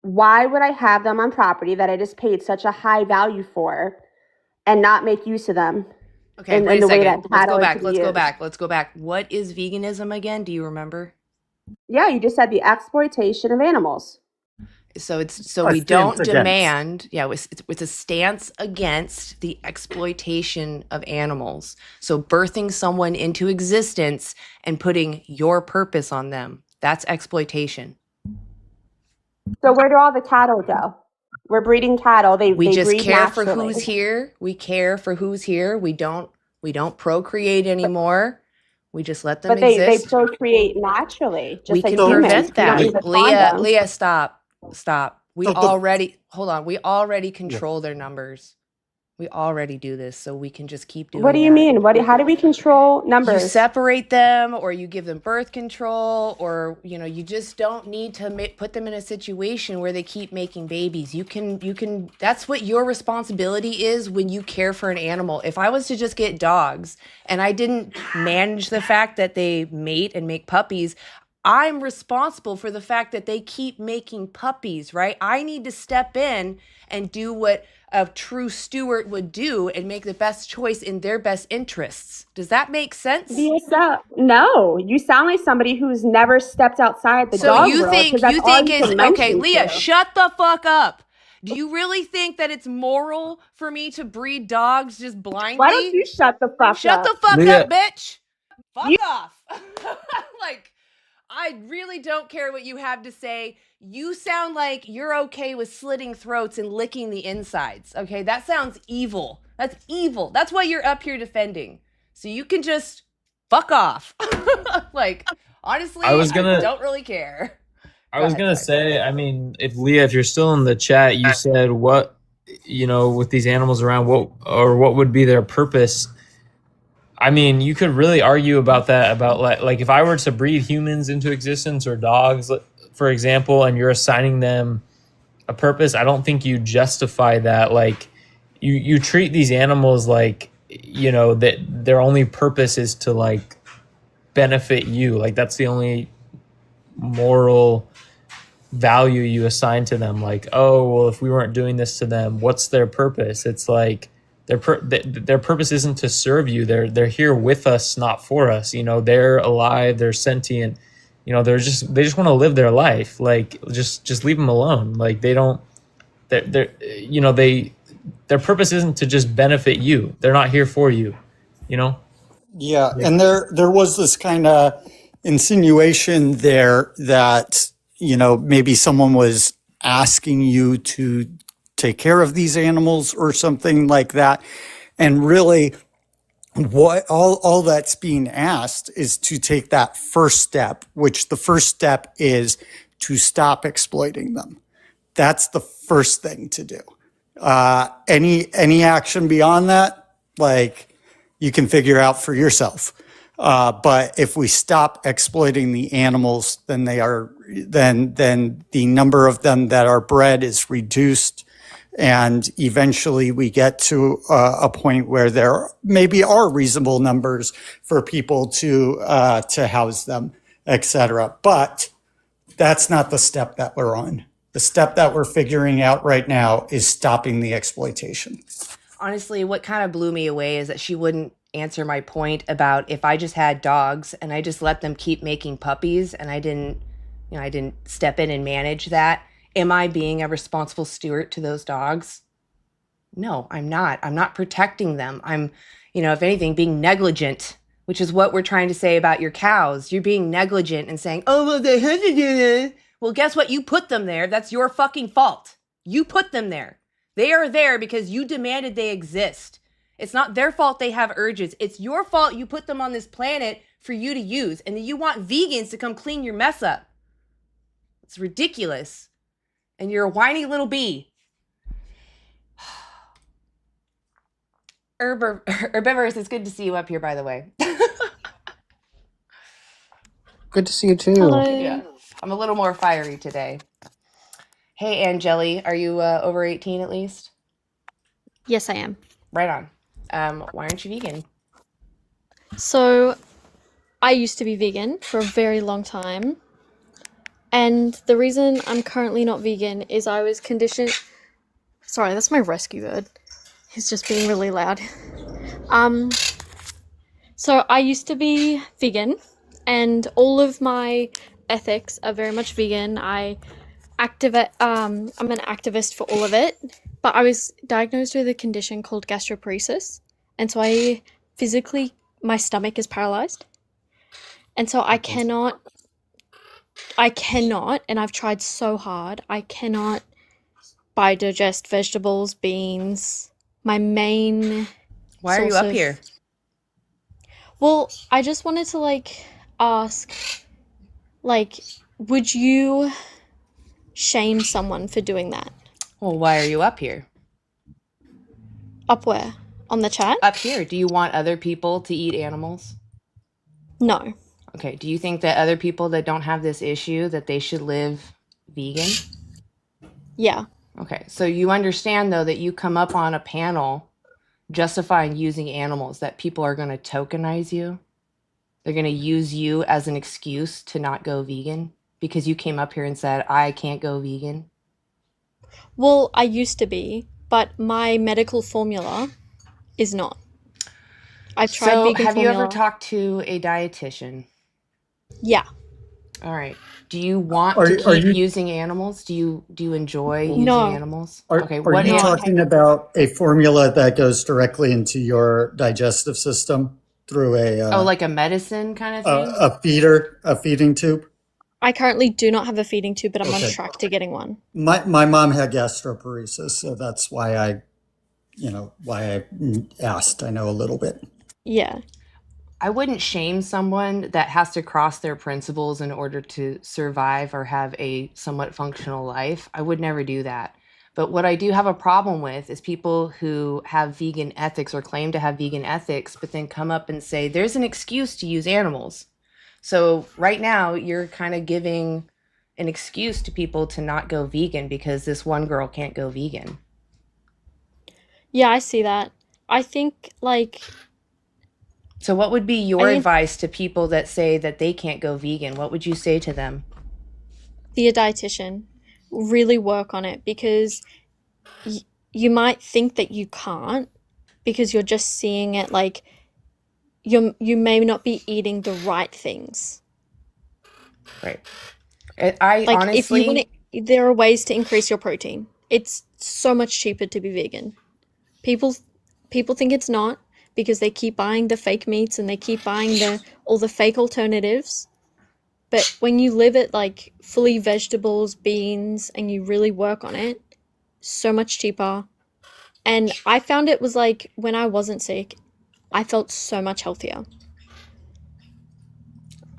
why would I have them on property that I just paid such a high value for, and not make use of them? Okay, in wait a the way second. that Let's cattle go is back. to be Let's go used? back. Let's go back. What is veganism again? Do you remember? Yeah, you just said the exploitation of animals. So A we don't stance against. demand. Yeah, it's a stance against the exploitation of animals. So birthing someone into existence and putting your purpose on them. That's exploitation. So where do all the cattle go? We're breeding cattle. They just breed care for naturally. who's here. We care for who's here. We don't procreate anymore. We just let them But they exist. procreate naturally, just We like can humans. prevent We don't that. need a condom. Leah, stop. We So the- already hold on. We already control their numbers. We already do this, so we can just keep doing What do you that. mean? How do we control You numbers? separate them, or you give them birth control, or you just don't need to put them in a situation where they keep making babies. You can. That's what your responsibility is when you care for an animal. If I was to just get dogs and I didn't manage the fact that they mate and make puppies, I'm responsible for the fact that they keep making puppies, right? I need to step in and do what a true steward would do and make the best choice in their best interests. Does that make sense? No, you sound like somebody who's never stepped outside the So dog you world, think 'cause that's you all think you it's can okay, mention Leah, to. shut the fuck up. Do you really think that it's moral for me to breed dogs just blindly? Why don't you shut the fuck Shut up? the fuck Leah- up, bitch. Fuck off. Like, I really don't care what you have to say. You sound like you're okay with slitting throats and licking the insides. Okay, that sounds evil. That's evil. That's what you're up here defending. So you can just fuck off. Like, honestly, I don't really care. I was gonna say, I mean, if Leah, if you're still in the chat, you said what, with these animals around, what would be their purpose? I mean, you could really argue about that, about like if I were to breed humans into existence or dogs, for example, and you're assigning them a purpose, I don't think you justify that. Like you treat these animals like, that their only purpose is to like benefit you. Like that's the only moral value you assign to them. Like, oh, well, if we weren't doing this to them, what's their purpose? It's like their purpose isn't to serve you. They're here with us, not for us. They're alive, they're sentient. They just want to live their life. Like just leave them alone. Like they don't. Their purpose isn't to just benefit you. They're not here for you. Yeah, and there was this kind of insinuation there that, maybe someone was asking you to take care of these animals or something like that. And really, what all that's being asked is to take that first step, which the first step is to stop exploiting them. That's the first thing to do. Any action beyond that, like, you can figure out for yourself. But if we stop exploiting the animals, then the number of them that are bred is reduced. And eventually we get to a point where there maybe are reasonable numbers for people to house them, etc. But that's not the step that we're on. The step that we're figuring out right now is stopping the exploitation. Honestly, what kind of blew me away is that she wouldn't answer my point about if I just had dogs and I just let them keep making puppies and I didn't step in and manage that. Am I being a responsible steward to those dogs? No, I'm not. I'm not protecting them. I'm, if anything, being negligent, which is what we're trying to say about your cows. You're being negligent and saying, oh, well, they had to do it. Well, guess what? You put them there. That's your fucking fault. You put them there. They are there because you demanded they exist. It's not their fault they have urges. It's your fault you put them on this planet for you to use. And then you want vegans to come clean your mess up. It's ridiculous. And you're a whiny little bee. Herbivorous, it's good to see you up here, by the way. Good to see you too. Hello. Yeah, I'm a little more fiery today. Hey, Angeli, are you over 18 at least? Yes, I am. Right on. Why aren't you vegan? So, I used to be vegan for a very long time. And the reason I'm currently not vegan is I was conditioned. Sorry, that's my rescue bird. He's just being really loud. So I used to be vegan, and all of my ethics are very much vegan. I'm an activist for all of it, but I was diagnosed with a condition called gastroparesis, and so my stomach is paralyzed, and so I cannot, and I've tried so hard, I cannot digest vegetables, beans. My main Why are you source up of- here? Well, I just wanted to ask, would you shame someone for doing that? Well, why are you up here? Up where? On the chat? Up here. Do you want other people to eat animals? No. Okay. Do you think that other people that don't have this issue, that they should live vegan? Yeah. Okay. So you understand, though, that you come up on a panel justifying using animals, that people are going to tokenize you. They're going to use you as an excuse to not go vegan because you came up here and said, I can't go vegan. Well, I used to be, but my medical formula is not. I've tried So vegan have you formula. ever talked to a dietitian? Yeah. All right. Do you want Are to you- are keep you- using animals? Do you enjoy using No. animals? Are Okay. you What talking about a formula that goes directly into your digestive system through like a medicine kind of thing? a feeding tube? I currently do not have a feeding tube, but I'm on Okay. track to getting one. My mom had gastroparesis, so that's why I asked. I know a little bit. Yeah. I wouldn't shame someone that has to cross their principles in order to survive or have a somewhat functional life. I would never do that. But what I do have a problem with is people who have vegan ethics or claim to have vegan ethics, but then come up and say, there's an excuse to use animals. So right now you're kind of giving an excuse to people to not go vegan because this one girl can't go vegan. Yeah, I see that. I think, So what would be your I mean- advice to people that say that they can't go vegan? What would you say to them? be a dietitian. Really work on it, because you might think that you can't because you're just seeing it you may not be eating the right things. Right. I honestly, if you want to, there are ways to increase your protein. It's so much cheaper to be vegan. People think it's not because they keep buying the fake meats and they keep buying all the fake alternatives. But when you live it fully vegetables, beans, and you really work on it, so much cheaper. And I found it was when I wasn't sick, I felt so much healthier.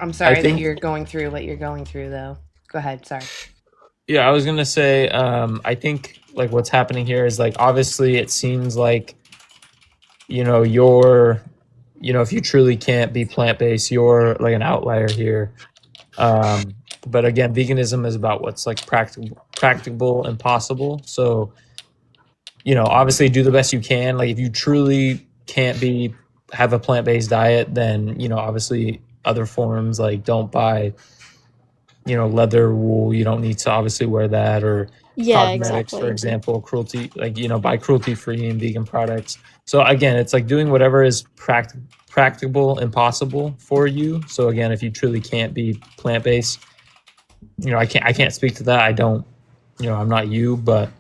I'm sorry that think- you're going through what you're going through, though. Go ahead. Sorry. Yeah, I was gonna say, I think what's happening here is obviously it seems you're, if you truly can't be plant-based, you're an outlier here. But again, veganism is about what's practicable and possible. So obviously do the best you can. Like if you truly can't have a plant-based diet, then obviously other forms, like don't buy leather, wool. You don't need to obviously wear that, or Yeah, cosmetics, for exactly. example, cruelty, like buy cruelty-free and vegan products. So again, it's like doing whatever is practicable and possible for you. So again, if you truly can't be plant-based, I can't speak to that. I don't, I'm not you, but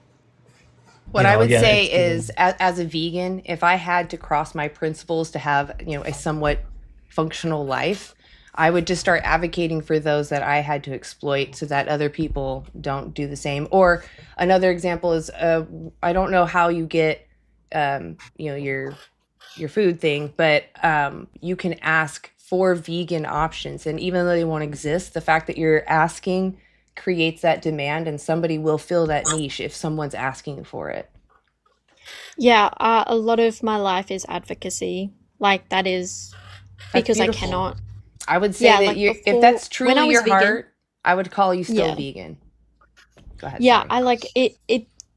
What I would again, say it's is, as a vegan, if I had to cross my principles to have, a somewhat functional life, I would just start advocating for those that I had to exploit so that other people don't do the same. Or another example is, I don't know how you get, your food thing, but you can ask for vegan options, and even though they won't exist, the fact that you're asking creates that demand, and somebody will fill that niche if someone's asking for it. Yeah, a lot of my life is advocacy. Like that is That's because I beautiful. cannot. I would say Yeah, that like you, if before that's when I truly was your vegan. heart, I would call you still Yeah. vegan. Go ahead. Yeah, Sorry. I like it.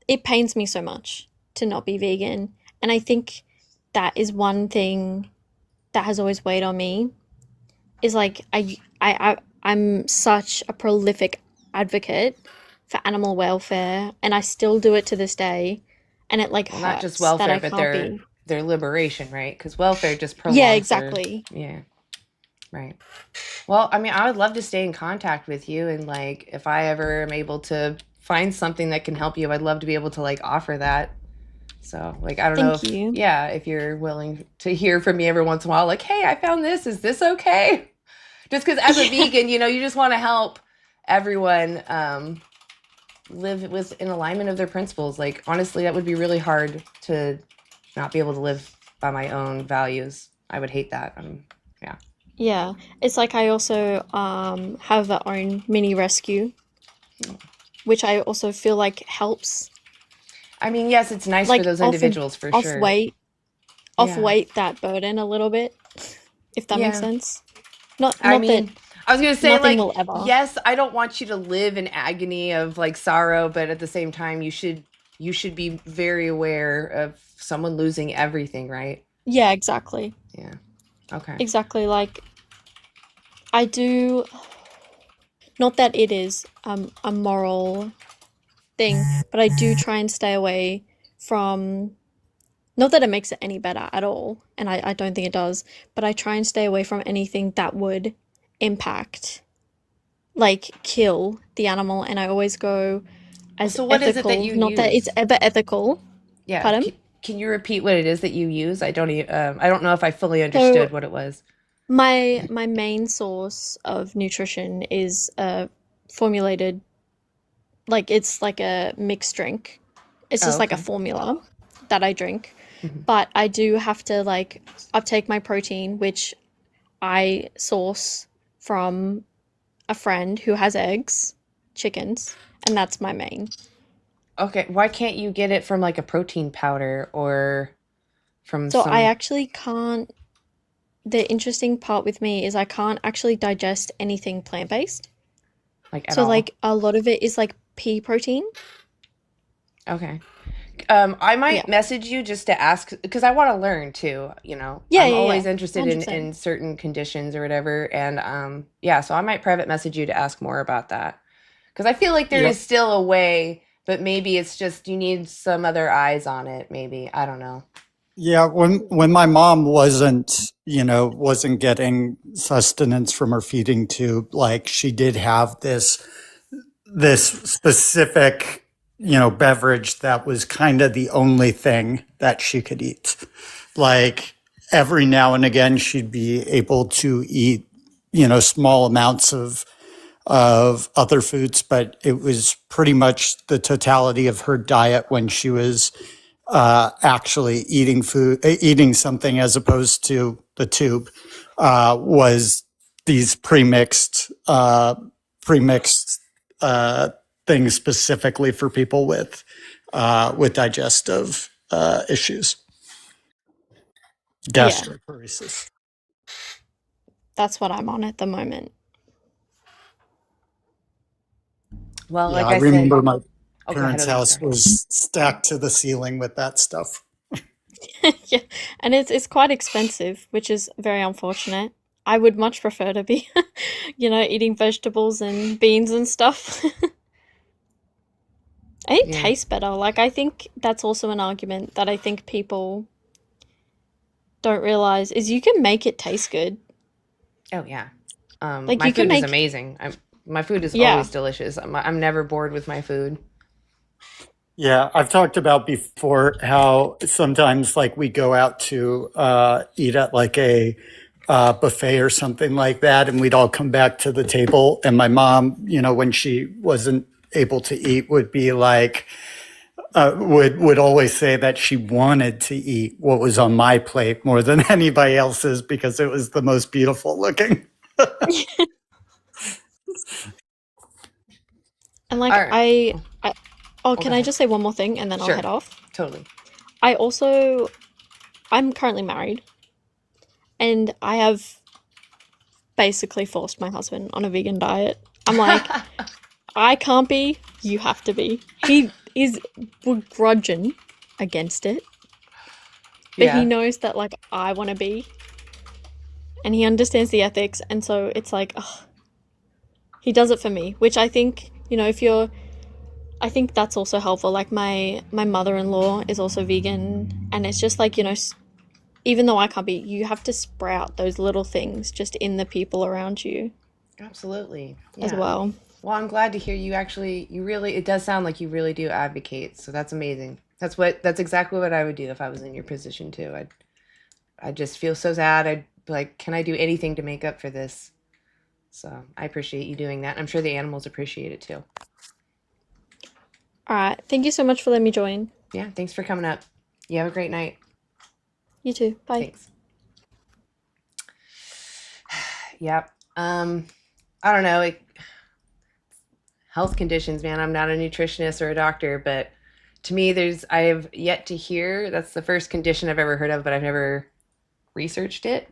It pains me so much to not be vegan, and I think that is one thing that has always weighed on me. Is like I'm such a prolific advocate for animal welfare, and I still do it to this day, and it like Well, not just hurts that welfare, I but can't be. their liberation, right? Because welfare just prolongs Yeah, their, exactly. yeah, right. Well, I mean, I would love to stay in contact with you, and like, if I ever am able to find something that can help you, I'd love to be able to like offer that. So, like, I don't know Thank you. yeah, if you're willing to hear from me every once in a while, like, hey, I found this. Is this okay? Just because as a Yeah. vegan, you just want to help everyone live with in alignment of their principles. Like, honestly, that would be really hard to not be able to live by my own values. I would hate that. Yeah. Yeah, it's like I also have our own mini rescue, which I also feel like helps I mean, yes, it's nice for like those individuals for off sure. weight Yeah. that burden a little bit, if that makes Yeah. sense. Not I not that mean, I was gonna say, nothing like, will ever. yes, I don't want you to live in agony of like sorrow, but at the same time, you should be very aware of someone losing everything, right? Yeah, exactly. Yeah. Okay. Exactly. Like I do. Not that it is a moral thing, but I do try and stay away from. Not that it makes it any better at all, and I don't think it does, but I try and stay away from anything that would impact, like kill the animal, and I always go as So what is it that ethical. you Not that it's use? ever ethical. Yeah. Pardon? Can you repeat what it is that you use? I don't know if I fully So understood what it was. my main source of nutrition is formulated, like it's like a mixed drink. It's Oh, just like a okay. formula that I drink. Mhm. But I do have to like uptake my protein, which I source from a friend who has eggs, chickens, and that's my main. Okay. Why can't you get it from like a protein powder or from So I some actually can't. The interesting part with me is I can't actually digest anything plant-based. like at So all? like a lot of it is like pea protein. Okay. I Yeah. might message you just to ask because I want to learn too. Yeah, I'm yeah, always yeah. interested in 100%. in certain conditions or whatever, and yeah, so I might private message you to ask more about that because I feel like there Yep. is still a way, but maybe it's just you need some other eyes on it. Maybe I don't know. Yeah, when my mom wasn't getting sustenance from her feeding tube, like she did have this specific, beverage that was kind of the only thing that she could eat. Like every now and again, she'd be able to eat, small amounts of other foods, but it was pretty much the totality of her diet when she was actually eating something as opposed to the tube, was these premixed uh, things specifically for people with digestive issues, Yeah, gastroparesis. that's what I'm on at the moment. Well, Yeah, like I I said, remember my Oh, go ahead, Parents' Odie. house Sorry. was stacked to the ceiling with that stuff. Yeah, and it's quite expensive, which is very unfortunate. I would much prefer to be, eating vegetables and beans and stuff. I think it Yeah. tastes better. Like, I think that's also an argument that I think people don't realize is you can make it taste good. Oh yeah. Like, My you can food is make, amazing. My food is yeah. always delicious. I'm never bored with my food. Yeah, I've talked about before how sometimes like we go out to eat at like a buffet or something like that, and we'd all come back to the table, and my mom, when she wasn't able to eat, would be like, would always say that she wanted to eat what was on my plate more than anybody else's because it was the most beautiful looking. And like, All right. oh, go can I ahead. just say one more thing and then I'll Sure. head off? Totally. I'm currently married and I have basically forced my husband on a vegan diet. I'm like, I can't be, you have to be. He is begrudging against it, but he Yeah. knows that like I want to be, and he understands the ethics, and so it's like, ugh, he does it for me, which I think, I think that's also helpful. Like my mother-in-law is also vegan, and it's just like, even though I can't be, you have to sprout those little things just in the people around you Absolutely. as Yeah. well. Well, I'm glad to hear it does sound like you really do advocate. So that's amazing. That's exactly what I would do if I was in your position too. I'd just feel so sad. I'd be like, can I do anything to make up for this? So I appreciate you doing that. I'm sure the animals appreciate it too. All right. Thank you so much for letting me join. Yeah. Thanks for coming up. You have a great night. You too. Bye. Thanks. Yep. I don't know. Health conditions, man. I'm not a nutritionist or a doctor, but to me, I have yet to hear. That's the first condition I've ever heard of, but I've never researched it.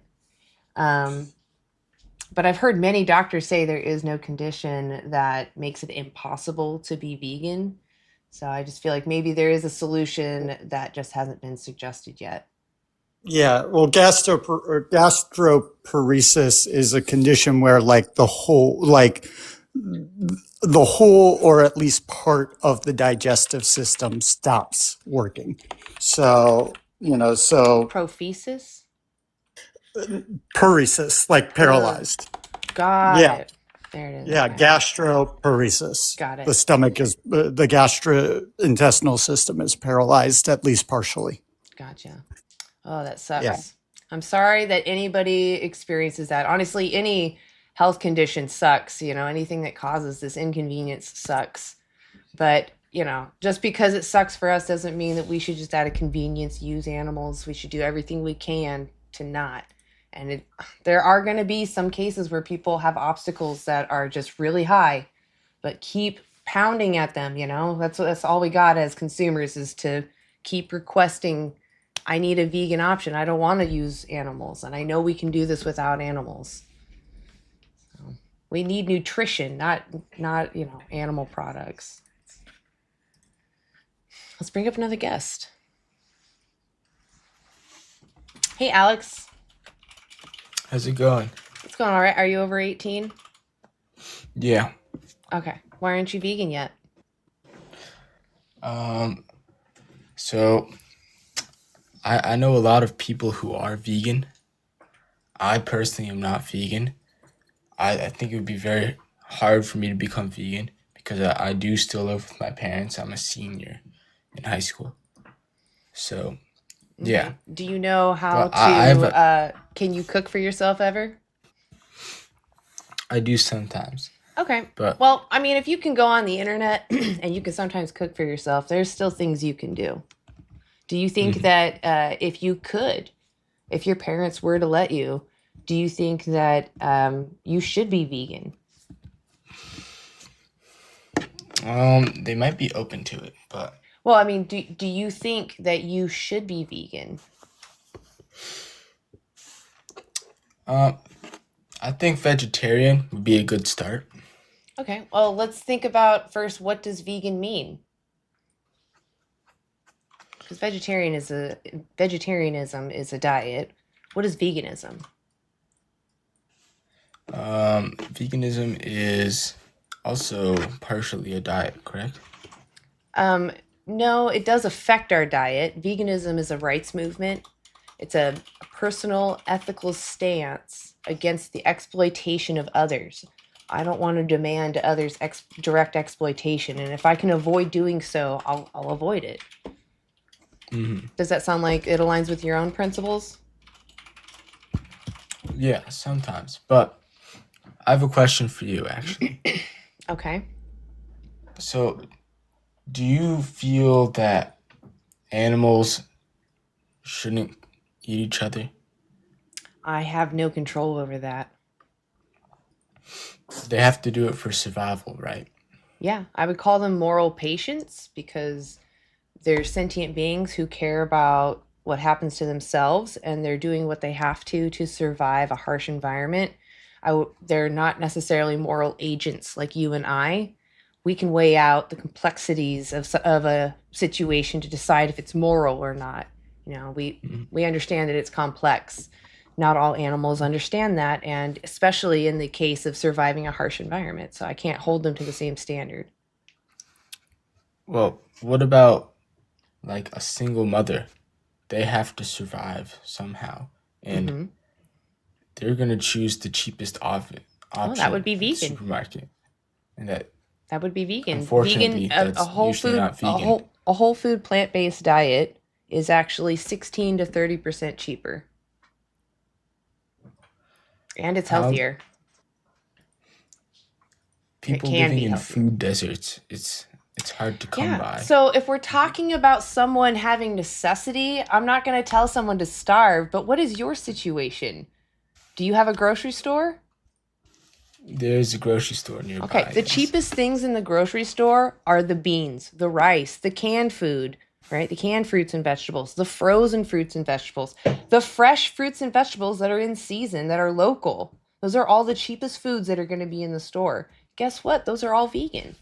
But I've heard many doctors say there is no condition that makes it impossible to be vegan. So I just feel like maybe there is a solution that just hasn't been suggested yet. Yeah, well, gastroparesis is a condition where like the whole or at least part of the digestive system stops working. So, Prophysis? paresis, like paralyzed. Got Yeah. it. There it is. Yeah, Okay. gastroparesis. Got it. The stomach the gastrointestinal system is paralyzed, at least partially. Gotcha. Oh, that sucks. Yeah. I'm sorry that anybody experiences that. Honestly, any health condition sucks. Anything that causes this inconvenience sucks. But, just because it sucks for us doesn't mean that we should just out of convenience use animals. We should do everything we can to not. And there are going to be some cases where people have obstacles that are just really high, but keep pounding at them. That's all we got as consumers is to keep requesting. I need a vegan option. I don't want to use animals, and I know we can do this without animals. So we need nutrition, not animal products. Let's bring up another guest. Hey, Alex. How's it going? It's going all right. Are you over 18? Yeah. Okay. Why aren't you vegan yet? So I know a lot of people who are vegan. I personally am not vegan. I think it would be very hard for me to become vegan because I do still live with my parents. I'm a senior in high school. So, yeah. Okay. Do you know how But I can you cook for yourself ever? I do sometimes. Okay. But Well, I mean, if you can go on the internet and you can sometimes cook for yourself, there's still things you can do. Do you think that if your parents were to let you, do you think that you should be vegan? they might be open to it, but Well, I mean, do you think that you should be vegan? I think vegetarian would be a good start. Okay. Well, let's think about first, what does vegan mean? Because vegetarianism is a diet. What is veganism? Veganism is also partially a diet, correct? No, it does affect our diet. Veganism is a rights movement. It's a personal ethical stance against the exploitation of others. I don't want to demand others direct exploitation, and if I can avoid doing so, I'll avoid it. Does that sound like it aligns with your own principles? Yeah, sometimes. But I have a question for you, actually. Okay. So, do you feel that animals shouldn't eat each other? I have no control over that. They have to do it for survival, right? Yeah, I would call them moral patients because they're sentient beings who care about what happens to themselves, and they're doing what they have to survive a harsh environment. They're not necessarily moral agents like you and I. We can weigh out the complexities of a situation to decide if it's moral or not. You know, we understand that it's complex. Not all animals understand that, and especially in the case of surviving a harsh environment. So I can't hold them to the same standard. Well, what about like a single mother? They have to survive somehow, and they're gonna choose the cheapest option Oh, that would be at the vegan. supermarket, and That would be vegan. unfortunately Vegan, a that's whole usually food, not vegan. a whole food plant-based diet is actually 16 to 30% cheaper, and it's How healthier. people can living be in healthier. food deserts, it's hard to come Yeah. by. So if we're talking about someone having necessity, I'm not going to tell someone to starve. But what is your situation? Do you have a grocery store? There's a grocery store nearby. Okay, the yes. cheapest things in the grocery store are the beans, the rice, the canned food, right? The canned fruits and vegetables, the frozen fruits and vegetables, the fresh fruits and vegetables that are in season, that are local. Those are all the cheapest foods that are going to be in the store. Guess what? Those are all vegan.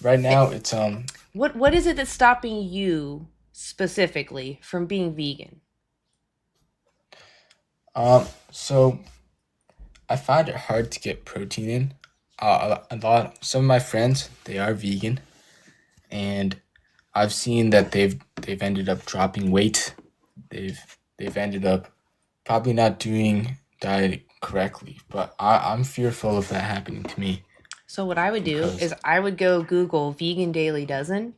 Right now, it's What is it that's stopping you specifically from being vegan? So I find it hard to get protein in. Some of my friends, they are vegan, and I've seen that they've ended up dropping weight. They've ended up probably not doing diet correctly, but I'm fearful of that happening to me. So what I would do Because- is I would go Google vegan Daily Dozen.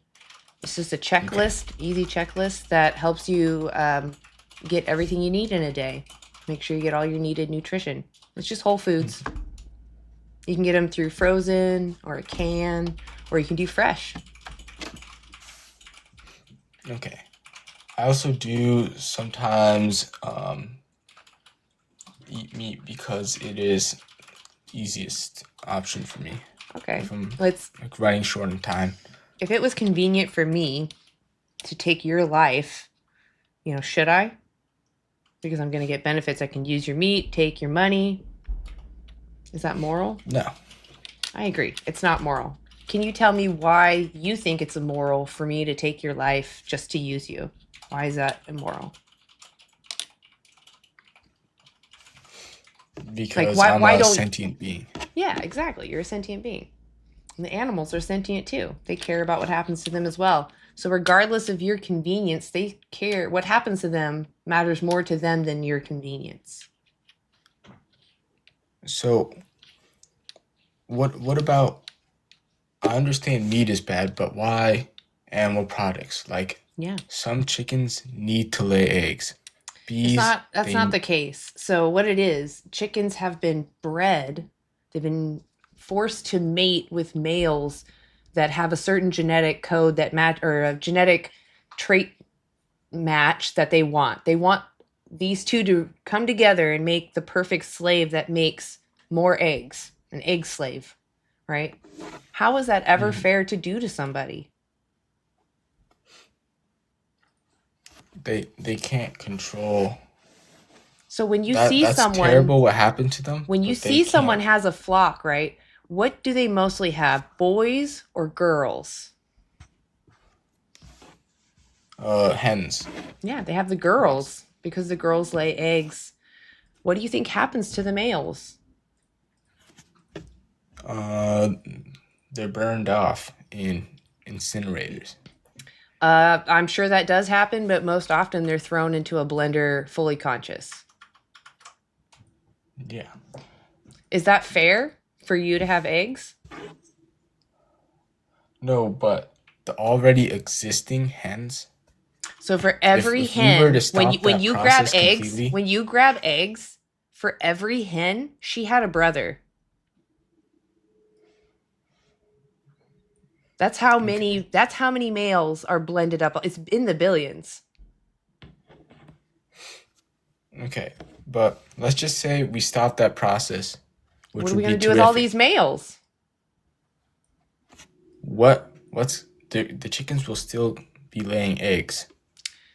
It's just a checklist, easy checklist that helps you get everything you need in a day. Make sure you get all your needed nutrition. It's just whole foods. You can get them through frozen or a can, or you can do fresh. Okay. I also do sometimes eat meat because it is easiest option for me. Okay. If I'm Let's like running short on time. if it was convenient for me to take your life, should I? Because I'm going to get benefits. I can use your meat, take your money. Is that moral? No. I agree. It's not moral. Can you tell me why you think it's immoral for me to take your life just to use you? Why is that immoral? Because why- I'm why a don't- sentient being. Yeah, exactly. You're a sentient being. And the animals are sentient too. They care about what happens to them as well. So regardless of your convenience, they care. What happens to them matters more to them than your convenience. So what about, I understand meat is bad, but why animal products? Like Yeah. some chickens need to lay eggs. Bees, That's not the case. So what it is, chickens have been bred, they've been forced to mate with males that have a certain genetic code that match, or a genetic trait match that they want. They want these two to come together and make the perfect slave that makes more eggs, an egg slave, right? How is that ever fair to do to somebody? They can't control. So when you That- see that's someone terrible what happened to them. when you but they see someone can't. has a flock, right? What do they mostly have? Boys or girls? Hens. Yeah, they have the girls because the girls lay eggs. What do you think happens to the males? They're burned off in incinerators. I'm sure that does happen, but most often they're thrown into a blender fully conscious. Yeah. Is that fair for you to have eggs? No, but the already existing hens. So for every If we were hen, to stop when that you grab process eggs, completely, when you grab eggs, for every hen, she had a brother. That's how many males are blended up. It's in the billions. okay, but let's just say we stop that process, which What are would we be going to do with all terrific. these males? What's the chickens will still be laying eggs.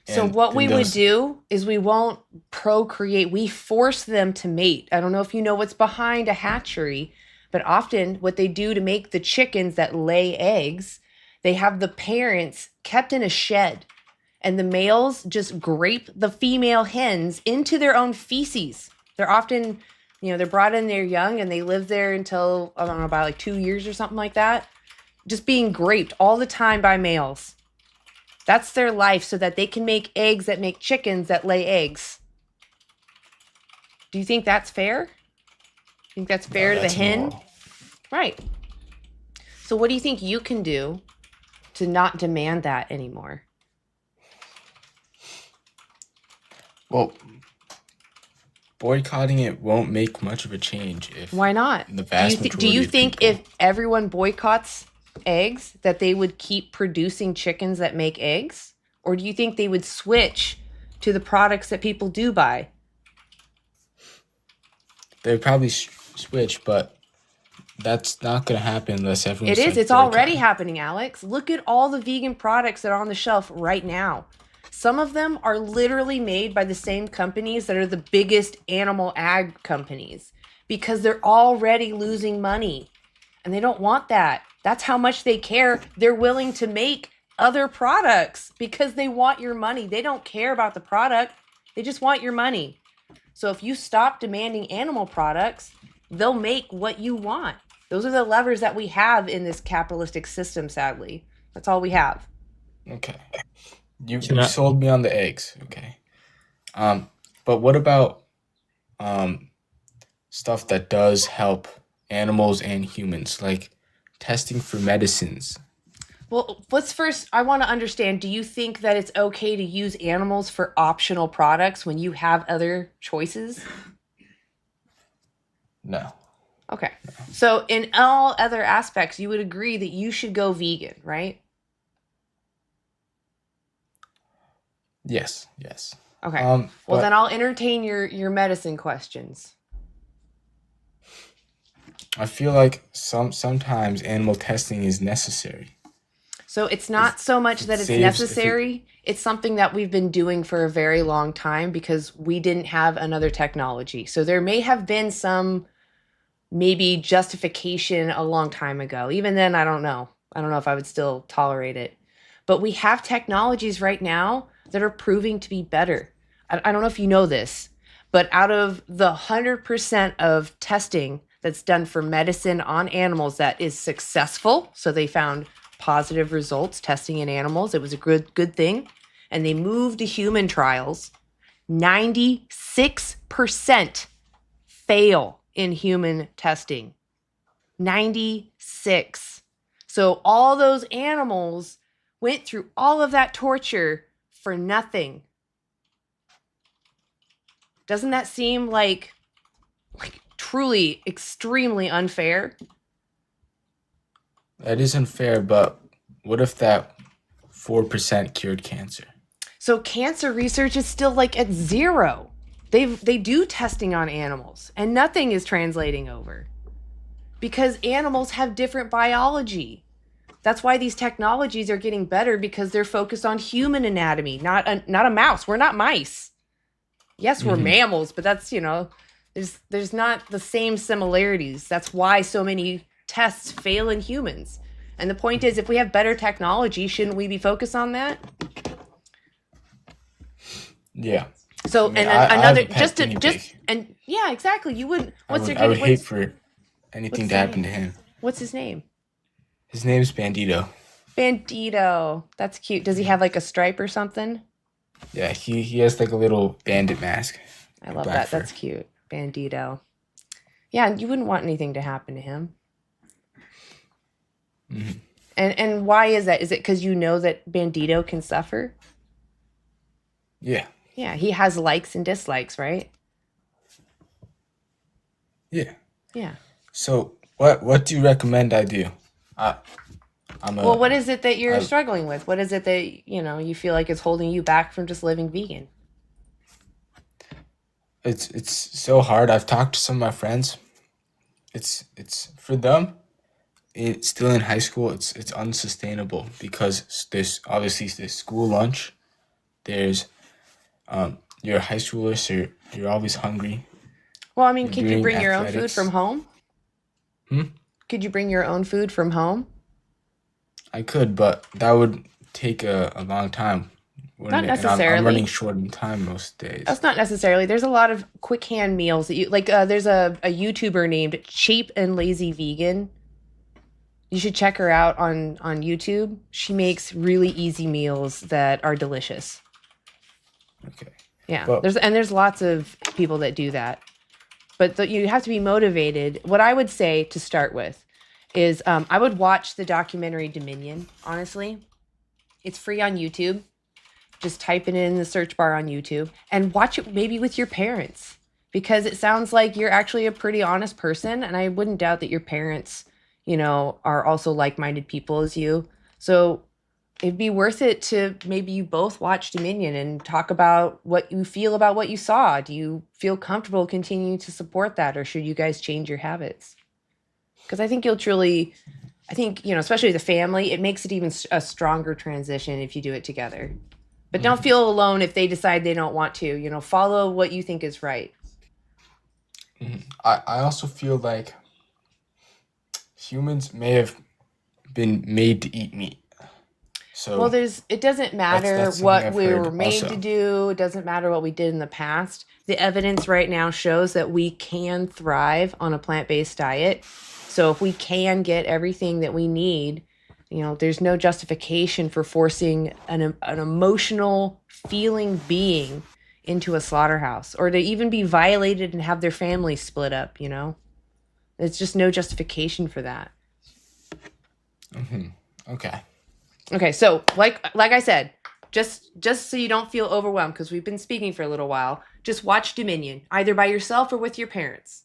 So And what then we would those- do is we won't procreate. We force them to mate. I don't know if you know what's behind a hatchery, but often what they do to make the chickens that lay eggs, they have the parents kept in a shed and the males just grape the female hens into their own feces. They're often, they're brought in there young and they live there until, I don't know, about like 2 years or something like that. Just being graped all the time by males. That's their life so that they can make eggs that make chickens that lay eggs. Do you think that's fair? Think that's fair to the that's hen? immoral. Right. So what do you think you can do to not demand that anymore? Well, boycotting it won't make much of a change if Why not? the vast do majority you of think people, if everyone boycotts eggs that they would keep producing chickens that make eggs? Or do you think they would switch to the products that people do buy? they would probably switch, but that's not going to happen unless everyone It is. starts It's already boycotting. happening, Alex. Look at all the vegan products that are on the shelf right now. Some of them are literally made by the same companies that are the biggest animal ag companies because they're already losing money and they don't want that. That's how much they care. They're willing to make other products because they want your money. They don't care about the product. They just want your money. So if you stop demanding animal products, they'll make what you want. Those are the levers that we have in this capitalistic system, sadly. That's all we have. Okay. You Can I- sold me on the eggs, okay. But what about stuff that does help animals and humans, like testing for medicines? Well, let's first, I want to understand, do you think that it's okay to use animals for optional products when you have other choices? No. Okay. So in all other aspects, you would agree that you should go vegan, right? Yes. Okay. Well, but then I'll entertain your medicine questions. I feel like sometimes animal testing is necessary. So it's not so much that it's necessary. It's something that we've been doing for a very long time because we didn't have another technology. So there may have been some maybe justification a long time ago. Even then, I don't know. I don't know if I would still tolerate it. But we have technologies right now that are proving to be better. I don't know if you know this, but out of the 100% of testing that's done for medicine on animals that is successful, so they found positive results testing in animals, it was a good thing, and they moved to human trials, 96% fail in human testing. 96. So all those animals went through all of that torture for nothing. Doesn't that seem like truly extremely unfair? That is unfair, but what if that 4% cured cancer? So cancer research is still like at zero. They do testing on animals and nothing is translating over because animals have different biology. That's why these technologies are getting better because they're focused on human anatomy, not a mouse. We're not mice. Yes, we're mammals, but that's, there's not the same similarities. That's why so many tests fail in humans. And the point is, if we have better technology, shouldn't we be focused on that? Yeah. So I mean, and I have another a pet guinea pig. and yeah, exactly. You wouldn't. I What's would your I would hate what's for anything what's to the happen name? to him. What's his name? His name's Bandito. Bandito. That's cute. Does he have like a stripe or something? Yeah, he has like a little bandit mask. I love Black that. fur. That's cute. Bandito. Yeah, you wouldn't want anything to happen to him. Mhm. And why is that? Is it because you know that Bandito can suffer? Yeah. Yeah, he has likes and dislikes, right? Yeah. Yeah. So what do you recommend I do? Well, what is it that you're I- struggling with? What is it that, you feel like is holding you back from just living vegan? It's so hard. I've talked to some of my friends. It's for them. It's still in high school. It's unsustainable because there's obviously this school lunch. There's you're a high schooler, so you're always hungry. Well, I mean, You're could you doing bring your own food athletics. from home? Could you bring your own food from home? I could, but that would take a long time. Not wouldn't it? And I'm necessarily. running short in time most days. That's not necessarily. There's a lot of quick hand meals that you like. There's a YouTuber named Cheap and Lazy Vegan. You should check her out on YouTube. She makes really easy meals that are delicious. Okay. Yeah, Well- there's lots of people that do that, but you have to be motivated. What I would say to start with is I would watch the documentary Dominion. Honestly, it's free on YouTube. Just type it in the search bar on YouTube and watch it maybe with your parents, because it sounds like you're actually a pretty honest person, and I wouldn't doubt that your parents, are also like-minded people as you. So it'd be worth it to maybe you both watch Dominion and talk about what you feel about what you saw. Do you feel comfortable continuing to support that, or should you guys change your habits? Because I think especially the family, it makes it even a stronger transition if you do it together. But don't feel alone if they decide they don't want to. Follow what you think is right. I also feel like humans may have been made to eat meat. So Well, it doesn't matter that's something what I've we heard were made also. to do. It doesn't matter what we did in the past. The evidence right now shows that we can thrive on a plant-based diet. So if we can get everything that we need, there's no justification for forcing an emotional feeling being into a slaughterhouse, or to even be violated and have their family split up. It's just no justification for that. Okay. Okay, so like I said, just so you don't feel overwhelmed, because we've been speaking for a little while, just watch Dominion, either by yourself or with your parents,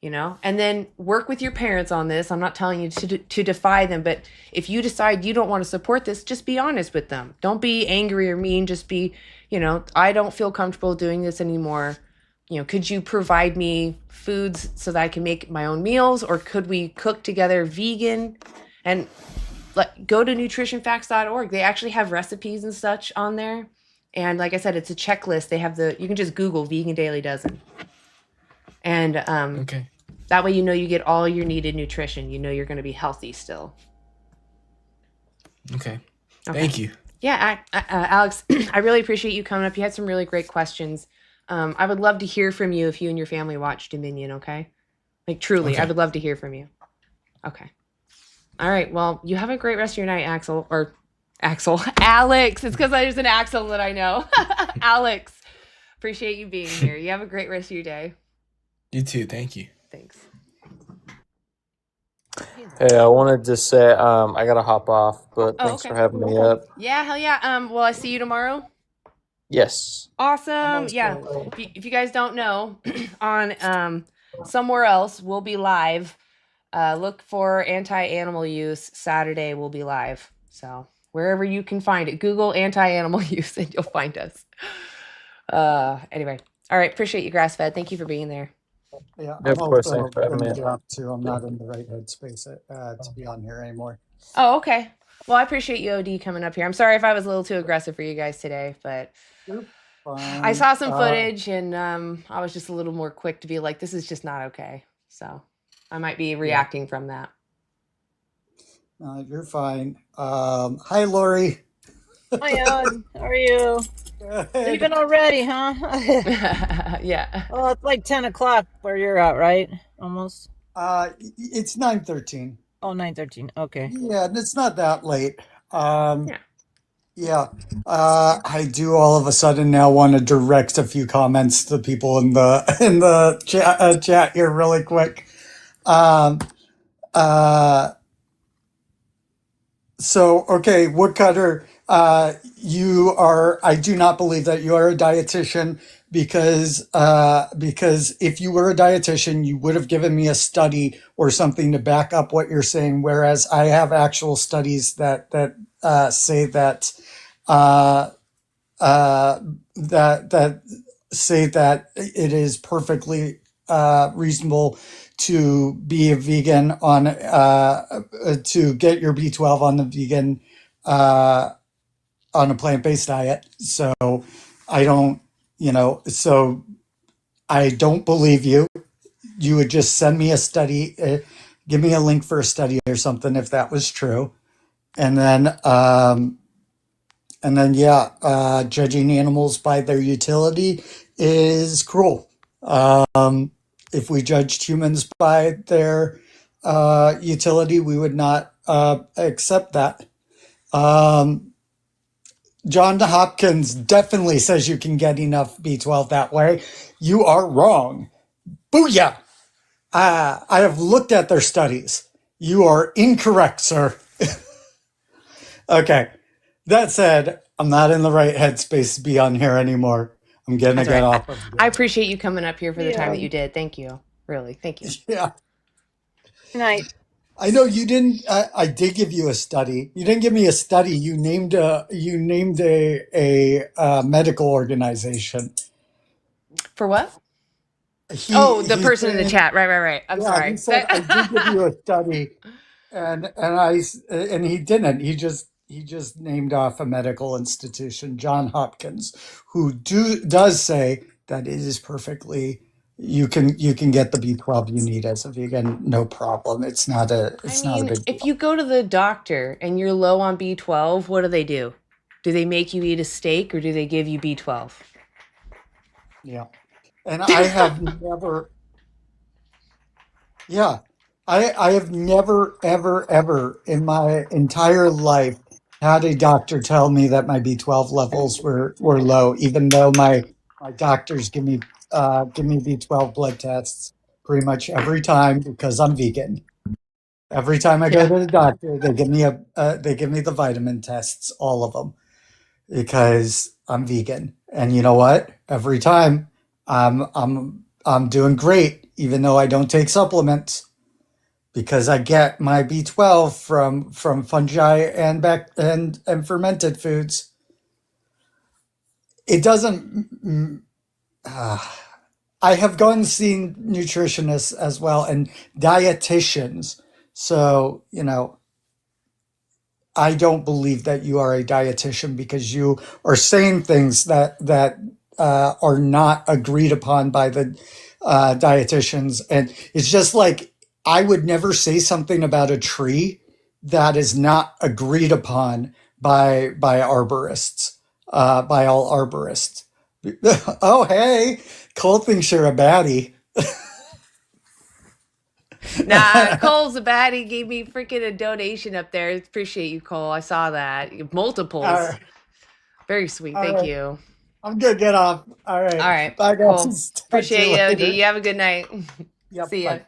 and then work with your parents on this. I'm not telling you to defy them, but if you decide you don't want to support this, just be honest with them. Don't be angry or mean. Just be, I don't feel comfortable doing this anymore. Could you provide me foods so that I can make my own meals, or could we cook together vegan? And go to nutritionfacts.org. They actually have recipes and such on there. And like I said, it's a checklist. They have you can just Google vegan Dailey Dozen. And Okay. that way you get all your needed nutrition. You're going to be healthy still. Okay. Thank you. Yeah, Alex, I really appreciate you coming up. You had some really great questions. I would love to hear from you if you and your family watch Dominion, okay? Like, truly, I Okay. would love to hear from you. Okay. All right. Well, you have a great rest of your night, Alex. It's because there's an Axel that I know. Alex, appreciate you being here. You have a great rest of your day. You too. Thank you. Thanks. Hey, I wanted to say I gotta hop off, but Oh, thanks okay. for having me up. Yeah, hell yeah. Will I see you tomorrow? Yes. Awesome. Yeah. If you guys don't know, on somewhere else, we'll be live. Look for anti-animal use. Saturday we'll be live. So wherever you can find it, Google anti-animal use and you'll find us. Anyway. All right. Appreciate you, Grass-Fed. Thank you for being there. Yeah, Yeah, I'm of course, also thanks for having going me. to drop too. I'm not in the right headspace to be on here anymore. Oh, okay. Well, I appreciate you, OD, coming up here. I'm sorry if I was a little too aggressive for you guys today, but I saw some footage and I was just a little more quick to be like, this is just not okay. So I might be reacting from that. You're fine. Hi, Lori. Hi, Ellen. How are you? Leaving already, huh? Yeah. Well, it's like 10 o'clock where you're at, right? Almost. It's 9:13. Oh, 9:13. Okay. Yeah, and it's not that late. Yeah. Yeah. I do all of a sudden now want to direct a few comments to people in the chat here really quick. Um, uh, So, okay, Woodcutter, I do not believe that you are a dietitian because if you were a dietitian, you would have given me a study or something to back up what you're saying. Whereas I have actual studies that say uh, that say that it is perfectly reasonable to be a vegan to get your B12 on the vegan uh, on a plant-based diet. So I don't, so I don't believe you. You would just send me a study, give me a link for a study or something if that was true, and then yeah, judging animals by their utility is cruel. If we judged humans by their utility, we would not accept that. John Hopkins definitely says you can get enough B12 that way. You are wrong. Booyah! I have looked at their studies. You are incorrect, sir. Okay. That said, I'm not in the right headspace to be on here anymore. I'm gonna That's get all right. off of I here. appreciate you coming up here for the time Yeah. that you did. Thank you. Really. Thank you. Yeah. Good night. I know you didn't. I did give you a study. You didn't give me a study. You named a medical organization. For what? He Oh, the he's person in the saying, chat. Right. I'm yeah. He sorry. said I did give you a study, and he didn't. He just named off a medical institution, John Hopkins, who does say that it is perfectly. You can get the B12 you need as a vegan, no problem. It's not a big If deal. you go to the doctor and you're low on B12, what do? Do they make you eat a steak or do they give you B12? Yeah. And I have never, yeah, I have never, ever, ever in my entire life had a doctor tell me that my B12 levels were low, even though my doctors give me B12 blood tests pretty much every time because I'm vegan. Every time I go Yeah. to the doctor, they give me the vitamin tests, all of them, because I'm vegan. And you know what? Every time I'm doing great, even though I don't take supplements, because I get my B12 from fungi and fermented foods. It doesn't. I have gone and seen nutritionists as well and dietitians. So I don't believe that you are a dietitian because you are saying things that are not agreed upon by the dietitians, and it's just like I would never say something about a tree that is not agreed upon by arborists, by all arborists. Oh, hey, Cole thinks you're a baddie. Nah, Cole's a baddie. Gave me freaking a donation up there. Appreciate you, Cole. I saw that. All Multiples. right, Very sweet. all Thank right. you. I'm gonna get off. All All right, right. bye Cool. guys. Talk to you Appreciate you, OG. later. You have a good night. Yep, See ya. bye.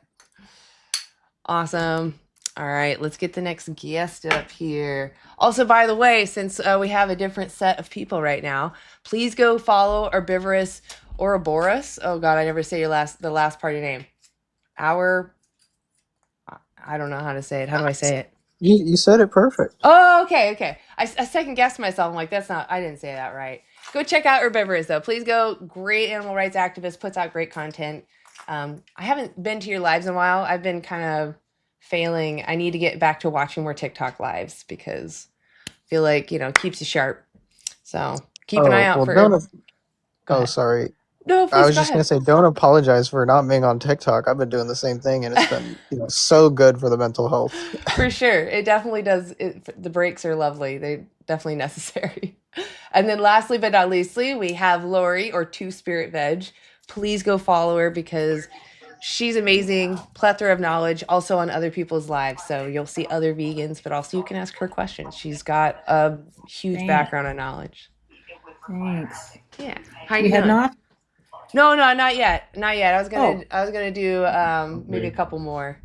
Awesome. All right, let's get the next guest up here. Also, by the way, since we have a different set of people right now, please go follow Herbivorous Ouroboros. Oh God, I never say the last part of your name. I don't know how to say it. How do I say it? You said it perfect. Oh, okay. I second guessed myself. I'm like, I didn't say that right. Go check out Herbivorous though. Please go. Great animal rights activist, puts out great content. I haven't been to your lives in a while. I've been kind of failing. I need to get back to watching more TikTok lives because I feel like, keeps you sharp. So keep an eye Oh out well, for. don't. Go Oh, ahead. sorry. No, I please was go just gonna ahead. say, don't apologize for not being on TikTok. I've been doing the same thing, and it's been so good for the mental health. For sure. It definitely does. The breaks are lovely. They're definitely necessary. And then lastly but not leastly, we have Lori, or Two Spirit Veg. Please go follow her because she's amazing, plethora of knowledge, also on other people's lives. So you'll see other vegans, but also you can ask her questions. She's got a huge Thanks. background in knowledge. Thanks. Yeah. How You you heading doing? off? No, not yet. Not yet. I was Oh. gonna do maybe a couple more.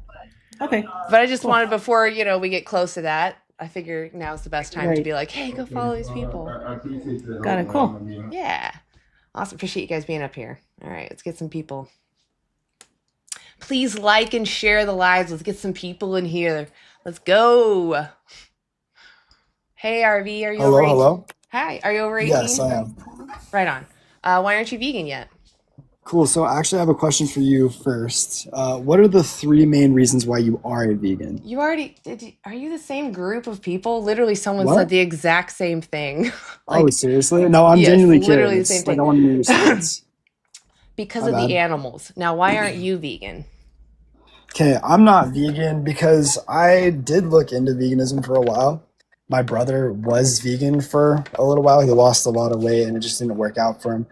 Okay. But I just Cool. wanted, before we get close to that, I figure now's the best time to Right. be like, hey, go follow these people. Got it. Cool. Yeah. Awesome. Appreciate you guys being up here. All right, let's get some people. Please like and share the lives. Let's get some people in here. Let's go. Hey, RV, are you over 18? Hello. Hi, are you over 18? Yes, I am. Right on. Why aren't you vegan yet? Cool. So actually, I have a question for you first. What are the 3 main reasons why you are a vegan? You already are you the same group of people? Literally, someone What? said the exact same thing. Oh, seriously? No, I'm yes, genuinely literally the curious. same Like, thing. I want to know your stance. Because My of the bad. animals. Now, why aren't you vegan? Okay, I'm not vegan because I did look into veganism for a while. My brother was vegan for a little while. He lost a lot of weight and it just didn't work out for him.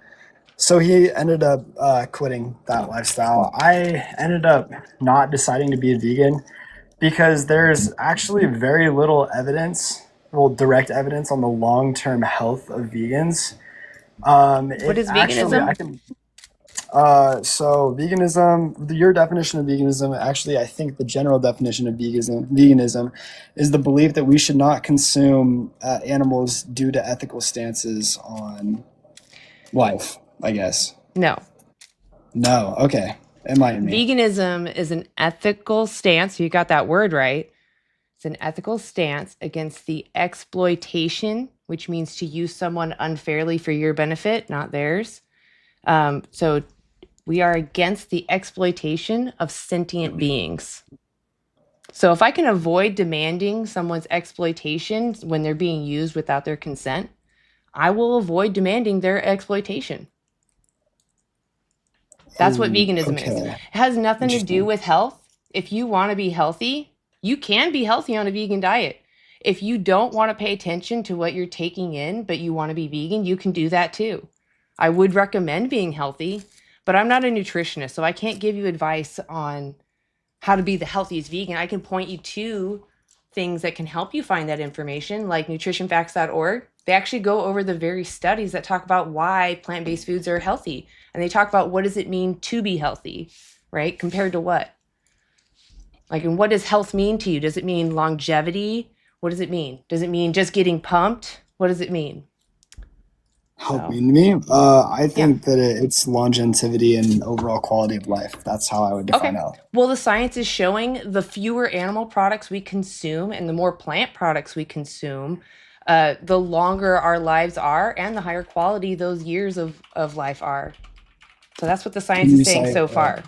So he ended up quitting that lifestyle. I ended up not deciding to be a vegan because there's actually very little evidence, well, direct evidence on the long-term health of vegans. What It is actually, veganism? I can. So veganism, your definition of veganism, actually, I think the general definition of veganism is the belief that we should not consume animals due to ethical stances on life, I guess. No. No, okay. Enlighten me. Veganism is an ethical stance. You got that word right. It's an ethical stance against the exploitation, which means to use someone unfairly for your benefit, not theirs. So we are against the exploitation of sentient beings. So if I can avoid demanding someone's exploitation when they're being used without their consent, I will avoid demanding their exploitation. That's what veganism is. It Okay. has nothing to do Interesting. with health. If you want to be healthy, you can be healthy on a vegan diet. If you don't want to pay attention to what you're taking in, but you want to be vegan, you can do that too. I would recommend being healthy, but I'm not a nutritionist, so I can't give you advice on how to be the healthiest vegan. I can point you to things that can help you find that information, like nutritionfacts.org. They actually go over the very studies that talk about why plant-based foods are healthy. And they talk about what does it mean to be healthy, right? Compared to what? Like, and what does health mean to you? Does it mean longevity? What does it mean? Does it mean just getting pumped? What does it mean? Helping me? I think that it's longevity and overall quality of life. That's how I would define health. Well, the science is showing the fewer animal products we consume and the more plant products we consume, the longer our lives are and the higher quality those years of life are. So that's what the science is saying so far.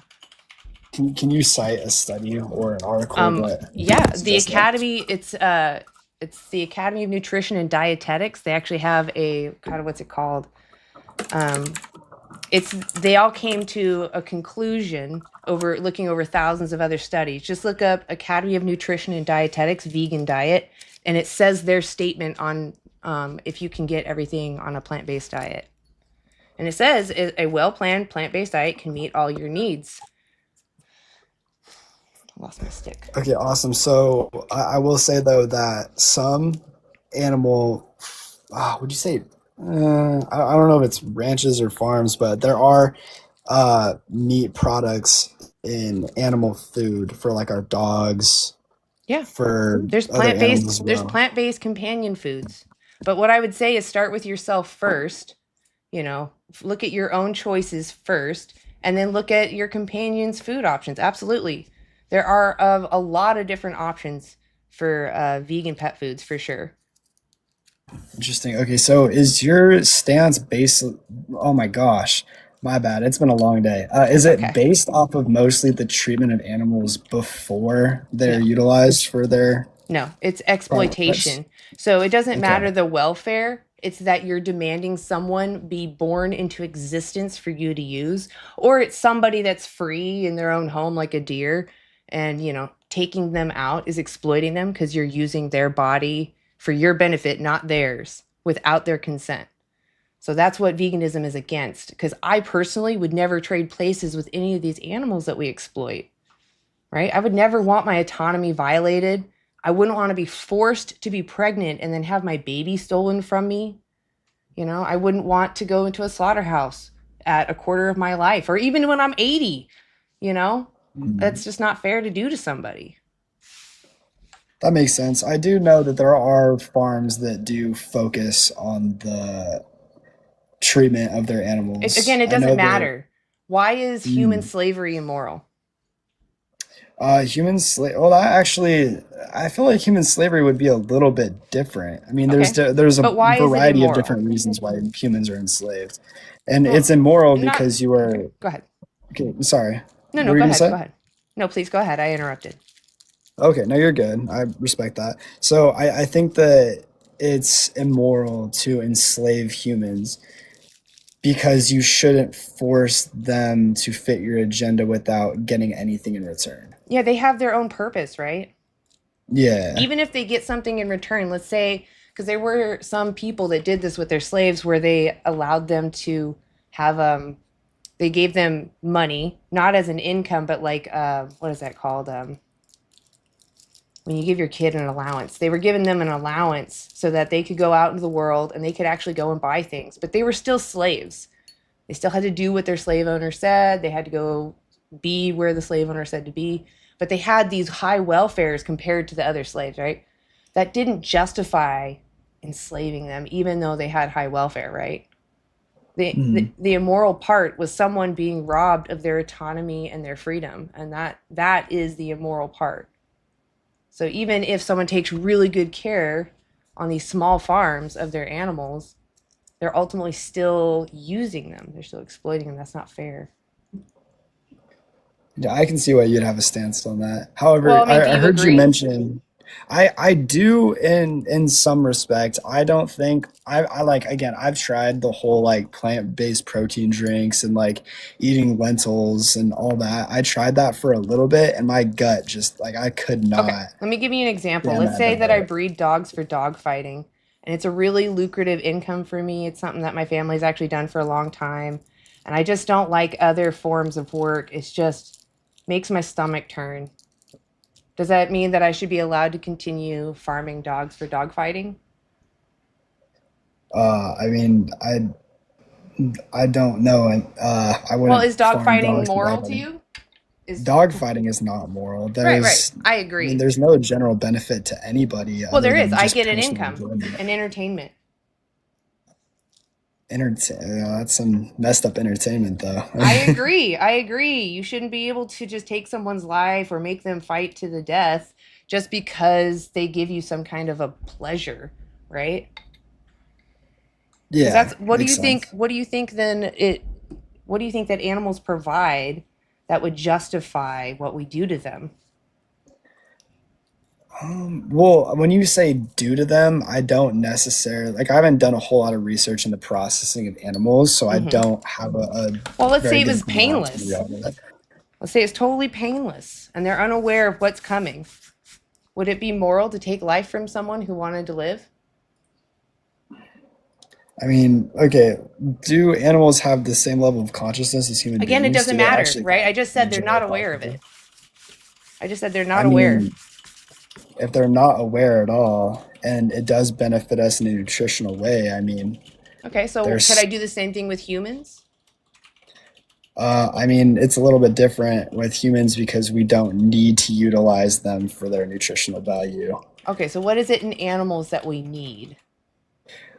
Can you cite a study or an article that Yeah, the suggests that? Academy, it's the Academy of Nutrition and Dietetics. They actually have a kind of, what's it called? They all came to a conclusion over looking over thousands of other studies. Just look up Academy of Nutrition and Dietetics vegan diet, and it says their statement on if you can get everything on a plant-based diet. And it says a well-planned plant-based diet can meet all your needs. I lost my stick. Okay, awesome. So I will say though that some animal, would you say, I don't know if it's ranches or farms, but there are meat products in animal food for like our dogs. Yeah. For There's other animals as there's well. plant-based companion foods. But what I would say is start with yourself first. Look at your own choices first, and then look at your companion's food options. Absolutely. There are a lot of different options for vegan pet foods, for sure. Interesting. Okay, so is your stance based? Oh my gosh, my bad. It's been a long day. Is it based off of mostly the treatment of animals before they're utilized for their? No, it's exploitation. So it doesn't matter the welfare. It's that you're demanding someone be born into existence for you to use, or it's somebody that's free in their own home, like a deer, and taking them out is exploiting them because you're using their body for your benefit, not theirs, without their consent. So that's what veganism is against, because I personally would never trade places with any of these animals that we exploit, right? I would never want my autonomy violated. I wouldn't want to be forced to be pregnant and then have my baby stolen from me. You know, I wouldn't want to go into a slaughterhouse at a quarter of my life, or even when I'm 80, you know? That's just not fair to do to somebody. That makes sense. I do know that there are farms that do focus on the treatment of their animals. Again, it I know doesn't that matter. Why is human slavery immoral? human slave. Well, I feel like human slavery would be a little bit different. I mean, Okay. there's a But why is it variety of immoral? different reasons why humans are enslaved, and Well, it's immoral not. because you are. Okay, go ahead. Okay, sorry. No, What no, were you go gonna ahead. say? Go ahead. No, please go ahead. I interrupted. Okay, no, you're good. I respect that. So I think that it's immoral to enslave humans because you shouldn't force them to fit your agenda without getting anything in return. Yeah, they have their own purpose, right? Yeah. Even if they get something in return, let's say, because there were some people that did this with their slaves where they allowed them to have they gave them money, not as an income, but like what is that called? When you give your kid an allowance. They were giving them an allowance so that they could go out into the world and they could actually go and buy things, but they were still slaves. They still had to do what their slave owner said. They had to go be where the slave owner said to be, but they had these high welfares compared to the other slaves, right? That didn't justify enslaving them, even though they had high welfare, right? The immoral part was someone being robbed of their autonomy and their freedom, and that is the immoral part. So even if someone takes really good care on these small farms of their animals, they're ultimately still using them. They're still exploiting them. That's not fair. Yeah, I can see why you'd have a stance on that. However, Well, I mean, do I you heard you agree? mention I do in some respect. I don't think I like again, I've tried the whole like plant-based protein drinks and like eating lentils and all that. I tried that for a little bit and my gut just like I could Okay, not let me give you an example. stand Let's that say that I diet. breed dogs for dog fighting, and it's a really lucrative income for me. It's something that my family's actually done for a long time, and I just don't like other forms of work. It's just makes my stomach turn. Does that mean that I should be allowed to continue farming dogs for dog fighting? I mean, I don't know, and I Well, wouldn't is dog farm fighting dogs for moral dog to fighting. you? Is Dog fighting is not moral. right. I I mean, agree. there's no general benefit to anybody Well, other there is. than I just get an personal income, enjoyment. an entertainment. That's some messed up entertainment, though. I agree. I agree. You shouldn't be able to just take someone's life or make them fight to the death just because they give you some kind of a pleasure, right? Because Yeah, that's makes sense. what do you think then what do you think that animals provide that would justify what we do to them? Well, when you say due to them, I don't necessarily like. I haven't done a whole lot of research in the processing of animals, so I Hmm. don't have a Well, let's say very it was good grasp on painless. reality. Let's say it's totally painless and they're unaware of what's coming. Would it be moral to take life from someone who wanted to live? I mean, okay, do animals have the same level of consciousness as human Again, it beings? doesn't Do they matter, actually right? I just said they're enjoy not it aware of possibly? it. I just said they're I not aware. mean, if they're not aware at all, and it does benefit us in a nutritional way, I mean, Okay, so could there's I do the same thing with humans? I mean, it's a little bit different with humans because we don't need to utilize them for their nutritional value. Okay, so what is it in animals that we need?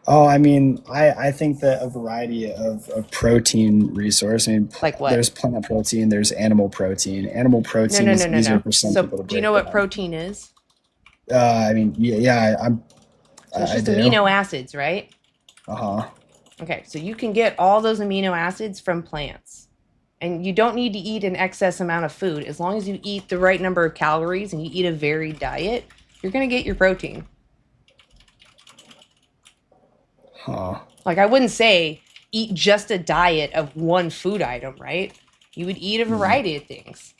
Oh, I mean, I think that a variety of protein resource. I mean, Like what? there's plant protein, there's animal protein. Animal No, protein no, is no, no, easier no. for some So people to do you break know what down. protein is? I mean, yeah, So it's I just do. amino acids, right? Uh-huh. Okay, so you can get all those amino acids from plants. And you don't need to eat an excess amount of food. As long as you eat the right number of calories and you eat a varied diet, you're going to get your protein. Huh. Like, I wouldn't say eat just a diet of one food item, right? You would eat a variety of things.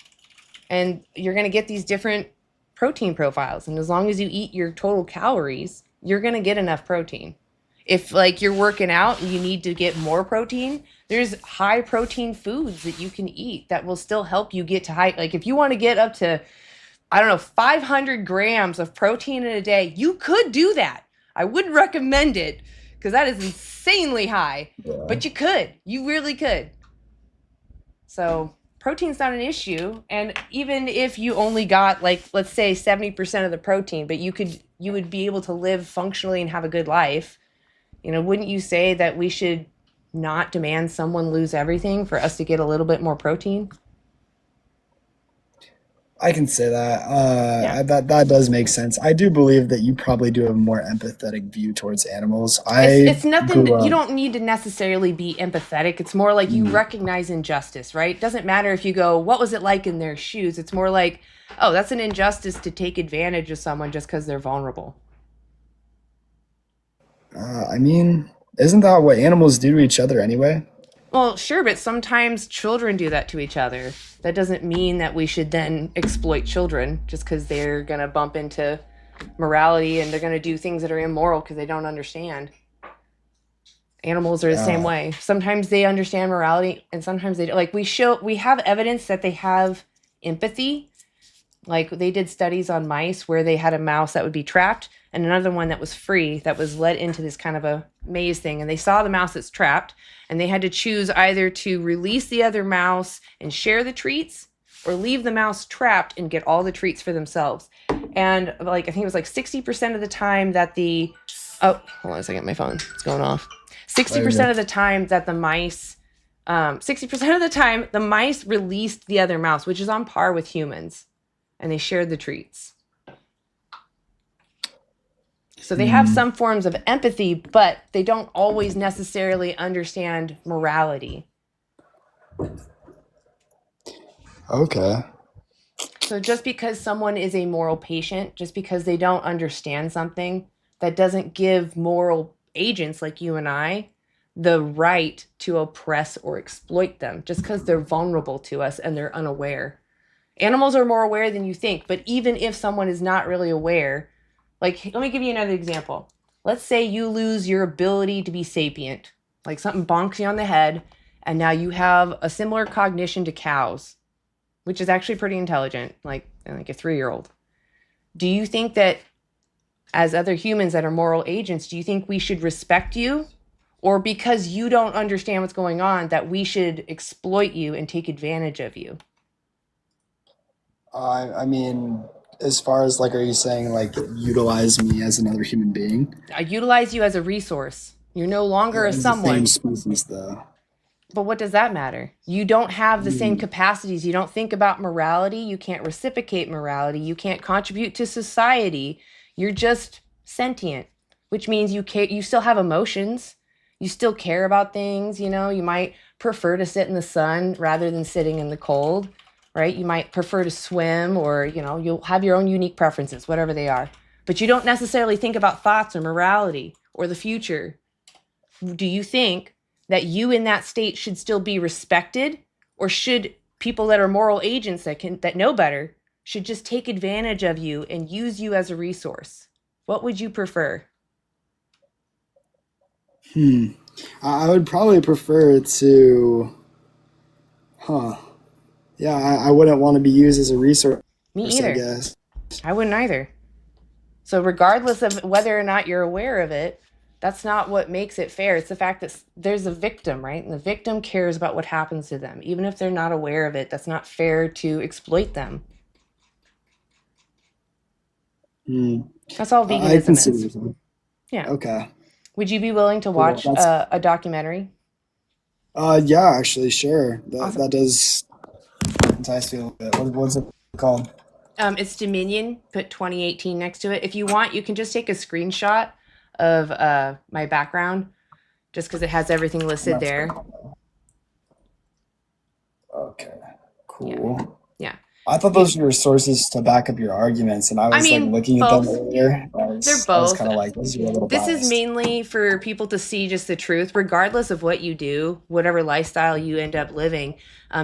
And you're going to get these different protein profiles. And as long as you eat your total calories, you're going to get enough protein. If like you're working out and you need to get more protein, there's high protein foods that you can eat that will still help you get to high. Like if you want to get up to, I don't know, 500 grams of protein in a day, you could do that. I wouldn't recommend it because that is insanely high, but you could. You really could. So protein's not an issue. And even if you only got like, let's say 70% of the protein, but you would be able to live functionally and have a good life. You know, wouldn't you say that we should not demand someone lose everything for us to get a little bit more protein? I can say that. Yeah. That does make sense. I do believe that you probably do have a more empathetic view towards animals. It's nothing grew that you up. don't need to necessarily be empathetic. It's more like you recognize injustice, right? It doesn't matter if you go, what was it like in their shoes? It's more like, oh, that's an injustice to take advantage of someone just because they're vulnerable. I mean, isn't that what animals do to each other anyway? Well, sure, but sometimes children do that to each other. That doesn't mean that we should then exploit children just because they're going to bump into morality and they're going to do things that are immoral because they don't understand. Animals are the same Yeah. way. Sometimes they understand morality and sometimes they don't. Like we have evidence that they have empathy. Like they did studies on mice where they had a mouse that would be trapped and another one that was free that was led into this kind of a maze thing. And they saw the mouse that's trapped and they had to choose either to release the other mouse and share the treats or leave the mouse trapped and get all the treats for themselves. And like, I think it was like 60% of the time that oh, hold on a second, my phone, it's going off. 60% of the time that the mice, 60% of the time the mice released the other mouse, which is on par with humans. And they shared the treats. So they have some forms of empathy, but they don't always necessarily understand morality. Okay. So just because someone is a moral patient, just because they don't understand something, that doesn't give moral agents like you and I the right to oppress or exploit them, just because they're vulnerable to us and they're unaware. Animals are more aware than you think, but even if someone is not really aware, like, let me give you another example. Let's say you lose your ability to be sapient, like something bonks you on the head, and now you have a similar cognition to cows, which is actually pretty intelligent, like a 3-year-old. Do you think that as other humans that are moral agents, do you think we should respect you? Or because you don't understand what's going on, that we should exploit you and take advantage of you? I mean, as far as like, are you saying like utilize me as another human being? I utilize you as a resource. You're no longer a As the someone. same species, though. But what does that matter? You don't have the same capacities. You don't think about morality. You can't reciprocate morality. You can't contribute to society. You're just sentient, which means you still have emotions. You still care about things. You know, you might prefer to sit in the sun rather than sitting in the cold, right? You might prefer to swim, or, you know, you'll have your own unique preferences, whatever they are. But you don't necessarily think about thoughts or morality or the future. Do you think that you in that state should still be respected, or should people that are moral agents that know better should just take advantage of you and use you as a resource? What would you prefer? I would probably prefer to, yeah, I wouldn't want to be used as a resource, Me I either. guess. I wouldn't either. So regardless of whether or not you're aware of it, that's not what makes it fair. It's the fact that there's a victim, right? And the victim cares about what happens to them. Even if they're not aware of it, that's not fair to exploit them. That's all I veganism can see what is. you're saying. Yeah. Okay. Would you be willing to Cool. watch That's a documentary? yeah, actually, sure. Awesome. That does entice me a little bit. What's it called? It's Dominion. Put 2018 next to it. If you want, you can just take a screenshot of my background, just because it has everything listed there. Okay. Cool. Yeah. I thought those were sources to back up your arguments, and I was like looking at them both. earlier. They're I was both. kind of like, this is a little This biased. is mainly for people to see just the truth, regardless of what you do, whatever lifestyle you end up living.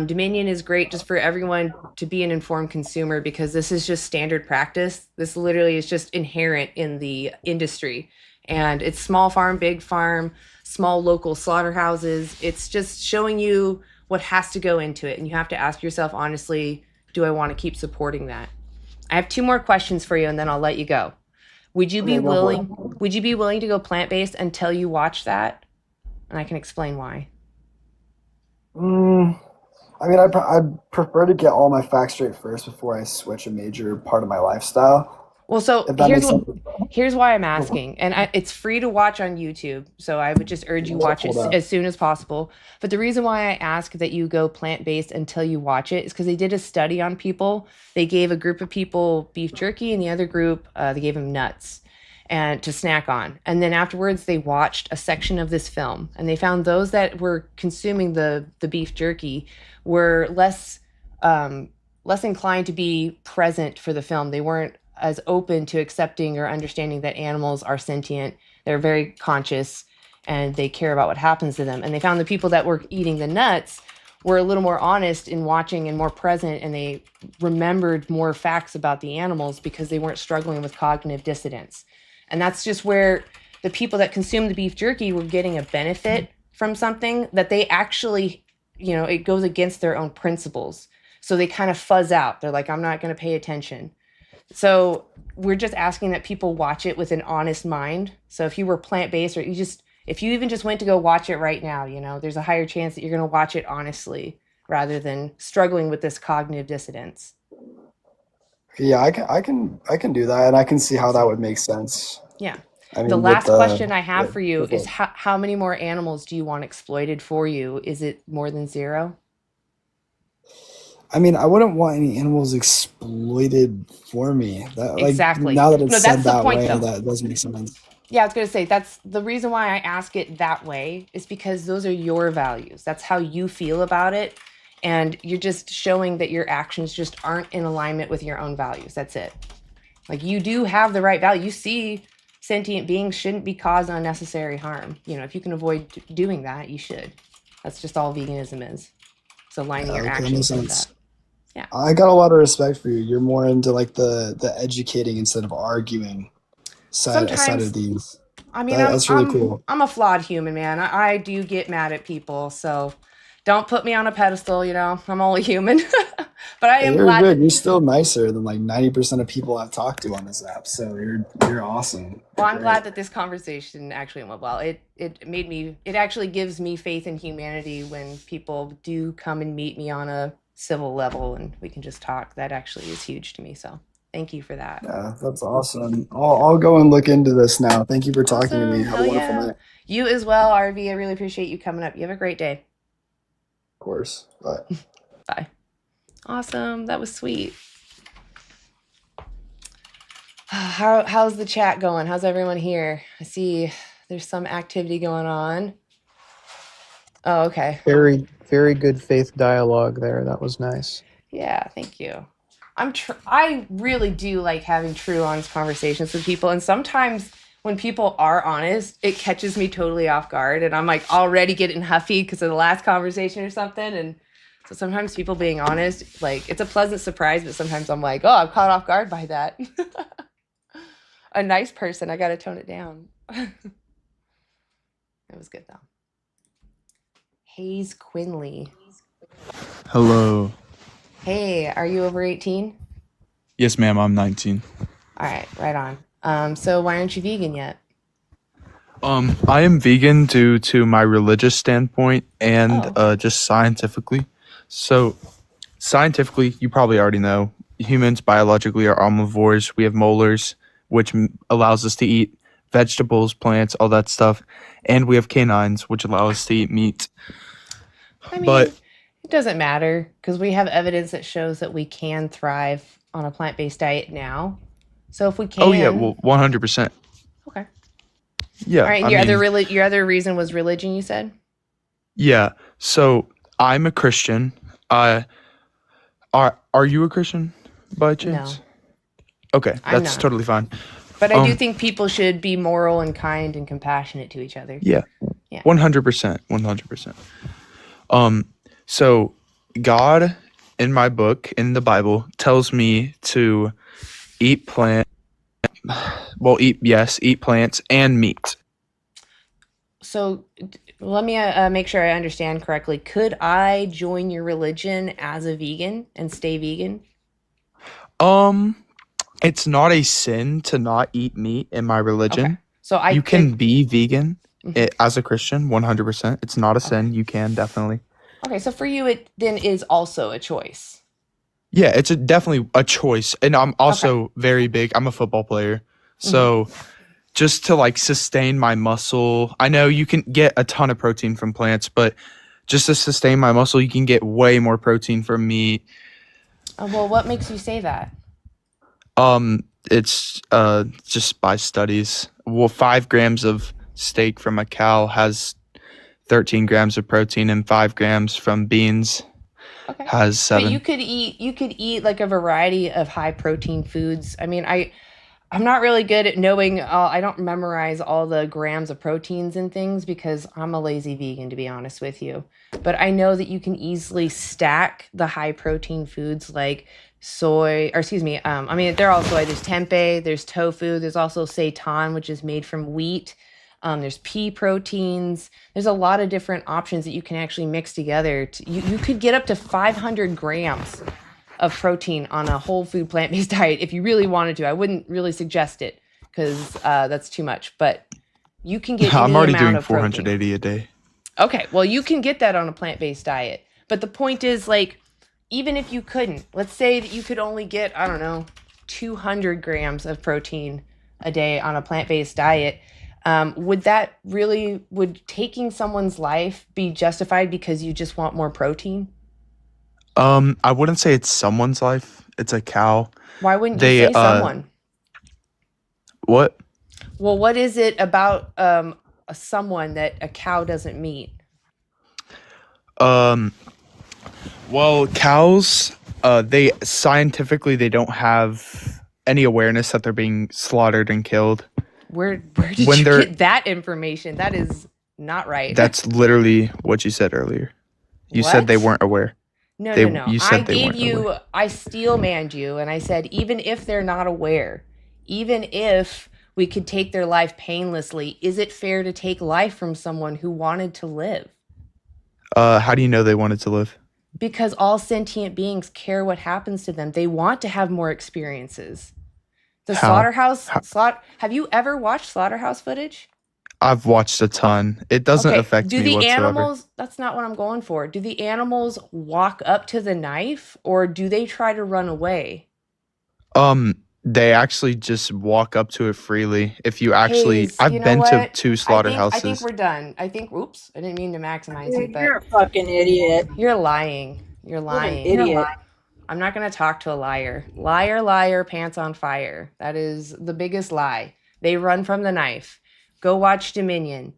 Dominion is great just for everyone to be an informed consumer, because this is just standard practice. This literally is just inherent in the industry. And it's small farm, big farm, small local slaughterhouses. It's just showing you what has to go into it. And you have to ask yourself honestly, do I want to keep supporting that? I have 2 more questions for you and then I'll let you go. Would you be Okay, go for it. willing to go plant-based until you watch that? And I can explain why. I mean, I'd prefer to get all my facts straight first before I switch a major part of my lifestyle. Well, so If that makes sense. here's why I'm asking, and it's free to watch on YouTube, so I would just urge you watch it Hold up. as soon as possible. But the reason why I ask that you go plant-based until you watch it is because they did a study on people. They gave a group of people beef jerky, and the other group they gave them nuts and to snack on. And then afterwards, they watched a section of this film, and they found those that were consuming the beef jerky were less inclined to be present for the film. They weren't as open to accepting or understanding that animals are sentient. They're very conscious and they care about what happens to them. And they found the people that were eating the nuts were a little more honest in watching and more present, and they remembered more facts about the animals because they weren't struggling with cognitive dissonance. And that's just where the people that consume the beef jerky were getting a benefit from something that they actually, it goes against their own principles. So they kind of fuzz out. They're like, I'm not going to pay attention. So we're just asking that people watch it with an honest mind. So if you were plant-based, or if you even just went to go watch it right now, there's a higher chance that you're going to watch it honestly rather than struggling with this cognitive dissonance. Yeah, I can do that, and I can see how that would make sense. Yeah. I mean, The with last the question I have for you okay. is how many more animals do you want exploited for you? Is it more than 0? I mean, I wouldn't want any animals exploited for me. That Exactly. now that it's No, said that's the that point, way, though. that does make sense. Yeah, I was going to say that's the reason why I ask it that way is because those are your values. That's how you feel about it. And you're just showing that your actions just aren't in alignment with your own values. That's it. Like, you do have the right value. You see sentient beings shouldn't be caused unnecessary harm. If you can avoid doing that, you should. That's just all veganism is. So aligning your Okay, that makes actions with sense. that. Yeah. I got a lot of respect for you. You're more into like the educating instead of arguing side of Sometimes, these. I mean, That's really cool. I'm a flawed human, man. I do get mad at people, so don't put me on a pedestal. I'm only human. But I am You're glad good. that. You're still nicer than like 90% of people I've talked to on this app. So you're awesome. Well, I'm Great. glad that this conversation actually went well. It actually gives me faith in humanity when people do come and meet me on a civil level and we can just talk. That actually is huge to me. So thank you for that. Yeah, that's awesome. I'll go and look into this now. Thank you for talking to me. Awesome. Have Hell a wonderful yeah. night. You as well, RV. I really appreciate you coming up. You have a great day. Of course. Bye. Bye. Awesome. That was sweet. How's the chat going? How's everyone here? I see there's some activity going on. Oh, okay. Very, very good faith dialogue there. That was nice. Yeah, thank you. I really do like having true, honest conversations with people, and sometimes when people are honest, it catches me totally off guard, and I'm like already getting huffy because of the last conversation or something. And so sometimes people being honest, like, it's a pleasant surprise, but sometimes I'm like, oh, I'm caught off guard by that. A nice person, I gotta tone it down. It was good though. Hayes Quinley. Hello. Hey, are you over 18? Yes, ma'am, I'm 19. All right, right on. So why aren't you vegan yet? I am vegan due to my religious standpoint and just scientifically. So, scientifically, you probably already know, humans biologically are omnivores. We have molars, which allows us to eat vegetables, plants, all that stuff. And we have canines, which allow us to eat meat. I mean, But it doesn't matter because we have evidence that shows that we can thrive on a plant-based diet now. So if we can. oh yeah, well, 100%. Okay. Yeah. All right. I mean, Your other reason was religion, you said? yeah. So I'm a Christian. Are you a Christian by chance? No. Okay, I'm that's not. totally fine. But I do think people should be moral and kind and compassionate to each other. Yeah. Yeah. 100%. 100%. So God in my book in the Bible tells me to eat plant. Well, eat plants and meat. So let me make sure I understand correctly. Could I join your religion as a vegan and stay vegan? It's not a sin to not eat meat in my religion. So I You could. can be vegan Mhm. as a Christian, 100%. It's not a Okay. sin. You can definitely. Okay, so for you, it then is also a choice. Yeah, it's definitely a choice. And I'm also very big. I'm a football player. So just to like sustain my muscle, I know you can get a ton of protein from plants, but just to sustain my muscle, you can get way more protein from meat. Well, what makes you say that? It's just by studies. Well, 5 grams of steak from a cow has 13 grams of protein, and 5 grams from beans Okay. has But 7. you could eat like a variety of high protein foods. I mean, I'm not really good at knowing I don't memorize all the grams of proteins and things because I'm a lazy vegan, to be honest with you. But I know that you can easily stack the high protein foods like soy, or excuse me, I mean, they're all soy. There's tempeh, there's tofu, there's also seitan, which is made from wheat. There's pea proteins. There's a lot of different options that you can actually mix together. You could get up to 500 grams of protein on a whole food plant-based diet if you really wanted to. I wouldn't really suggest it because that's too much, but you can get I'm any already amount doing of protein. 480 a day. Okay, well, you can get that on a plant-based diet. But the point is, like, even if you couldn't, let's say that you could only get, I don't know, 200 grams of protein a day on a plant-based diet. Would taking someone's life be justified because you just want more protein? I wouldn't say it's someone's life. It's a cow. Why wouldn't you They say someone? What? Well, what is it about someone that a cow doesn't meet? Well, cows, they scientifically they don't have any awareness that they're being slaughtered and killed. Where did When you they're- get that information? That is not right. That's literally what you said earlier. You said they What? weren't aware. No, They- no, no. you I said they gave weren't you, aware. I steel manned you, and I said, even if they're not aware, even if we could take their life painlessly, is it fair to take life from someone who wanted to live? How do you know they wanted to live? Because all sentient beings care what happens to them. They want to have more experiences. The How? slaughterhouse, have you ever watched slaughterhouse footage? I've watched a ton. It doesn't affect do me the whatsoever. animals, that's not what I'm going for. Do the animals walk up to the knife or do they try to run away? They actually just walk up to it freely. If you actually, Hayes, I've you know been to what? 2 I think slaughterhouses. we're done. Oops, I didn't mean to maximize you, Dude, but you're a fucking idiot. you're lying. You're What an lying. idiot. I'm not going to talk to a liar. Liar, liar, pants on fire. That is the biggest lie. They run from the knife. Go watch Dominion.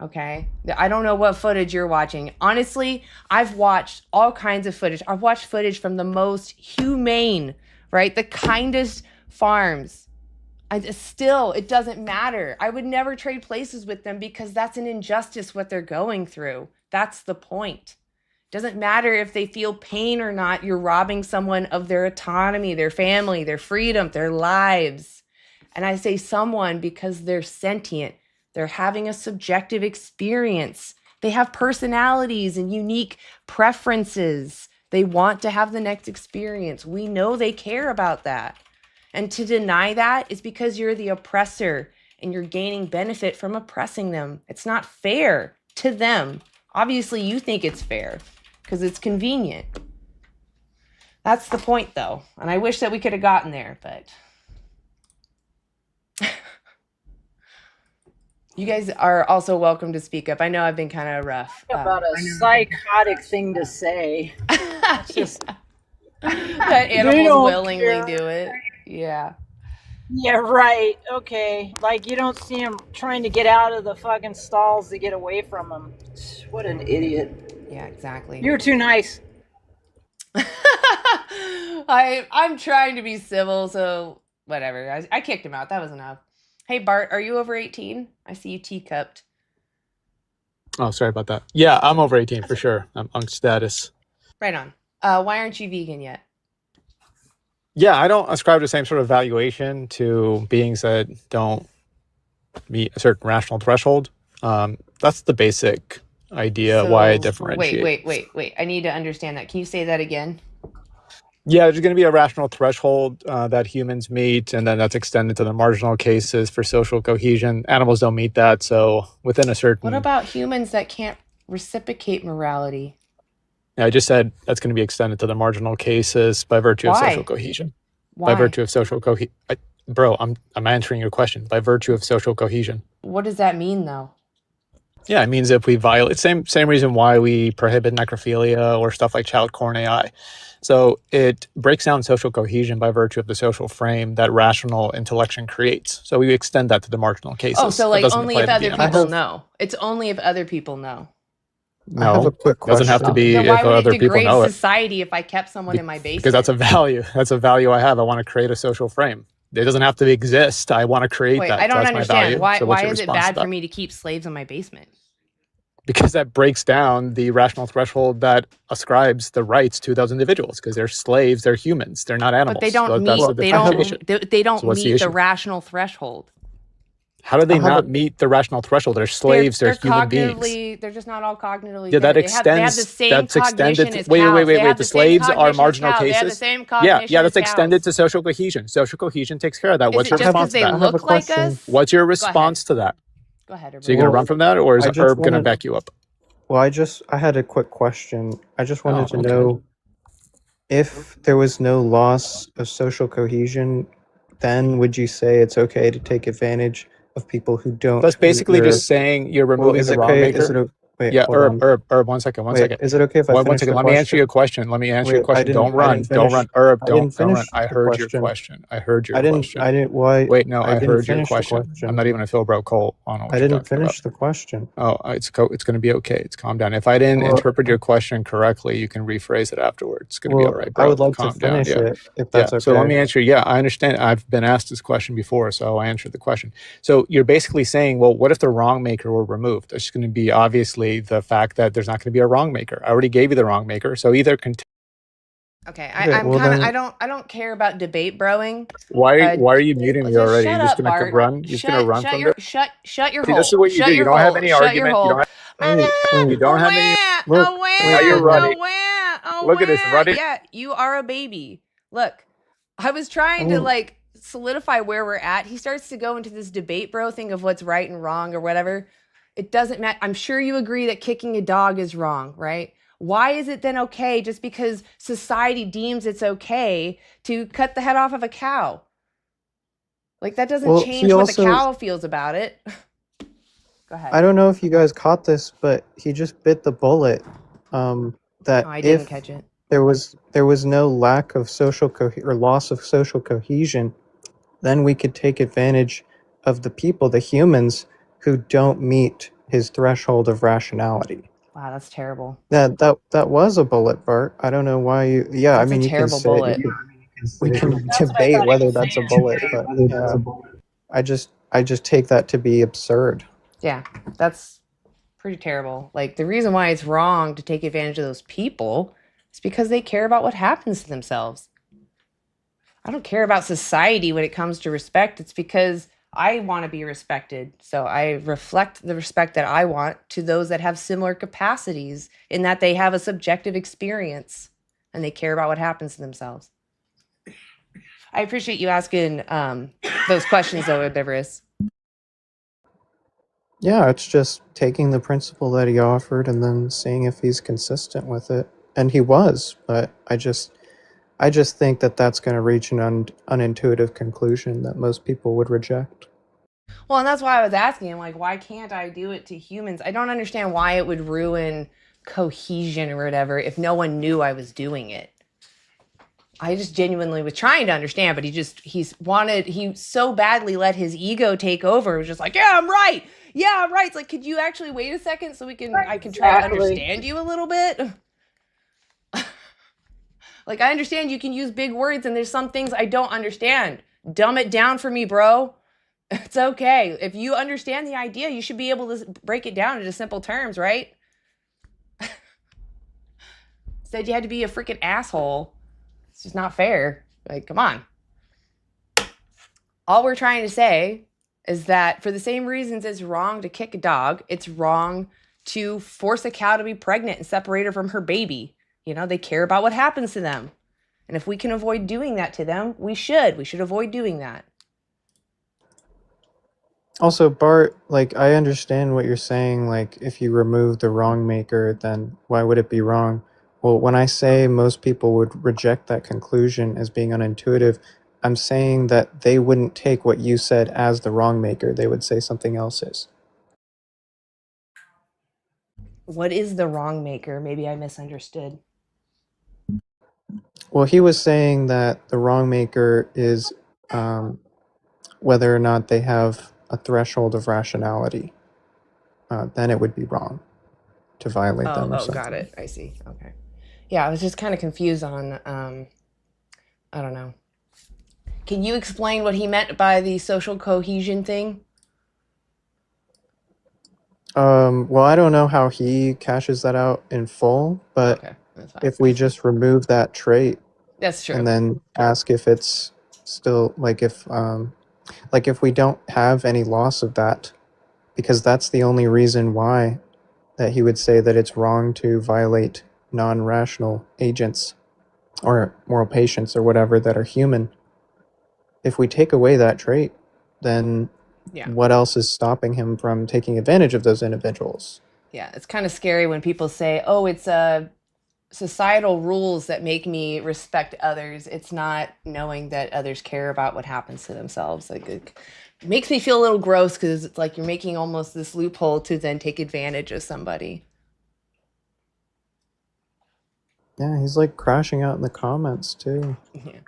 Okay? I don't know what footage you're watching. Honestly, I've watched all kinds of footage. I've watched footage from the most humane, right? The kindest farms. Still, it doesn't matter. I would never trade places with them because that's an injustice what they're going through. That's the point. Doesn't matter if they feel pain or not. You're robbing someone of their autonomy, their family, their freedom, their lives. And I say someone because they're sentient. They're having a subjective experience. They have personalities and unique preferences. They want to have the next experience. We know they care about that. And to deny that is because you're the oppressor and you're gaining benefit from oppressing them. It's not fair to them. Obviously, you think it's fair because it's convenient. That's the point, though. And I wish that we could have gotten there, but you guys are also welcome to speak up. I know I've been kind of rough. About a psychotic thing to say. It's just That They animals don't willingly care. do it. Yeah. Yeah, right. Okay. Like you don't see him trying to get out of the fucking stalls to get away from him. What an idiot. Yeah, exactly. You're too nice. I'm trying to be civil, so whatever. I kicked him out. That was enough. Hey, Bart, are you over 18? I see you teacupped. Oh, sorry about that. Yeah, I'm over 18 for sure. I'm unk status. Right on. Why aren't you vegan yet? Yeah, I don't ascribe the same sort of valuation to beings that don't meet a certain rational threshold. That's the basic idea why I So wait, differentiate. wait, wait, wait. I need to understand that. Can you say that again? Yeah, there's going to be a rational threshold that humans meet, and then that's extended to the marginal cases for social cohesion. Animals don't meet that, so within a What certain, about humans that can't reciprocate morality? I just said that's going to be extended to the marginal cases by virtue of social Why? cohesion. By Why? virtue of social cohesion, bro, I'm answering your question. By virtue of social cohesion. What does that mean, though? Yeah, it means if we violate, same reason why we prohibit necrophilia or stuff like child corn AI. So it breaks down social cohesion by virtue of the social frame that rational intellection creates. So we extend that to the marginal cases. Oh, so That like doesn't only apply if to the other animals. people know. It's only if other people know. I have a No, quick doesn't have to question. be Then why if would it other people degrade know it, society if I kept someone in my because that's a basement? value. That's a value I have. I want to create a social frame. It doesn't have to exist. I want to create Wait, I that. So don't that's my understand. value. Why So what's why your is it response to bad for that? me to keep slaves in my basement? Because that breaks down the rational threshold that ascribes the rights to those individuals, because they're slaves, they're humans, they're not But they animals. don't So that's meet the they differentiation. don't they don't So what's the meet the issue? rational threshold. How do I they have a not meet the rational threshold? They're slaves, they're They're human beings. cognitively they're just not all cognitively Yeah, that there. They have the extends, same that's extended. cognition as Wait, wait, cows. wait, They wait. have The the same slaves are cognition as marginal cows. They have the cases. same Yeah, cognition as that's extended cows. to social cohesion. Social cohesion takes care of that. Is What's it your just because response to they that? I have a look like question. us? What's your Go ahead. response to that? Go ahead, So you gonna Well, run from that, or is I just Herb gonna wanted. back you up? Well, I had a quick question. I just Oh, wanted to okay. know if there was no loss of social cohesion, then would you say it's okay to take advantage of people who don't That's meet basically your? just saying you're Well, removing is the it wrong okay? Is maker. it wait? Yeah, Hold on. Herb, 1 second, Wait, is it okay if I one finish second. the Let me answer question? your question. Let me answer your Wait, question. Don't I didn't run. Don't finish. run. Herb, I didn't don't run. finish I the heard your question. question. I heard your question. I didn't. Why? Wait, no, I I didn't heard your finish the question. I'm question. not even a Phil Bro Cole. I don't know I what you're didn't talking about. finish the question. Oh, it's going to be okay. It's calm down. If I didn't Well, interpret your question correctly, you can rephrase it afterwards. It's going to be all right, I bro. would like to Calm down. finish Yeah. it if Yeah. that's So let okay. me answer. Yeah, I understand. I've been asked this question before, so I answered the question. So you're basically saying, well, what if the wrong maker were removed? There's going to be obviously the fact that there's not going to be a wrong maker. I already gave you the wrong maker. So either Okay, Okay, I'm well kind of then, I don't care about debate broing. why are you muting me Just already? shut You're just up, going to Bart. run? You're just going to run from this? Shut your See, this is hole. what you do. Shut You your don't have hole. any Shut your argument. You hole. don't you don't have any. look, Now you're running. Oh, Look at this running. yeah, you are a baby. Look, I was trying to mean, like solidify where we're at. He starts to go into this debate bro thing of what's right and wrong or whatever. It doesn't matter. I'm sure you agree that kicking a dog is wrong, right? Why is it then okay just because society deems it's okay to cut the head off of a cow? Like that doesn't well, he change what the also, cow feels about it. Go ahead. I don't know if you guys caught this, but he just bit the bullet. That Oh, I didn't if catch it. there was no lack of or loss of social cohesion, then we could take advantage of the people, the humans, who don't meet his threshold of rationality. Wow, that's terrible. That was a bullet, Bart. I don't know why you. Yeah, I That's a mean, you can terrible say bullet. we can That's what I debate thought he whether was that's a saying. bullet, but yeah, I just take that to be absurd. Yeah, that's pretty terrible. Like the reason why it's wrong to take advantage of those people is because they care about what happens to themselves. I don't care about society when it comes to respect. It's because I want to be respected. So I reflect the respect that I want to those that have similar capacities in that they have a subjective experience and they care about what happens to themselves. I appreciate you asking those questions, though, Herbivorous. Yeah, it's just taking the principle that he offered and then seeing if he's consistent with it. And he was, but I just think that that's going to reach an unintuitive conclusion that most people would reject. Well, and that's why I was asking him, like, why can't I do it to humans? I don't understand why it would ruin cohesion or whatever if no one knew I was doing it. I just genuinely was trying to understand, but he so badly let his ego take over. It was just like, yeah, I'm right. Yeah, I'm right. It's like, could you actually wait a second so I can try to Exactly. understand you a little bit? Like, I understand you can use big words and there's some things I don't understand. Dumb it down for me, bro. It's okay. If you understand the idea, you should be able to break it down into simple terms, right? Said you had to be a freaking asshole. It's just not fair. Like, come on. All we're trying to say is that for the same reasons it's wrong to kick a dog, it's wrong to force a cow to be pregnant and separate her from her baby. They care about what happens to them. And if we can avoid doing that to them, we should. We should avoid doing that. Also, Bart, like, I understand what you're saying. Like, if you remove the wrong maker, then why would it be wrong? Well, when I say most people would reject that conclusion as being unintuitive, I'm saying that they wouldn't take what you said as the wrong maker. They would say something else is. What is the wrong maker? Maybe I misunderstood. Well, he was saying that the wrong maker is whether or not they have a threshold of rationality. Then it would be wrong to violate them or something. Got it. I see. Okay. Yeah, I was just kind of confused on, I don't know. Can you explain what he meant by the social cohesion thing? Well, I don't know how he cashes that out in full, but Okay, that's fine. if we just remove that trait That's true. and then ask if it's still like if we don't have any loss of that, because that's the only reason why that he would say that it's wrong to violate non-rational agents or moral patients or whatever that are human. If we take away that trait, then what else is stopping him from taking advantage of those individuals? Yeah, it's kind of scary when people say, oh, it's societal rules that make me respect others. It's not knowing that others care about what happens to themselves. Like, it makes me feel a little gross because it's like you're making almost this loophole to then take advantage of somebody. Yeah, he's like crashing out in the comments too. Yeah.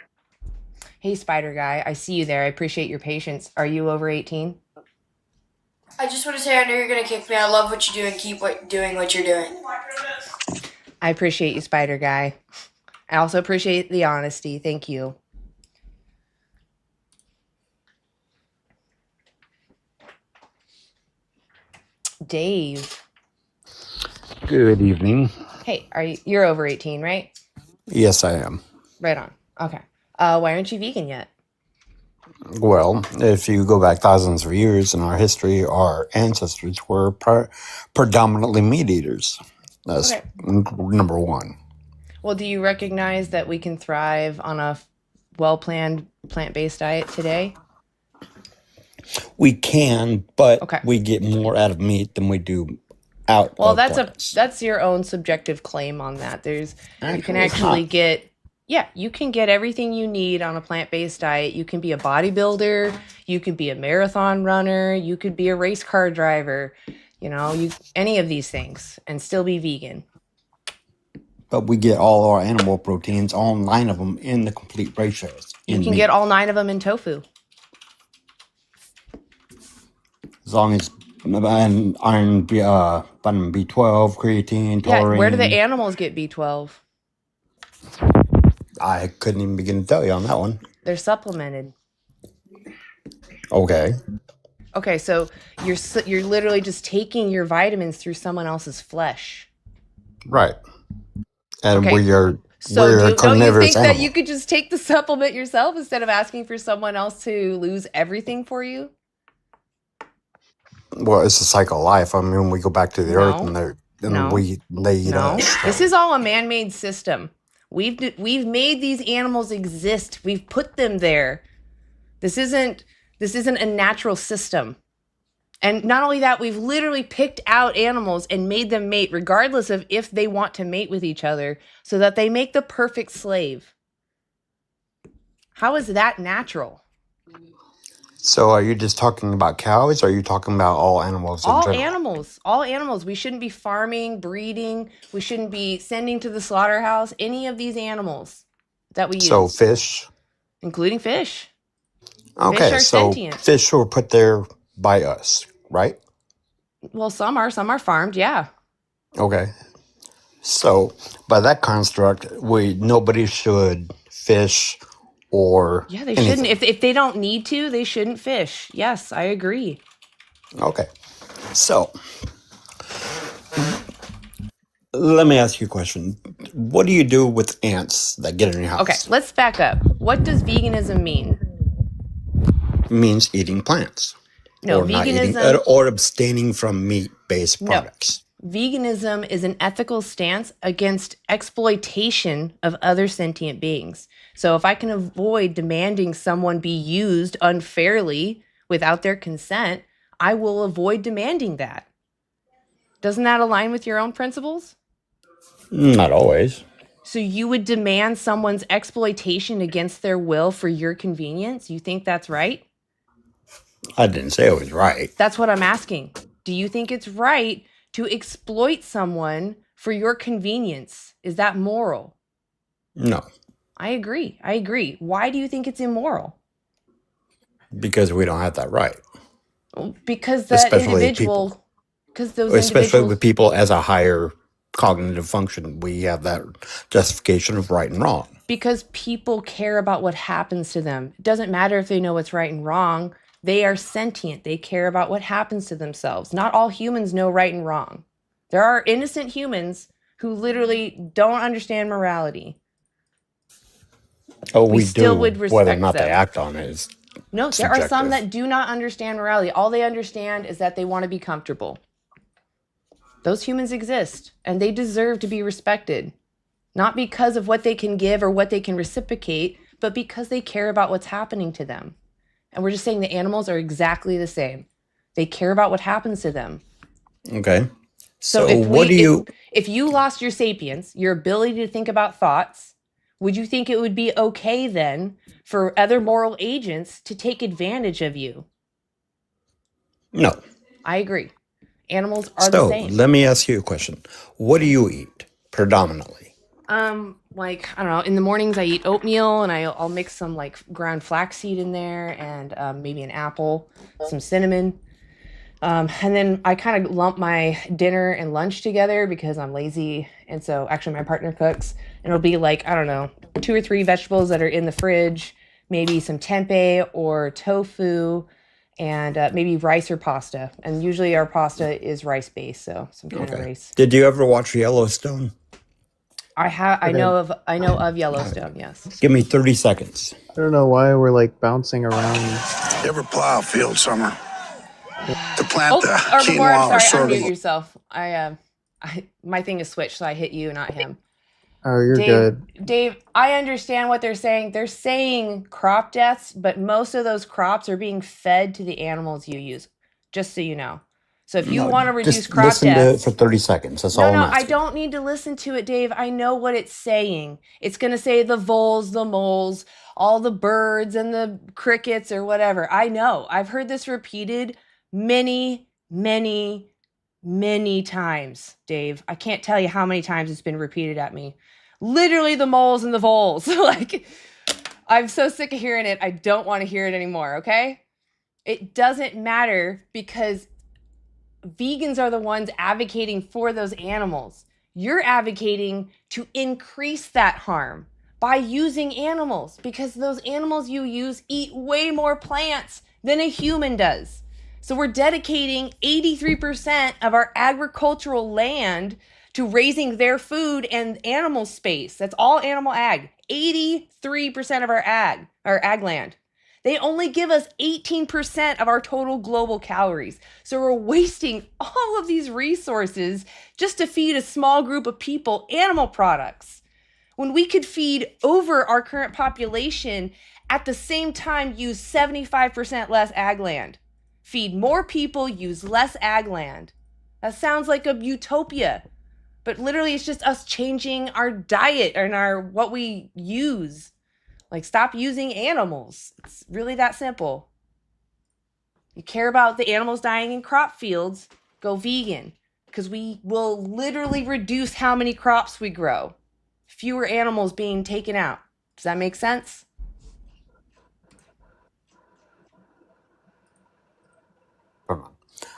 Hey, Spider Guy, I see you there. I appreciate your patience. Are you over 18? I just want to say I know you're going to kick me. I love what you do and keep doing what you're doing. I appreciate you, Spider Guy. I also appreciate the honesty. Thank you. Dave. Good evening. Hey, you're over 18, right? Yes, I am. Right on. Okay. Why aren't you vegan yet? Well, if you go back thousands of years in our history, our ancestors were predominantly meat eaters. That's number one. Well, do you recognize that we can thrive on a well-planned plant-based diet today? We can, but we get more out of meat than we do out of plants. That's your own subjective claim on that. You can Actually, you can get everything you need on a plant-based diet. You can be a bodybuilder, you could be a marathon runner, you could be a race car driver, any of these things and still be vegan. But we get all our animal proteins, all 9 of them, in the complete ratios. You can get all 9 of them in tofu. As long as iron, vitamin B12, creatine, taurine. Yeah, where do the animals get B12? I couldn't even begin to tell you on that one. They're supplemented. Okay. Okay, so you're literally just taking your vitamins through someone else's flesh. Right. And Okay. we're a Don't you carnivorous think animal. that you could just take the supplement yourself instead of asking for someone else to lose everything for you? Well, it's a cycle of life. I mean, we go back to the earth and No. they eat us. This is all a man-made system. We've made these animals exist. We've put them there. This isn't a natural system. And not only that, we've literally picked out animals and made them mate regardless of if they want to mate with each other so that they make the perfect slave. How is that natural? So are you just talking about cows or are you talking about all animals in general? All animals. We shouldn't be farming, breeding. We shouldn't be sending to the slaughterhouse any of these animals that we use. So fish? Including fish. Okay, Fish are so sentient. fish were put there by us, right? Well, some are farmed, yeah. Okay. So by that construct, nobody should fish or Yeah, they anything. shouldn't. If they don't need to, they shouldn't fish. Yes, I agree. Okay. So let me ask you a question. what do you do with ants that get in your house? Okay, let's back up. What does veganism mean? It means eating plants. No, or not eating veganism. or abstaining from meat-based No. products. Veganism is an ethical stance against exploitation of other sentient beings. So if I can avoid demanding someone be used unfairly without their consent, I will avoid demanding that. Doesn't that align with your own principles? Not always. So you would demand someone's exploitation against their will for your convenience? You think that's right? I didn't say it was right. That's what I'm asking. Do you think it's right to exploit someone for your convenience? Is that moral? No, I agree. Why do you think it's immoral? because we don't have that right. Because that individual, because those Especially individuals, with people as a higher cognitive function, we have that justification of right and wrong. because people care about what happens to them. It doesn't matter if they know what's right and wrong. They are sentient. They care about what happens to themselves. Not all humans know right and wrong. There are innocent humans who literally don't understand morality. Oh, We we still do. would Whether or respect not they them. act on it is No, there are some subjective. that do not understand morality. All they understand is that they want to be comfortable. Those humans exist, and they deserve to be respected. Not because of what they can give or what they can reciprocate, but because they care about what's happening to them. And we're just saying the animals are exactly the same. They care about what happens to them. Okay. So if you lost your sapience, your ability to think about thoughts, would you think it would be okay then for other moral agents to take advantage of you? No. I agree. Animals are the So same. let me ask you a question. What do you eat predominantly? Like, I don't know, in the mornings I eat oatmeal and I'll mix some like ground flaxseed in there and maybe an apple, some cinnamon. And then I kind of lump my dinner and lunch together because I'm lazy. And so actually my partner cooks and it'll be like, I don't know, 2 or 3 vegetables that are in the fridge, maybe some tempeh or tofu and maybe rice or pasta. And usually our pasta is rice based. So some kind of rice. Did you ever watch Yellowstone? I know of Yellowstone. Yes. Give me 30 seconds. I don't know why we're like bouncing around. You ever plow a field summer? To plant Oh, the or before, quinoa or I'm sorry, sorghum? unmute yourself. My thing is switched, so I hit you, not him. Oh, you're Dave, good. Dave, I understand what they're saying. They're saying crop deaths, but most of those crops are being fed to the animals you use, just so you know. So if you want to reduce Just crop listen to it deaths, for 30 seconds. That's no, all no, I'm I asking. don't need to listen to it, Dave. I know what it's saying. It's going to say the voles, the moles, all the birds and the crickets or whatever. I know. I've heard this repeated many, many, many times, Dave. I can't tell you how many times it's been repeated at me. Literally the moles and the voles. Like, I'm so sick of hearing it. I don't want to hear it anymore, okay? It doesn't matter because vegans are the ones advocating for those animals. You're advocating to increase that harm by using animals because those animals you use eat way more plants than a human does. So we're dedicating 83% of our agricultural land to raising their food and animal space. That's all animal ag. 83% of our ag land. They only give us 18% of our total global calories. So we're wasting all of these resources just to feed a small group of people animal products when we could feed over our current population at the same time use 75% less ag land. Feed more people, use less ag land. That sounds like a utopia, but literally it's just us changing our diet and what we use. Like, stop using animals. It's really that simple. You care about the animals dying in crop fields, go vegan. Because we will literally reduce how many crops we grow. Fewer animals being taken out. Does that make sense?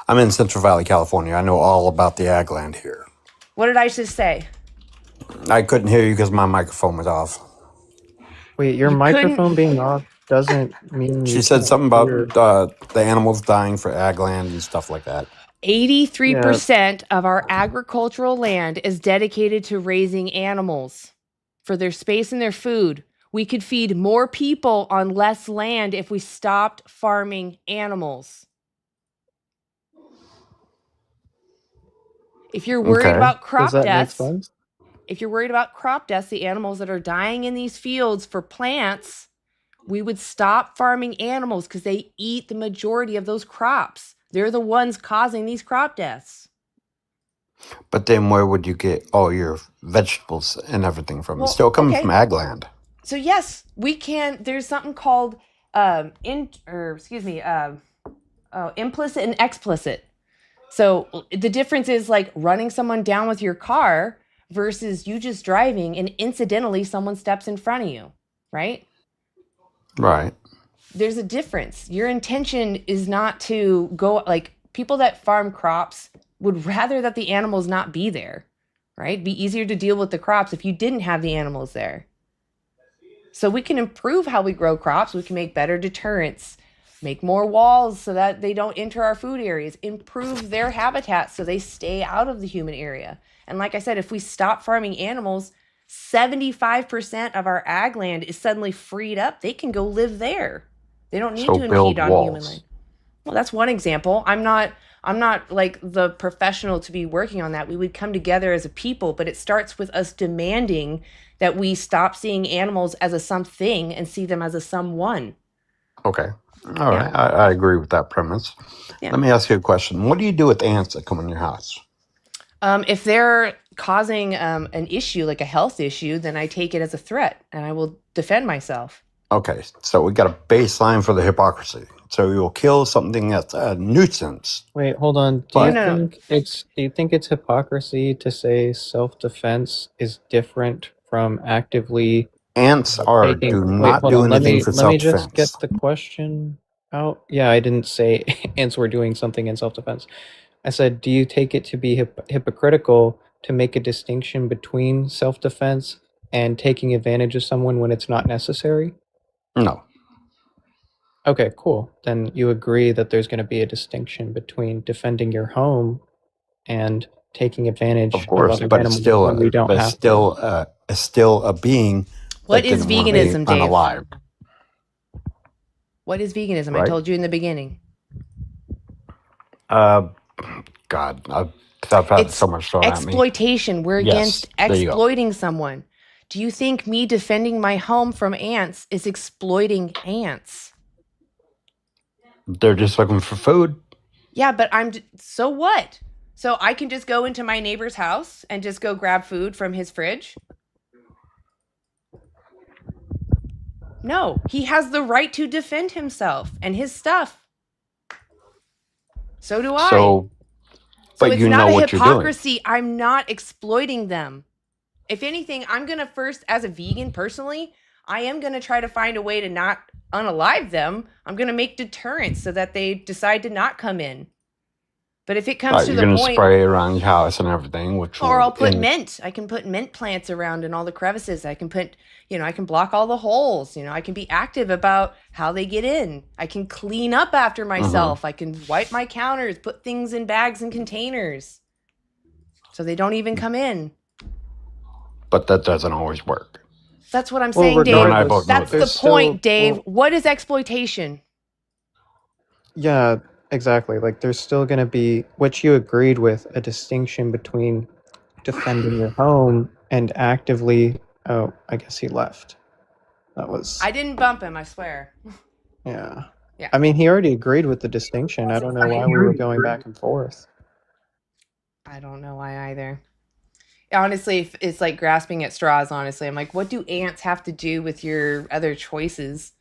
I'm in Central Valley, California. I know all about the ag land here. What did I just say? I couldn't hear you because my microphone was off. Wait, your You microphone couldn't- being off doesn't mean She you said can't something about hear. the animals dying for ag land and stuff like that. Yeah, 83% of our agricultural land is dedicated to raising animals for their space and their food. We could feed more people on less land if we stopped farming animals. If you're worried Okay. about does crop that make deaths, sense? the animals that are dying in these fields for plants, we would stop farming animals because they eat the majority of those crops. They're the ones causing these crop deaths. But then where would you get all your vegetables and everything from? It's still coming from ag land. So yes, we can. There's something called implicit and explicit. So the difference is like running someone down with your car versus you just driving and incidentally someone steps in front of you, right? Right. There's a difference. Your intention is not to go, like, people that farm crops would rather that the animals not be there, right? Be easier to deal with the crops if you didn't have the animals there. So we can improve how we grow crops. We can make better deterrents, make more walls so that they don't enter our food areas, improve their habitat so they stay out of the human area. And like I said, if we stop farming animals, 75% of our ag land is suddenly freed up. They can go live there. They don't need So to build impede on human walls. land. Well, that's one example. I'm not like the professional to be working on that. We would come together as a people, but it starts with us demanding that we stop seeing animals as a something and see them as a someone. Okay. All right. I agree with that premise. Yeah. Let me ask you a question. What do you do with ants that come in your house? If they're causing an issue, like a health issue, then I take it as a threat and I will defend myself. Okay. So we got a baseline for the hypocrisy. So you'll kill something that's a nuisance. Wait, hold on. Do you think it's hypocrisy to say self-defense is different from actively Ants taking? do Wait, not hold do on. Let anything me for let me just get self-defense. the question out. Yeah, I didn't say ants were doing something in self-defense. I said, do you take it to be hypocritical to make a distinction between self-defense and taking advantage of someone when it's not necessary? No. Okay, cool. Then you agree that there's going to be a distinction between defending your home and taking advantage Of course, other but it's animals still when we don't have to. still a being What that is didn't want to be veganism, Dave? unalive. What is veganism? I Right. told you in the beginning. God, I've had It's so much thrown at me. exploitation. We're Yes, against there you go. exploiting someone. Do you think me defending my home from ants is exploiting ants? They're just looking for food. Yeah, but so what? So I can just go into my neighbor's house and just go grab food from his fridge? No, he has the right to defend himself and his stuff. So do I. So, but it's you not know a what you're doing. hypocrisy. I'm not exploiting them. If anything, I'm going to first, as a vegan personally, I am going to try to find a way to not unalive them. I'm going to make deterrents so that they decide to not come in. But if it comes to You're the going to point, spray around your house and everything, which or will I'll put mint. I can put mint plants around in all the crevices. I can put, I can block all the holes. I can be active about how they get in. I can clean up after myself. I can wipe my counters, put things in bags and containers so they don't even come in. But that doesn't always work. That's what I'm saying, Dave. and I both know That's the this. point, Dave. What is exploitation? Yeah, exactly. Like there's still going to be, which you agreed with, a distinction between defending your home and actively. Oh, I guess he left. That was. I didn't bump him, I swear. Yeah. Yeah. I mean, he already agreed with the distinction. I don't know why we were going back and forth. I don't know why either. Honestly, it's like grasping at straws, honestly. I'm like, what do ants have to do with your other choices?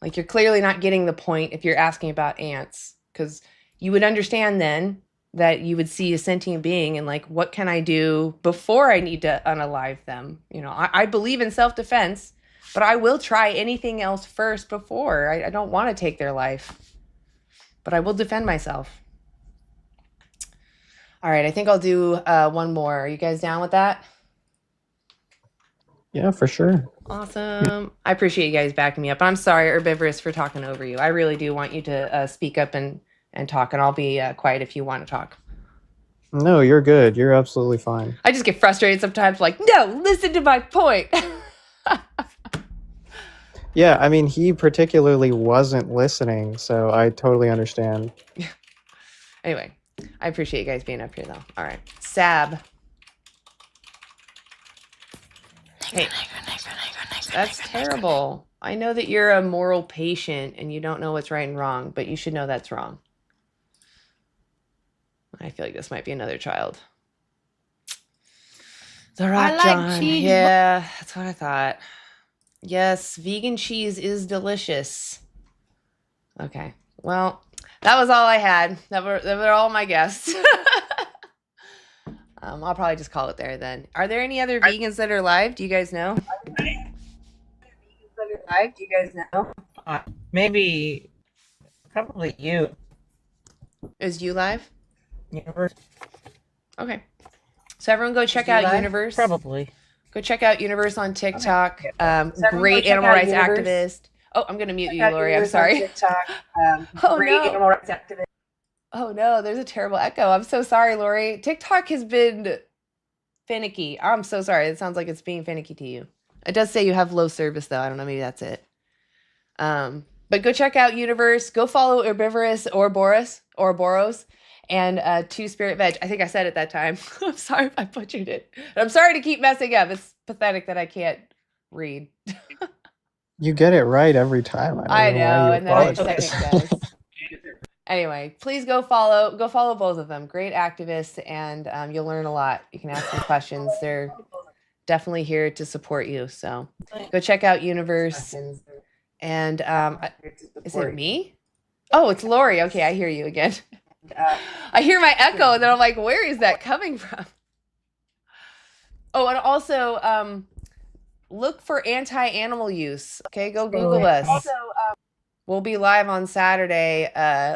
Like, you're clearly not getting the point if you're asking about ants, because you would understand then that you would see a sentient being and like, what can I do before I need to unalive them? I believe in self-defense, but I will try anything else first before. I don't want to take their life, but I will defend myself. All right, I think I'll do one more. Are you guys down with that? Yeah, for sure. Awesome. I appreciate you guys backing me up. I'm sorry, Herbivorous, for talking over you. I really do want you to speak up and and talk, and I'll be quiet if you want to talk. No, you're good. You're absolutely fine. I just get frustrated sometimes, like, no, listen to my point. Yeah, I mean, he particularly wasn't listening, so I totally understand. Anyway, I appreciate you guys being up here, though. All right. Sab. Hey, that's terrible. I know that you're a moral patient and you don't know what's right and wrong, but you should know that's wrong. I feel like this might be another child. The Rock John. Yeah, that's what I thought. Yes, vegan cheese is delicious. Okay. Well, that was all I had. That were all my guests. I'll probably just call it there then. Are there any other vegans that are live? Do you guys know? Maybe, probably you. Is you live? Universe. Okay. So everyone go check out Universe. Probably. Go check out Universe on TikTok. Okay. Great animal rights activist. Oh, I'm going to mute you, Lori. I'm sorry. TikTok, Oh, great no. animal rights activist. Oh, no. There's a terrible echo. I'm so sorry, Lori. TikTok has been finicky. I'm so sorry. It sounds like it's being finicky to you. It does say you have low service, though. I don't know. Maybe that's it. But go check out Universe. Go follow Herbivorous or Boros. And Two Spirit Veg. I think I said it that time. I'm sorry if I butchered it. And I'm sorry to keep messing up. It's pathetic that I can't read. You get it right every time. I don't know, why you and then I apologize. second guess. Anyway, please go follow both of them. Great activists, and you'll learn a lot. You can ask them questions. They're definitely here to support you. So go check out Universe. And is it me? Oh, it's Lori. Okay, I hear you again. I hear my echo, and then I'm like, where is that coming from? Oh, and also look for anti-animal use. Okay, go Google us. Also, we'll be live on Saturday,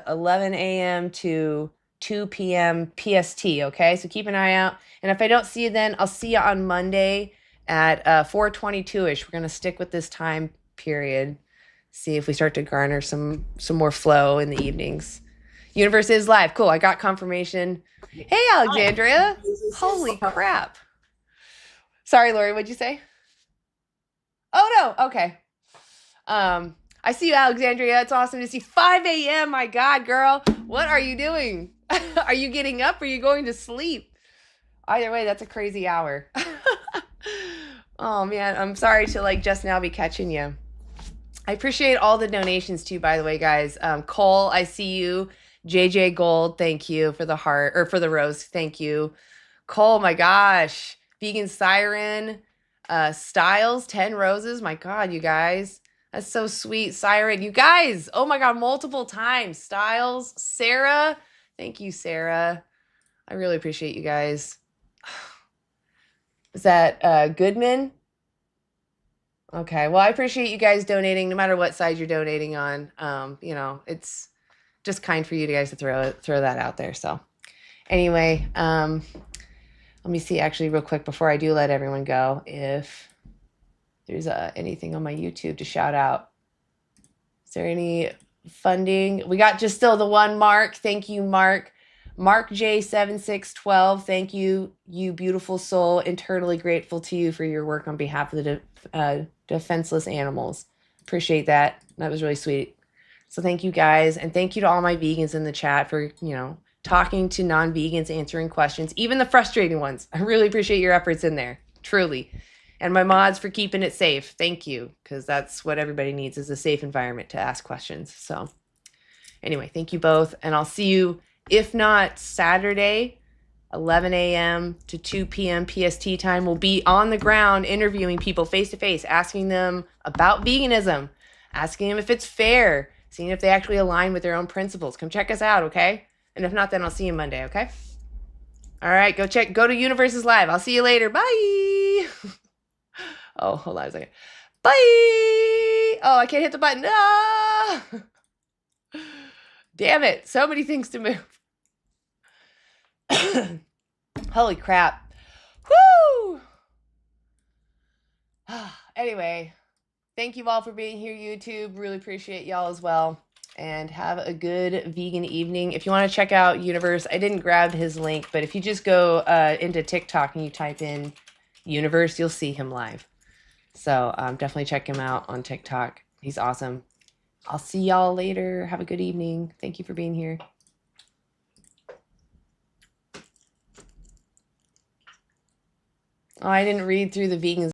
11 a.m. to 2 p.m. PST. Okay, so keep an eye out. And if I don't see you then, I'll see you on Monday at 4:22ish. We're gonna stick with this time period. See if we start to garner some more flow in the evenings. Universe is live. Cool. I got confirmation. Hey, Alexandria. Holy crap. Sorry, Lori. What'd you say? Oh, no. Okay. I see you, Alexandria. It's awesome to see 5 a.m. My God, girl. What are you doing? Are you getting up or are you going to sleep? Either way, that's a crazy hour. Oh, man. I'm sorry to just now be catching you. I appreciate all the donations too, by the way, guys. Cole, I see you. JJ Gold, thank you for the heart or for the rose. Thank you. Cole, my gosh. Vegan Siren, Styles, 10 roses. My God, you guys. That's so sweet. Siren, you guys. Oh my God, multiple times. Styles, Sarah. Thank you, Sarah. I really appreciate you guys. Is that Goodman? Okay. Well, I appreciate you guys donating no matter what side you're donating on. It's just kind for you guys to throw that out there. So anyway, let me see actually real quick before I do let everyone go if there's anything on my YouTube to shout out. Is there any funding? We got just still the one Mark. Thank you, Mark. Mark J7612. Thank you, you beautiful soul. Internally grateful to you for your work on behalf of the defenseless animals. Appreciate that. That was really sweet. So thank you guys. And thank you to all my vegans in the chat for, talking to non-vegans, answering questions, even the frustrating ones. I really appreciate your efforts in there, truly. And my mods for keeping it safe. Thank you, because that's what everybody needs is a safe environment to ask questions. So anyway, thank you both. And I'll see you, if not Saturday, 11 a.m. to 2 p.m. PST time. We'll be on the ground interviewing people face-to-face, asking them about veganism, asking them if it's fair, seeing if they actually align with their own principles. Come check us out, okay? And if not, then I'll see you Monday, okay? All right, go to Universes Live. I'll see you later. Bye. Oh, hold on a second. Bye. Oh, I can't hit the button. Ah! Damn it. So many things to move. Holy crap. Woo! Anyway, thank you all for being here, YouTube. Really appreciate y'all as well. and have a good vegan evening. If you want to check out Universe, I didn't grab his link, but if you just go into TikTok and you type in Universe, you'll see him live. So definitely check him out on TikTok. He's awesome. I'll see y'all later. Have a good evening. Thank you for being here. Oh, I didn't read through the vegans.